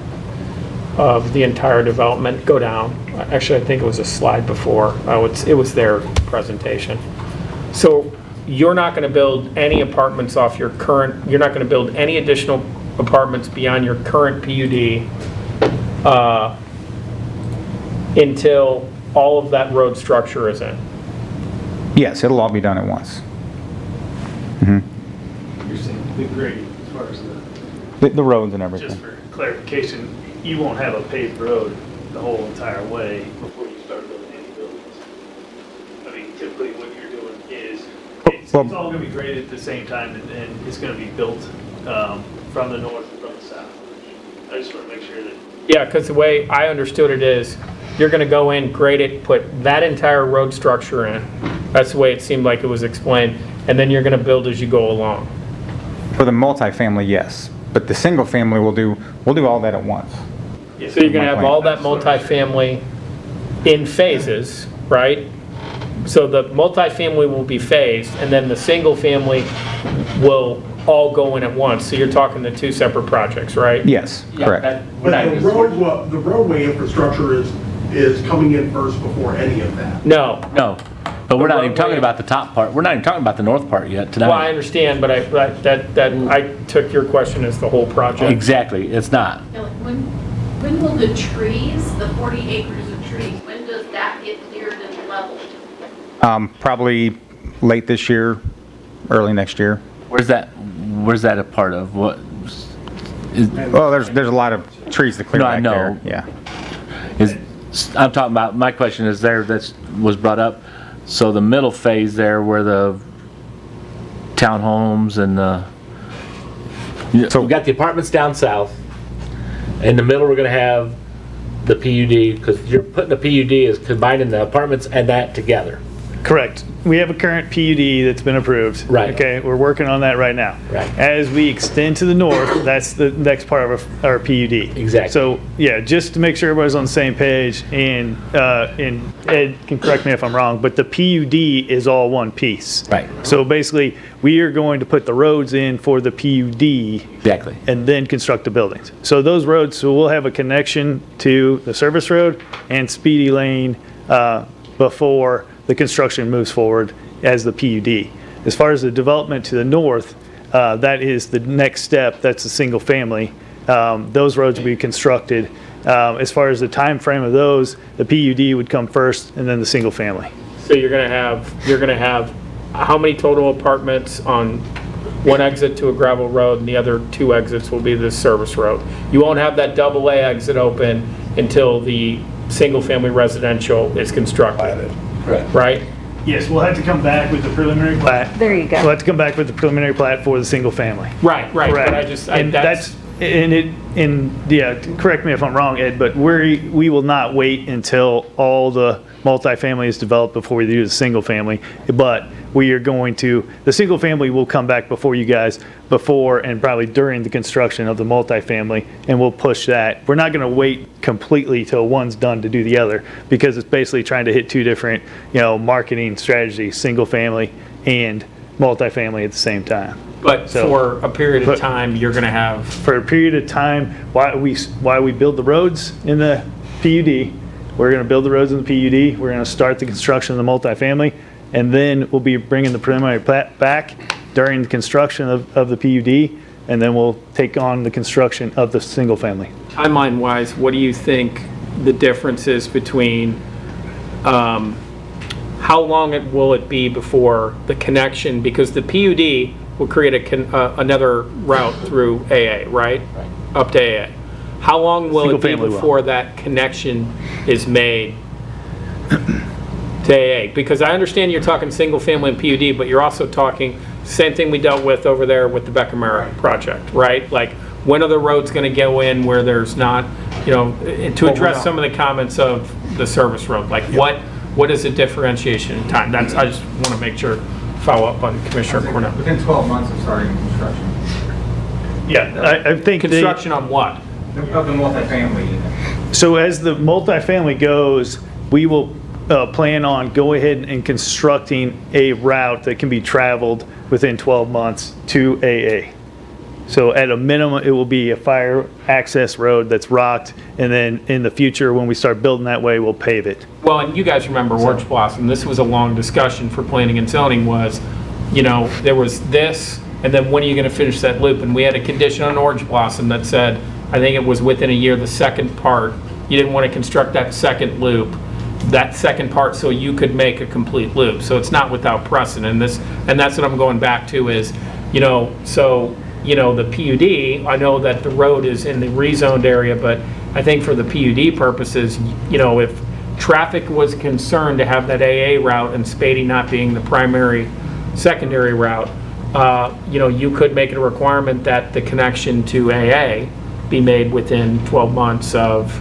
Of the entire development? Go down. Actually, I think it was a slide before. Oh, it was their presentation. So, you're not going to build any apartments off your current, you're not going to build any additional apartments beyond your current PUD until all of that road structure is in? Yes, it'll all be done at once. You're saying the grade as far as The roads and everything. just for clarification, you won't have a paved road the whole entire way before you start building any buildings. I mean, typically what you're doing is, it's all gonna be graded at the same time and it's gonna be built from the north and from the south. I just wanna make sure that. Yeah, because the way I understood it is, you're going to go in, grade it, put that entire road structure in. That's the way it seemed like it was explained. And then you're going to build as you go along. For the multifamily, yes, but the single family we'll do all that at once. So you're going to have all that multifamily in phases, right? So the multifamily will be phased, and then the single family will all go in at once. So you're talking the two separate projects, right? Yes, correct. But the roadway infrastructure is coming in first before any of that. No. No, but we're not even talking about the top part. We're not even talking about the north part yet tonight. Well, I understand, but I took your question as the whole project. Exactly, it's not. When will the trees, the 40 acres of trees, when does that get cleared and leveled? Probably late this year, early next year. Where's that a part of? What? Well, there's a lot of trees to clear back there. Yeah. I'm talking about, my question is that was brought up. So the middle phase there where the townhomes and so we got the apartments down south. In the middle, we're going to have the PUD, because you're putting the PUD as combining the apartments and that together. Correct. We have a current PUD that's been approved. Right. Okay, we're working on that right now. Right. As we extend to the north, that's the next part of our PUD. Exactly. So, yeah, just to make sure everybody's on the same page, and Ed can correct me if I'm wrong, but the PUD is all one piece. Right. So basically, we are going to put the roads in for the PUD. Exactly. And then construct the buildings. So those roads, so we'll have a connection to the service road and Speedy Lane before the construction moves forward as the PUD. As far as the development to the north, that is the next step. That's a single family. Those roads will be constructed. As far as the time frame of those, the PUD would come first and then the single family. So you're going to have how many total apartments on one exit to a gravel road, and the other two exits will be the service road. You won't have that double A exit open until the single family residential is constructed. Right? Yes, we'll have to come back with the preliminary plat. There you go. We'll have to come back with the preliminary plat for the single family. Right. Correct. But correct me if I'm wrong, Ed, but we will not wait until all the multifamily is developed before we do the single family. But the single family will come back before you guys, before and probably during the construction of the multifamily, and we'll push that. We're not going to wait completely till one's done to do the other, because it's basically trying to hit two different, marketing strategies, single family and multifamily at the same time. But for a period of time, you're going to have... For a period of time, while we build the roads in the PUD, we're going to build the roads in the PUD, we're going to start the construction of the multifamily, and then we'll be bringing the preliminary plat back during the construction of the PUD, and then we'll take on the construction of the single family. Timeline-wise, what do you think the difference is between... how long will it be before the connection, because the PUD will create another route through AA, right? Up to AA. How long will it be before that connection is made to AA? Because I understand you're talking single family and PUD, but you're also talking same thing we dealt with over there with the Beckham project, right? Like, when are the roads going to go in where there's not, to address some of the comments of the service road, like what is the differentiation in time? I just want to make sure, follow up on Commissioner Cornell. Within 12 months of starting construction. Yeah, I think construction on what? Of the multifamily unit. So as the multifamily goes, we will plan on go ahead and constructing a route that can be traveled within 12 months to AA. So at a minimum, it will be a fire access road that's rocked, and then in the future, when we start building that way, we'll pave it. Well, and you guys remember Orange Blossom, this was a long discussion for planning and zoning was, you know, there was this, and then when are you gonna finish that loop? And we had a condition on Orange Blossom that said, I think it was within a year, the second part, you didn't wanna construct that second loop, that second part, so you could make a complete loop. So it's not without precedent. And that's what I'm going back to is, you know, so, you know, the PUD, I know that the road is in the rezoned area, but I think for the PUD purposes, you know, if traffic was concerned to have that AA route and Spady not being the primary, secondary route, you know, you could make it a requirement that the connection to AA be made within 12 months of,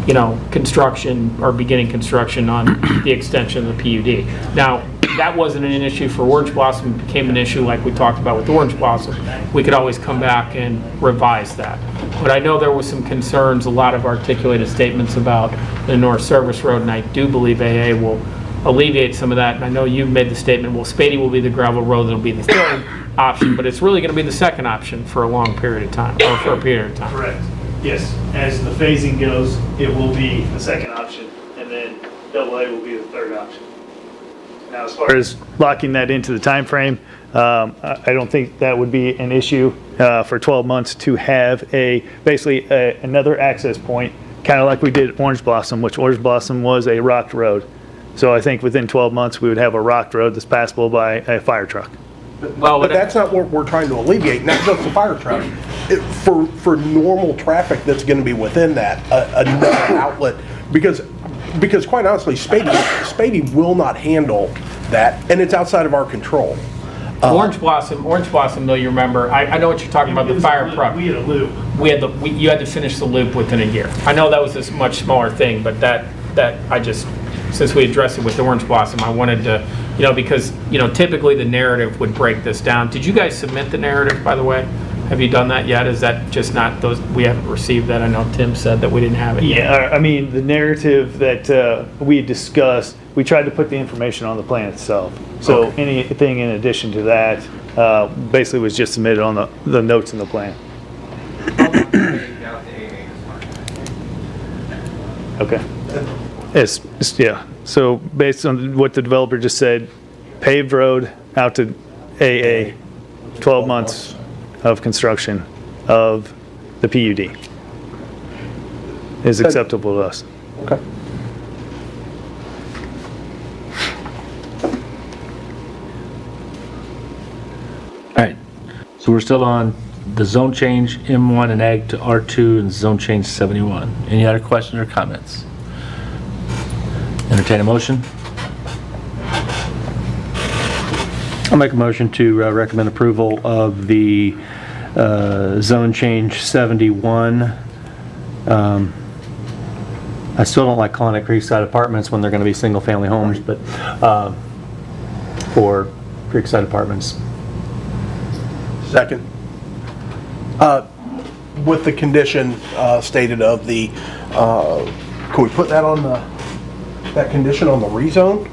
you know, construction or beginning construction on the extension of the PUD. Now, that wasn't an issue for Orange Blossom, it became an issue like we talked about with Orange Blossom. We could always come back and revise that. But I know there was some concerns, a lot of articulated statements about the North Service Road, and I do believe AA will alleviate some of that. And I know you've made the statement, well, Spady will be the gravel road that'll be the third option, but it's really gonna be the second option for a long period of time, or for a period of time. Correct. Yes, as the phasing goes, it will be the second option, and then AA will be the third option. Now, as far as locking that into the time frame, I don't think that would be an issue for 12 months to have basically another access point, kind of like we did at Orange Blossom, which Orange Blossom was a rocked road. So I think within 12 months, we would have a rocked road that's passable by a fire truck. But that's not what we're trying to alleviate, not just the fire truck. For normal traffic that's going to be within that, another outlet, because quite honestly, Spady will not handle that, and it's outside of our control. Orange Blossom, though, you remember, I know what you're talking about, the fire truck. We had a loop. You had to finish the loop within a year. I know that was a much smaller thing, but that I just, since we addressed it with Orange Blossom, I wanted to, you know, because, you know, typically the narrative would break this down. Did you guys submit the narrative, by the way? Have you done that yet? Is that just not those, we haven't received that? I know Tim said that we didn't have it yet. Yeah, I mean, the narrative that we discussed, we tried to put the information on the plan itself. So anything in addition to that basically was just submitted on the notes in the plan. Okay. Yeah. So based on what the developer just said, paved road out to AA, 12 months of construction of the PUD is acceptable to us. Okay. All right, so we're still on the zone change M1 and Ag to R2 and zone change 71. Any other questions or comments? Entertain a motion. I'll make a motion to recommend approval of the zone change 71. I still don't like calling it Creekside Apartments when they're going to be single-family homes, but for Creekside Apartments. Second. With the condition stated of the, can we put that on that condition on the rezone?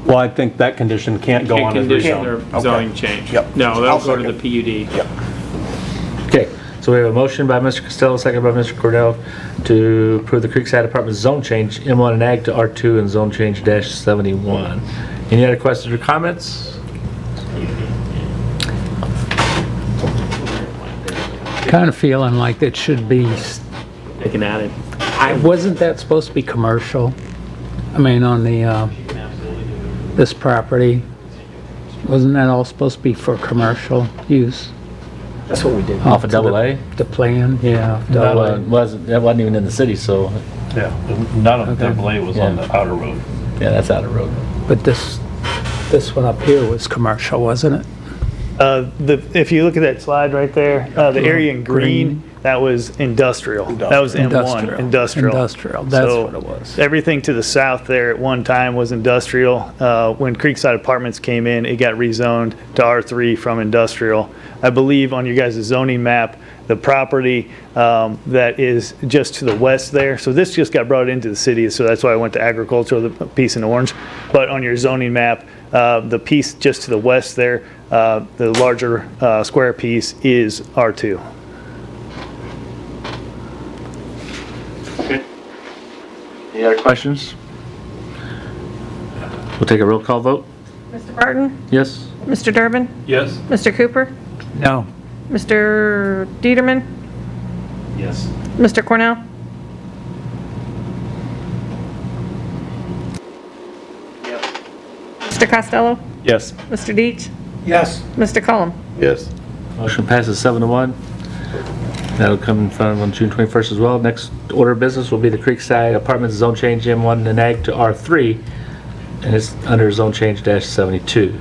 Well, I think that condition can't go on as Condition rezone. their zoning change. Yep. No, that'll I'll go to the second. PUD. Yep. Okay, so we have a motion by Mr. Costello, second by Mr. Cornell to approve the Creekside Apartments zone change M1 and Ag to R2 and zone change -71. Any other questions or comments? Kind of feeling like it should be, They can add it. wasn't that supposed to be commercial? I mean, on the, this property, wasn't that all supposed to be for commercial use? That's what we did. Off of double A? The plan, yeah. That double A. wasn't even in the city, so. Yeah, none of double A was on the outer road. Yeah, that's outer road. But this one up here was commercial, wasn't it? If you look at that slide right there, the area in green, that was industrial. That was M1, industrial. Industrial, that's So what it was. Everything to the south there at one time was industrial. When Creekside Apartments came in, it got rezoned to R3 from industrial. I believe on your guys' zoning map, the property that is just to the west there. So this just got brought into the city, so that's why I went to agricultural, the piece in orange. But on your zoning map, the piece just to the west there, the larger square piece is R2. Okay. Any other questions? We'll take a roll call vote. Mr. Barton? Yes? Mr. Durbin? Yes? Mr. Cooper? No. Mr. Dieterman? Yes. Mr. Cornell? Mr. Costello? Yes. Mr. Deach? Yes. Mr. Cullum? Yes. Motion passes 7-1. That'll come in front of on June 21st as well. Next order of business will be the Creekside Apartments zone change M1 and ag to R3, and it's under zone change -72.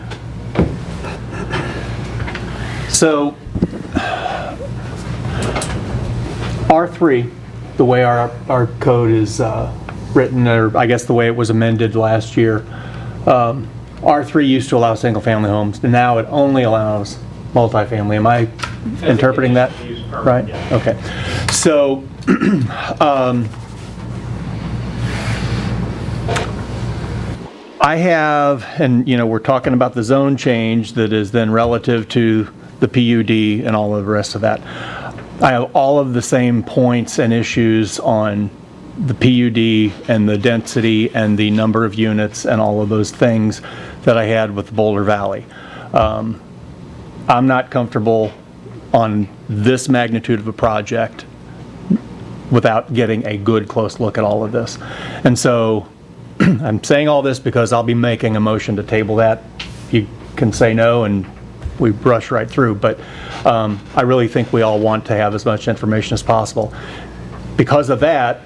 So, R3, the way our code is written, or I guess the way it was amended last year, R3 used to allow single-family homes, and now it only allows multifamily. Am I interpreting that right? Okay. So, I have, and we're talking about the zone change that is then relative to the PUD and all of the rest of that. I have all of the same points and issues on the PUD and the density and the number of units and all of those things that I had with Boulder Valley. I'm not comfortable on this magnitude of a project without getting a good close look at all of this. And so I'm saying all this because I'll be making a motion to table that. You can say no and we brush right through, but I really think we all want to have as much information as possible. Because of that,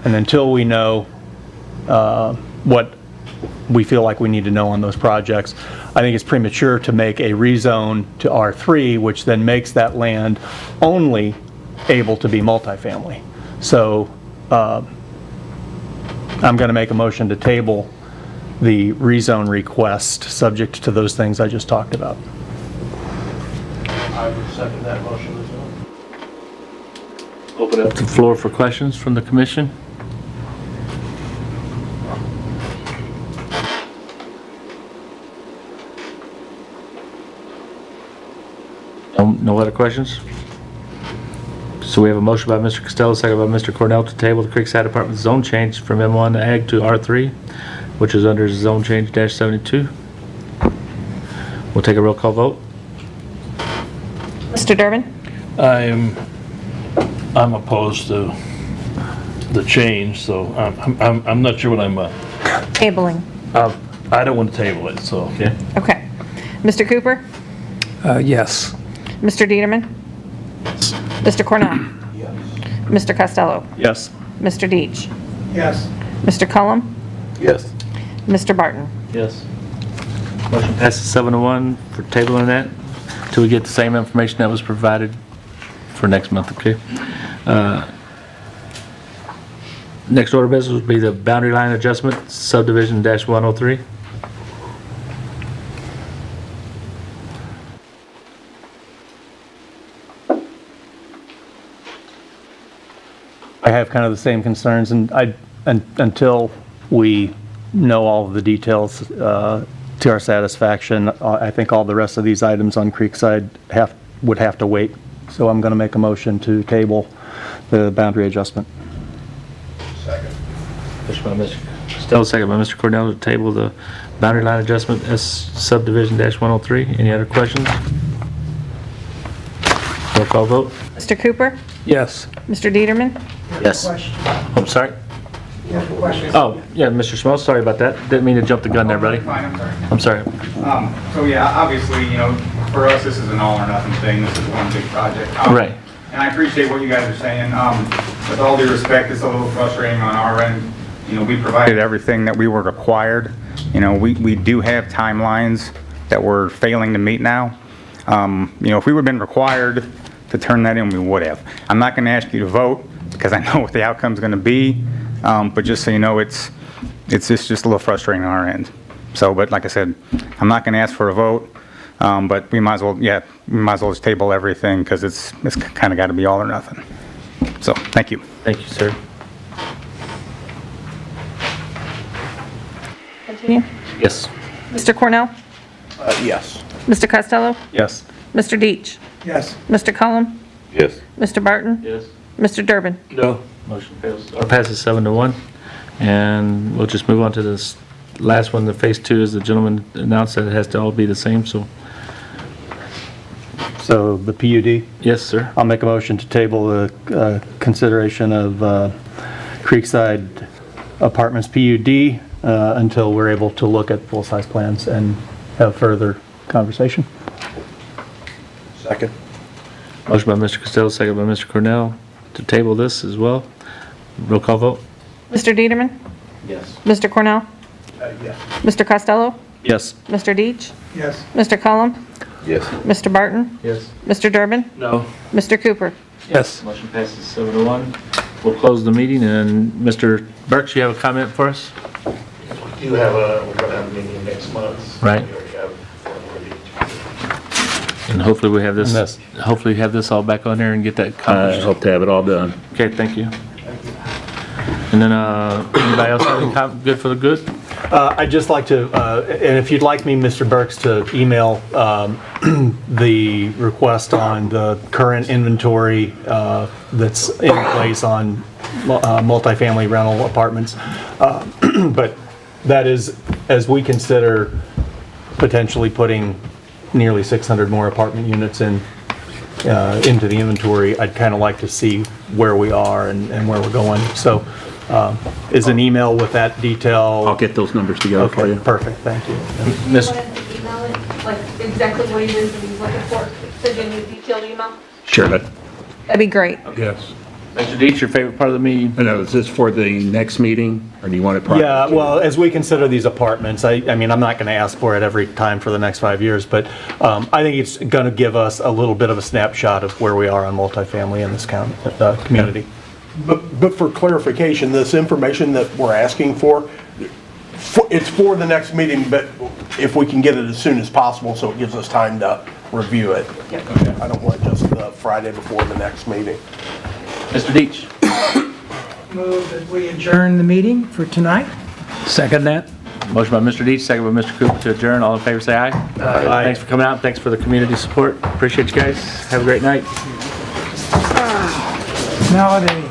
and until we know what we feel like we need to know on those projects, I think it's premature to make a rezone to R3, which then makes that land only able to be multifamily. So I'm going to make a motion to table the rezone request subject to those things I just talked about. I would second that motion as well. Open up the floor for questions from the commission. No other questions? So we have a motion by Mr. Costello, second by Mr. Cornell to table the Creekside Apartments zone change from M1 ag to R3, which is under zone change -72. We'll take a roll call vote. Mr. Durbin? I'm opposed to the change, so I'm not sure what I'm. Tabling. I don't want to table it, so. Okay. Okay. Mr. Cooper? Yes. Mr. Dieterman? Mr. Cornell? Yes. Mr. Costello? Yes. Mr. Deach? Yes. Mr. Cullum? Yes. Mr. Barton? Yes. Motion passes 7-1 for tabling that till we get the same information that was provided for next month, okay? Next order of business would be the boundary line adjustment, subdivision -103. I have kind of the same concerns, and until we know all of the details to our satisfaction, I think all the rest of these items on Creekside would have to wait. So I'm going to make a motion to table the boundary adjustment. Second. Motion by Mr. Costello, second by Mr. Cornell to table the boundary line adjustment as subdivision -103. Any other questions? Roll call vote. Mr. Cooper? Yes. Mr. Dieterman? Yes. I'm sorry. Oh, yeah, Mr. Schmo, sorry about that. Didn't mean to jump the gun there, buddy. Fine, I'm I'm sorry. sorry. So yeah, obviously, for us, this is an all or nothing thing. This is one big project. Right. And I appreciate what you guys are saying. With all due respect, it's a little frustrating on our end. We provided everything that we were required. We do have timelines that we're failing to meet now. If we would have been required to turn that in, we would have. I'm not going to ask you to vote because I know what the outcome's going to be. But just so you know, it's just a little frustrating on our end. So, but like I said, I'm not going to ask for a vote. But we might as well, just table everything because it's kind of got to be all or nothing. So, thank you. Thank you, sir. Continue. Yes. Mr. Cornell? Yes. Mr. Costello? Yes. Mr. Deitch? Yes. Mr. Cullum? Yes. Mr. Barton? Yes. Mr. Durbin? No. Motion passes 7-1. And we'll just move on to this last one, the phase 2, as the gentleman announced that it has to all be the same, so. So the PUD? Yes, sir. I'll make a motion to table the consideration of Creekside Apartments PUD until we're able to look at full-size plans and have further conversation. Second. Motion by Mr. Costello, second by Mr. Cornell to table this as well. Roll call vote. Mr. Dieterman? Yes. Mr. Cornell? Yes. Mr. Costello? Yes. Mr. Deitch? Yes. Mr. Cullum? Yes. Mr. Barton? Yes. Mr. Durbin? No. Mr. Cooper? Yes. Motion passes 7-1. We'll close the meeting, and Mr. Burks, you have a comment for us? We're going to have a meeting next month. Right. We already have And hopefully we have this all back on there and get that accomplished. I hope to have it all done. Okay, thank you. And then, anybody else have any good for the good? I'd just like to, and if you'd like me, Mr. Burks, to email the request on the current inventory that's in place on multifamily rental apartments. But that is, as we consider potentially putting nearly 600 more apartment units into the inventory, I'd kind of like to see where we are and where we're going. So is an email with that detail? I'll get those numbers together for you. Perfect, thank you. Miss, Email it, like exactly what it is that he's looking for, send you a detailed email? Sure. That'd be great. Yes. Mr. Deitch, your favorite part of the meeting? I know, is this for the next meeting, or do you want it prior? Yeah, well, as we consider these apartments, I mean, I'm not going to ask for it every time for the next 5 years, but I think it's going to give us a little bit of a snapshot of where we are on multifamily in this community. But for clarification, this information that we're asking for, it's for the next meeting, but if we can get it as soon as possible, so it gives us time to review it. Okay. I don't want just the Friday before the next meeting. Mr. Deitch. Move that we adjourn the meeting for tonight. Second that? Motion by Mr. Deitch, second by Mr. Cooper to adjourn. All in favor, say aye. Aye. Thanks for coming out. Thanks for the community support. Appreciate you guys. Have a great night. Nowadays.